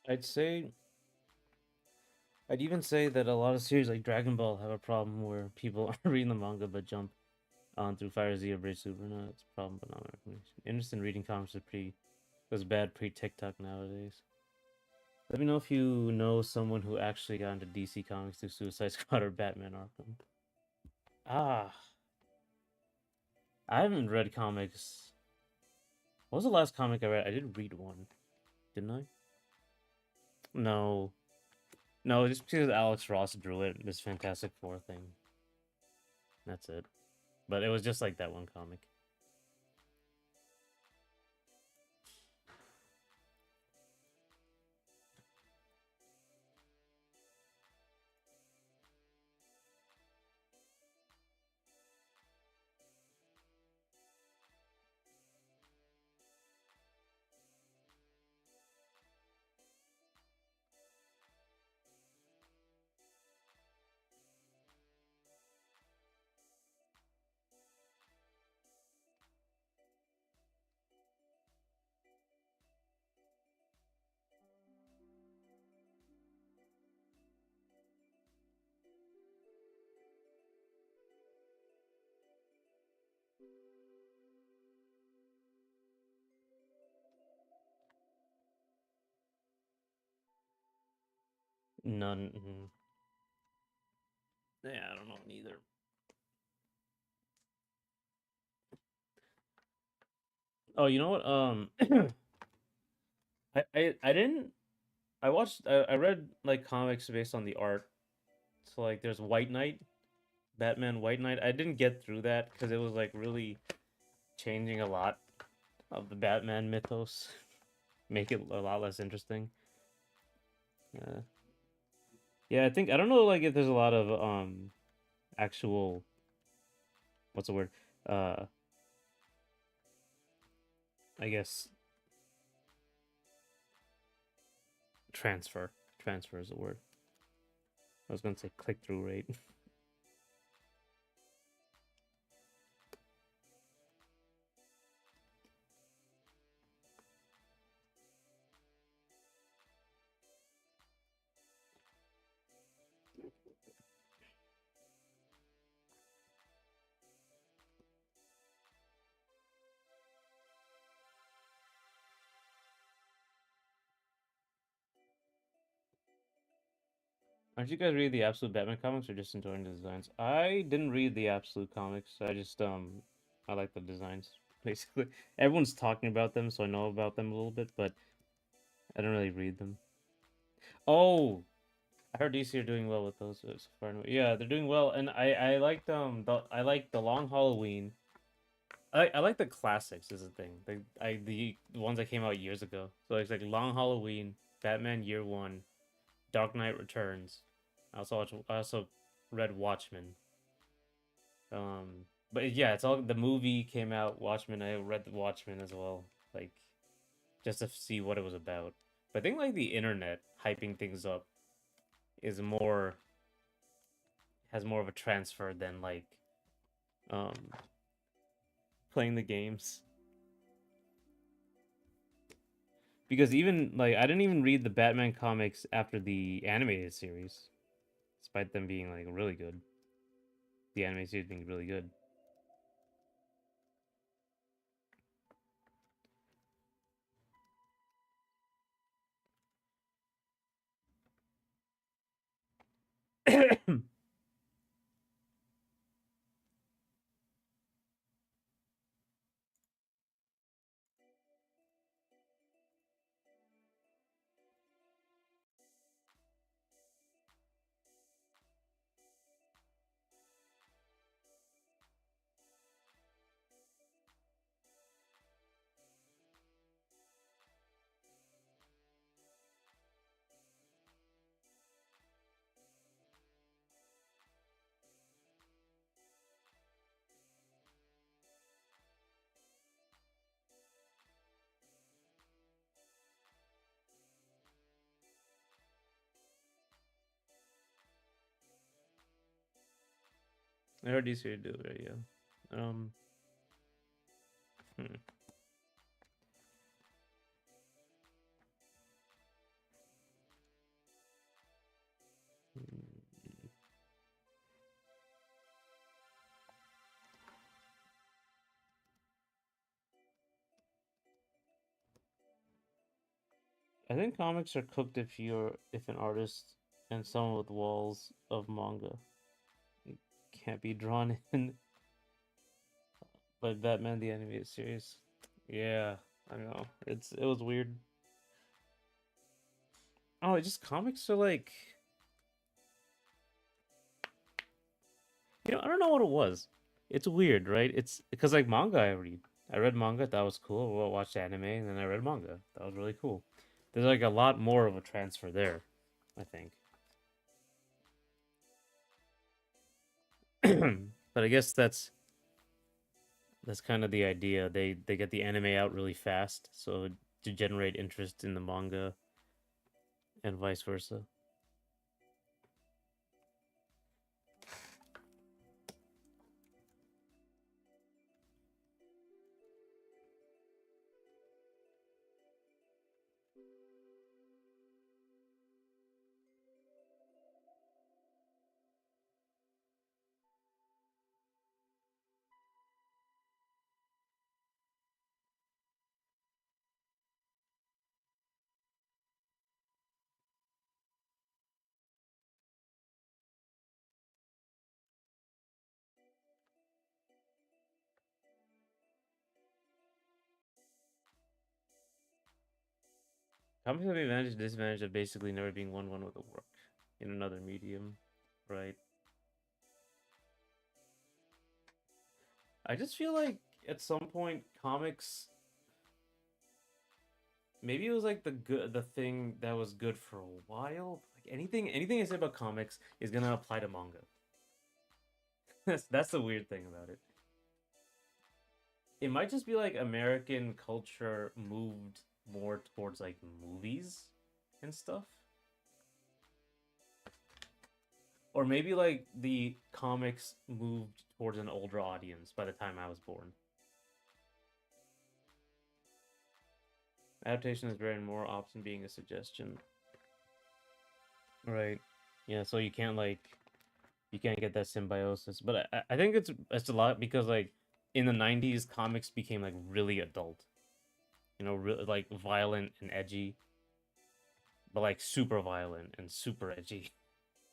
A: I'd say I'd even say that a lot of series like Dragon Ball have a problem where people aren't reading the manga but jump on through Fire Z or Brave Super. No, it's a problem, but not my recommendation. Interest in reading comics was bad pre TikTok nowadays. Let me know if you know someone who actually got into DC Comics through Suicide Squad or Batman Arkham. Ah, I haven't read comics. What was the last comic I read? I did read one, didn't I? No, no, just because Alex Ross drew it, this Fantastic Four thing. That's it. But it was just like that one comic. None. Yeah, I don't know neither. Oh, you know what? I didn't. I read like comics based on the art. So like, there's White Knight, Batman White Knight. I didn't get through that because it was like really changing a lot of the Batman mythos, make it a lot less interesting. Uh, yeah, I don't know like if there's a lot of actual, what's the word? Uh, I guess transfer. Transfer is the word. I was gonna say click through rate. Aren't you guys read the Absolute Batman comics or just enjoying the designs? I didn't read the Absolute comics. I just I like the designs. Basically, everyone's talking about them, so I know about them a little bit, but I don't really read them. Oh, I heard DC are doing well with those so far. Yeah, they're doing well, and I liked I like the Long Halloween. I like the classics is the thing. The ones that came out years ago. So it's like Long Halloween, Batman Year One, Dark Knight Returns. I also read Watchmen. But yeah, it's all the movie came out. Watchmen. I read the Watchmen as well, like just to see what it was about. But I think like the internet hyping things up is more has more of a transfer than like um playing the games. Because even like I didn't even read the Batman comics after the animated series, despite them being like really good. The animated series being really good. I heard DC do it, yeah. Hmm. I think comics are cooked if an artist and someone with walls of manga can't be drawn in by Batman the Animated Series. Yeah, I know. It was weird. Oh, it just comics are like, I don't know what it was. It's weird, right? It's because like manga I read. I read manga, that was cool. I watched anime, and then I read manga. That was really cool. There's like a lot more of a transfer there, I think. But I guess that's kind of the idea. They get the anime out really fast, so to generate interest in the manga and vice versa. Comics have the advantage and disadvantage of basically never being one with a work in another medium, right? I just feel like at some point comics maybe it was like the thing that was good for a while. Like anything I say about comics is gonna apply to manga. That's the weird thing about it. It might just be like American culture moved more towards like movies and stuff. Or maybe like the comics moved towards an older audience by the time I was born. Adaptation is rare and more often being a suggestion. Right. Yeah, so you can't get that symbiosis. But I think it's a lot because like in the 90s comics became like really adult. Like violent and edgy, but like super violent and super edgy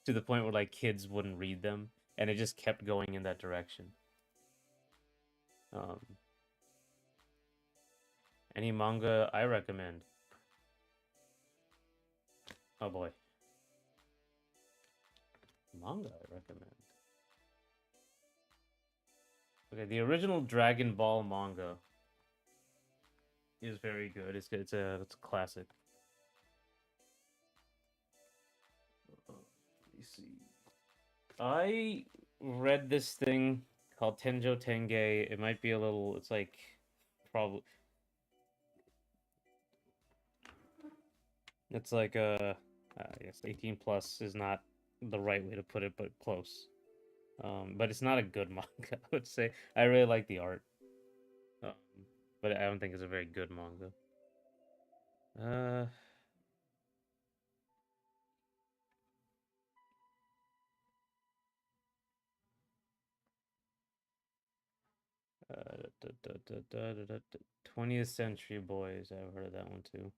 A: to the point where like kids wouldn't read them and it just kept going in that direction. Um any manga I recommend. Oh boy. Manga I recommend. Okay, the original Dragon Ball manga is very good. It's a classic. Let me see. I read this thing called Tenjo Tenge. It might be a little. It's like probably. It's like yes, 18 plus is not the right way to put it, but close. But it's not a good manga. I would say I really like the art, um, but I don't think it's a very good manga. Uh, uh, 20th Century Boys. I've heard of that one too.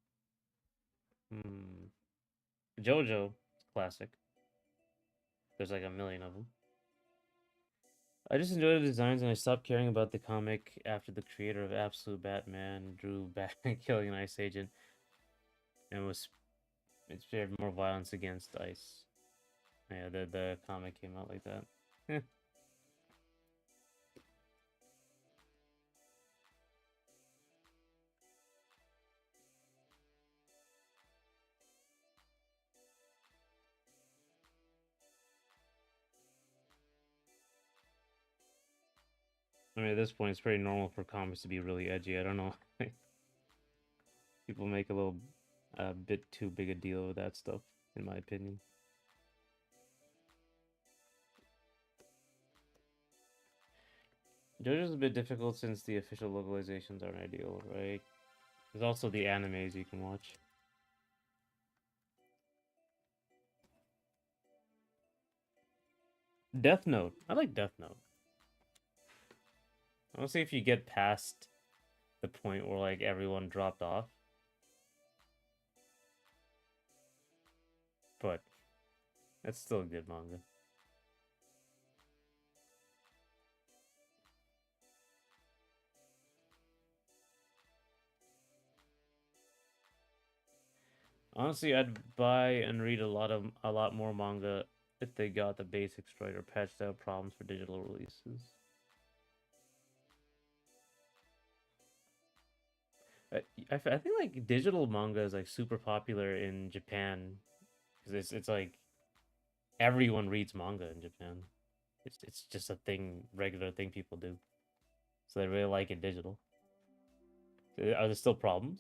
A: Hmm. JoJo, classic. There's like a million of them. I just enjoyed the designs and I stopped caring about the comic after the creator of Absolute Batman drew Batman killing an ice agent and was inspired more violence against ice. Yeah, the comic came out like that. I mean, at this point, it's pretty normal for comics to be really edgy. I don't know. People make a bit too big a deal of that stuff, in my opinion. JoJo's a bit difficult since the official localizations aren't ideal, right? There's also the animes you can watch. Death Note. I like Death Note. Honestly, if you get past the point where like everyone dropped off, but it's still a good manga. Honestly, I'd buy and read a lot more manga if they got the basics right or patched out problems for digital releases. I feel like digital manga is like super popular in Japan because it's like everyone reads manga in Japan. It's just a thing, regular thing people do. So they really like it digital. Are there still problems?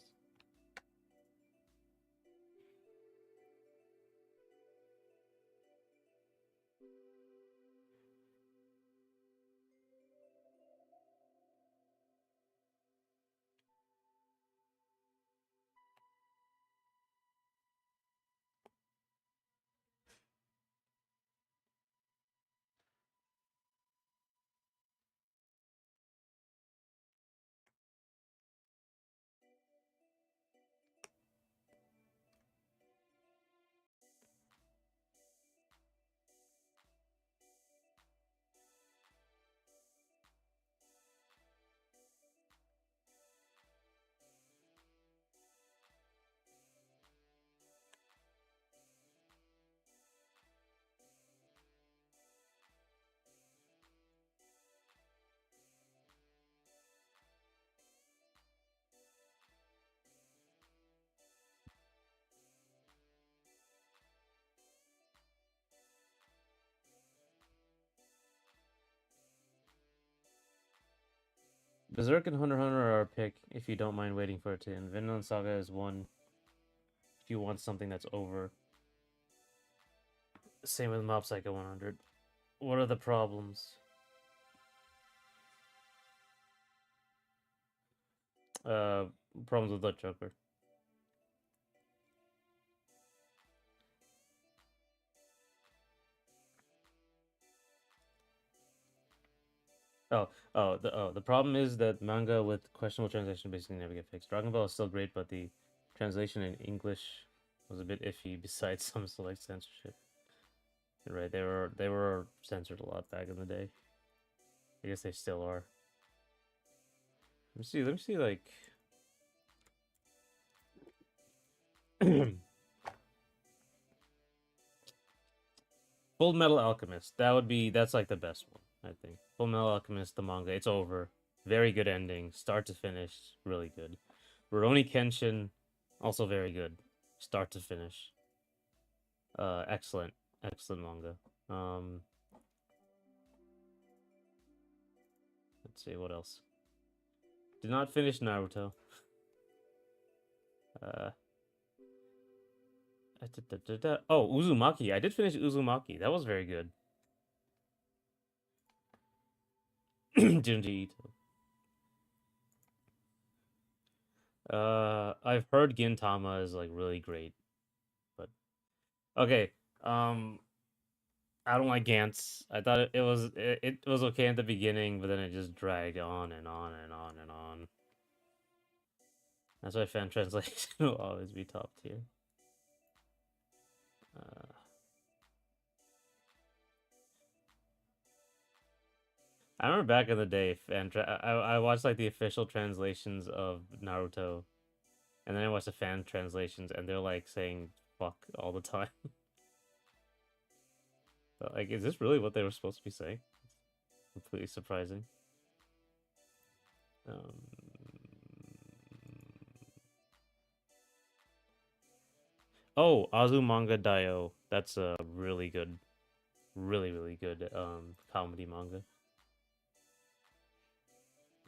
A: Berserk and Hunter x Hunter are a pick if you don't mind waiting for it to end. Vinland Saga is one if you want something that's over. Same with Mob Psycho 100. What are the problems? Uh, Problems with the Joker. The problem is that manga with questionable translation basically never get fixed. Dragon Ball is still great, but the translation in English was a bit iffy. Besides some select censorship. You're right, they were censored a lot back in the day. I guess they still are. Let me see, like. Full Metal Alchemist. That's like the best one, I think. Full Metal Alchemist, the manga, it's over. Very good ending, start to finish, really good. Rurouni Kenshin, also very good, start to finish. Excellent, excellent manga. Let's see what else. Did not finish Naruto. Uh, Oh, Uzumaki. I did finish Uzumaki. That was very good. Junji Ito. I've heard Gintama is like really great, but okay. I don't like Gantz. I thought it was okay at the beginning, but then it just dragged on and on and on and on. That's why fan translation will always be top tier. Uh, I remember back in the day, I watched like the official translations of Naruto, and then I watched the fan translations, and they're like saying "fuck" all the time. But, like, is this really what they were supposed to be saying? It's completely surprising. Um, oh, Azumanga Daioh. That's a really good, really good comedy manga.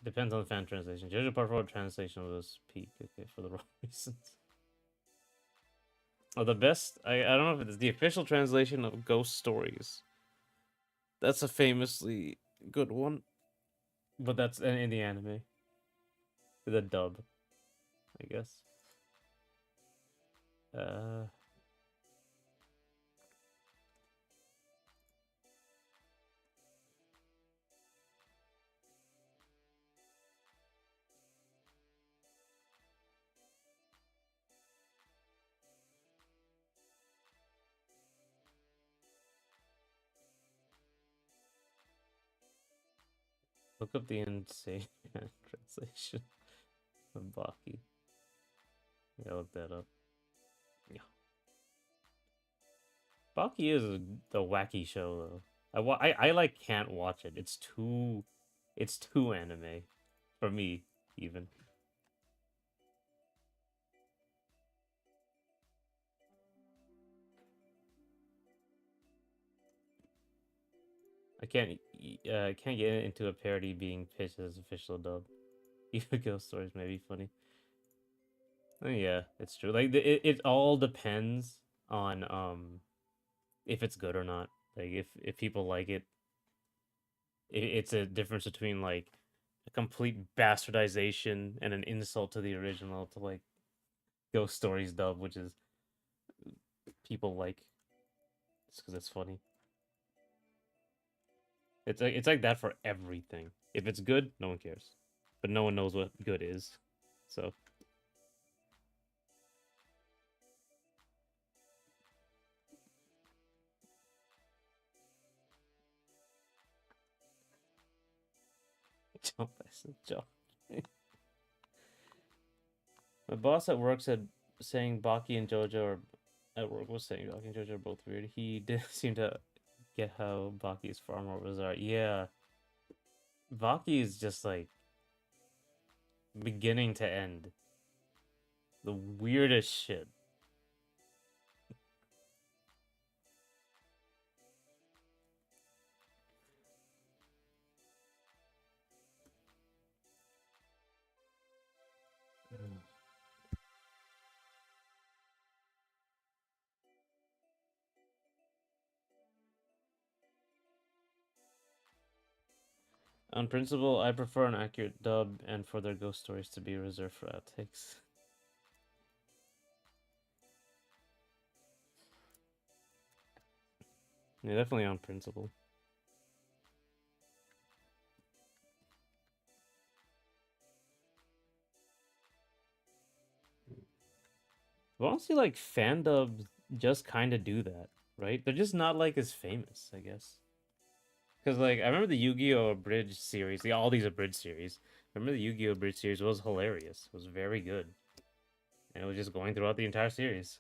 A: Depends on the fan translation. JoJo Part 4 translation was peak, okay, for the wrong reasons. Oh, the best, I don't know if it's the official translation of Ghost Stories. That's a famously good one. But that's in the anime. The dub, I guess. Uh, Look up the insane translation of Baki. Yeah, look that up. Yeah. Baki is the wacky show though. I like can't watch it. It's too anime for me even. I can't get into a parody being pitched as official dub. Even Ghost Stories may be funny. Yeah, it's true. Like it all depends on if it's good or not. Like if people like it, it's a difference between like a complete bastardization and an insult to the original to like Ghost Stories dub, which is people like just because it's funny. It's like that for everything. If it's good, no one cares, but no one knows what good is. So jump, I said jump. My boss at work said saying Baki and JoJo are at work was saying Baki and JoJo are both weird. He did seem to get how Baki is far more bizarre. Yeah, Baki is just like beginning to end the weirdest shit. On principle, I prefer an accurate dub and for their ghost stories to be reserved for outtakes. Yeah, definitely on principle. But honestly, like fan dubs just kind of do that, right? They're just not like as famous, I guess. Because like I remember the Yu-Gi-Oh! Abridged series, all these abridged series. I remember the Yu-Gi-Oh! Abridged series was hilarious. It was very good, and it was just going throughout the entire series.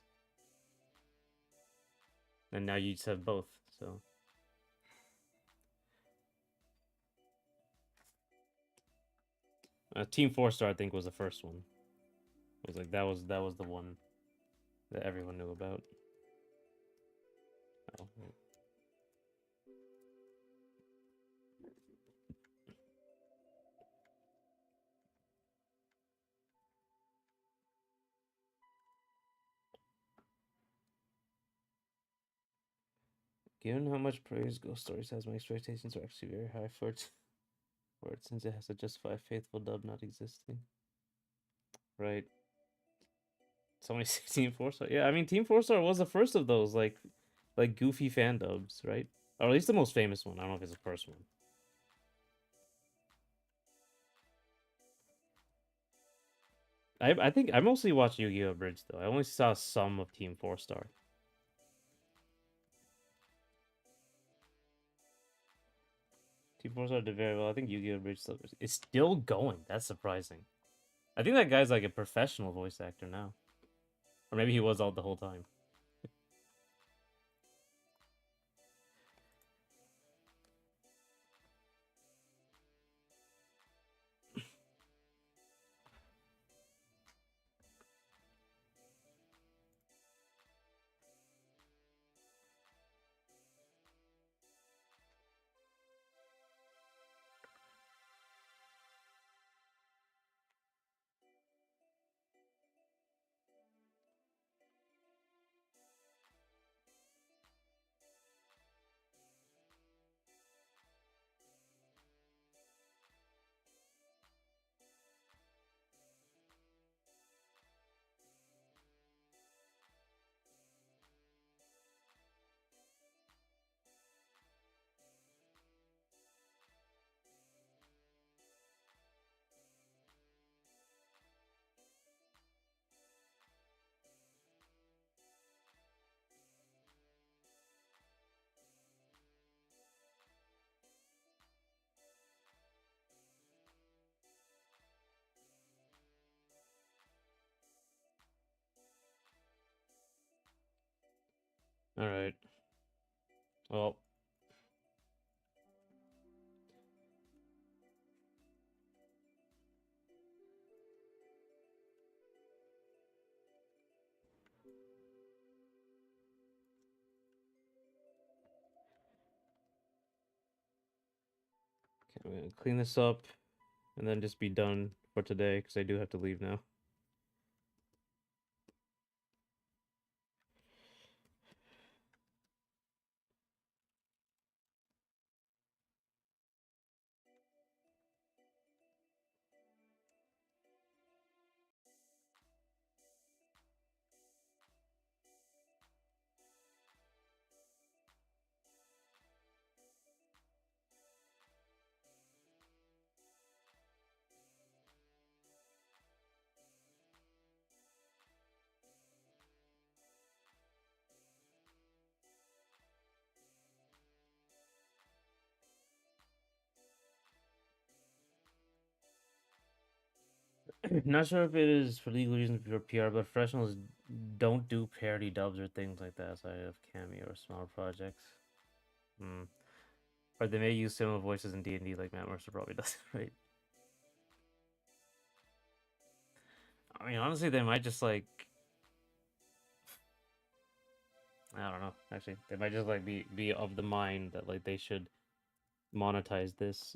A: And now you just have both. So Team Four Star, I think, was the first one. It was like that was the one that everyone knew about. Oh. Given how much praise Ghost Stories has, my expectations are actually very high for it since it has to justify a faithful dub not existing. Right. Somebody say Team Four Star. Yeah, I mean Team Four Star was the first of those like goofy fan dubs, right? Or at least the most famous one. I don't know if it's the first one. I think I mostly watched Yu-Gi-Oh! Bridge though. I only saw some of Team Four Star. Team Four Star did very well. I think Yu-Gi-Oh! Bridge is still going. That's surprising. I think that guy's like a professional voice actor now, or maybe he was all the whole time. All right. Well, okay, I'm gonna clean this up and then just be done for today because I do have to leave now. Not sure if it is for legal reasons for PR, but professionals don't do parody dubs or things like that outside of Cameo or smaller projects. Hmm. Or they may use similar voices in D&D like Matt Mercer probably does, right? I mean, honestly, they might just like I don't know. Actually, they might just like be of the mind that like they should monetize this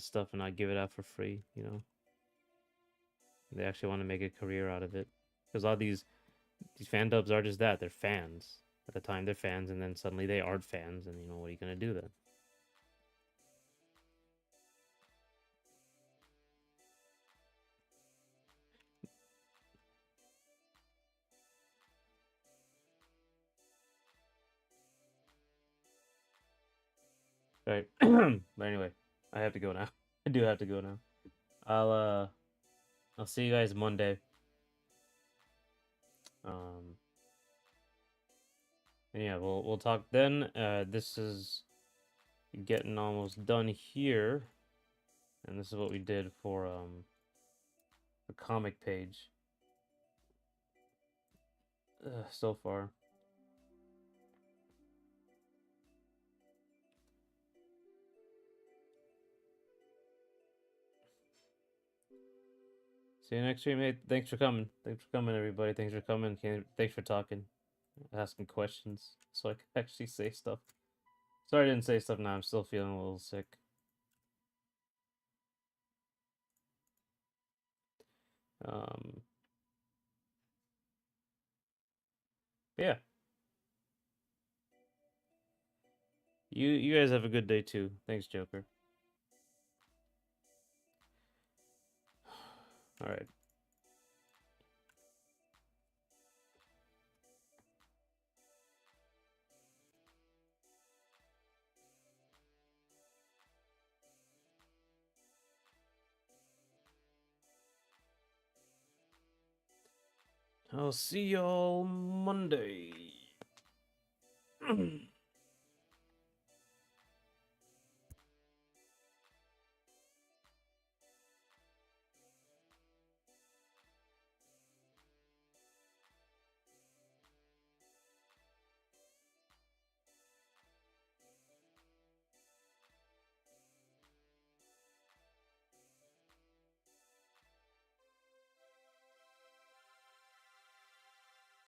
A: stuff and not give it out for free. You know, they actually want to make a career out of it because a lot of these fan dubs are just that. They're fans. At the time, they're fans, and then suddenly they aren't fans, and you know what are you gonna do then? Right. But anyway, I have to go now. I do have to go now. I'll uh I'll see you guys Monday. Um and yeah, we'll talk then. This is getting almost done here. And this is what we did for the comic page so far. See you next stream, mate. Thanks for coming. Thanks for coming, everybody. Thanks for coming. Thanks for talking, asking questions, so I can actually say stuff. Sorry I didn't say stuff now. I'm still feeling a little sick. Um, yeah. You guys have a good day too. Thanks, Joker. All right. I'll see y'all Monday.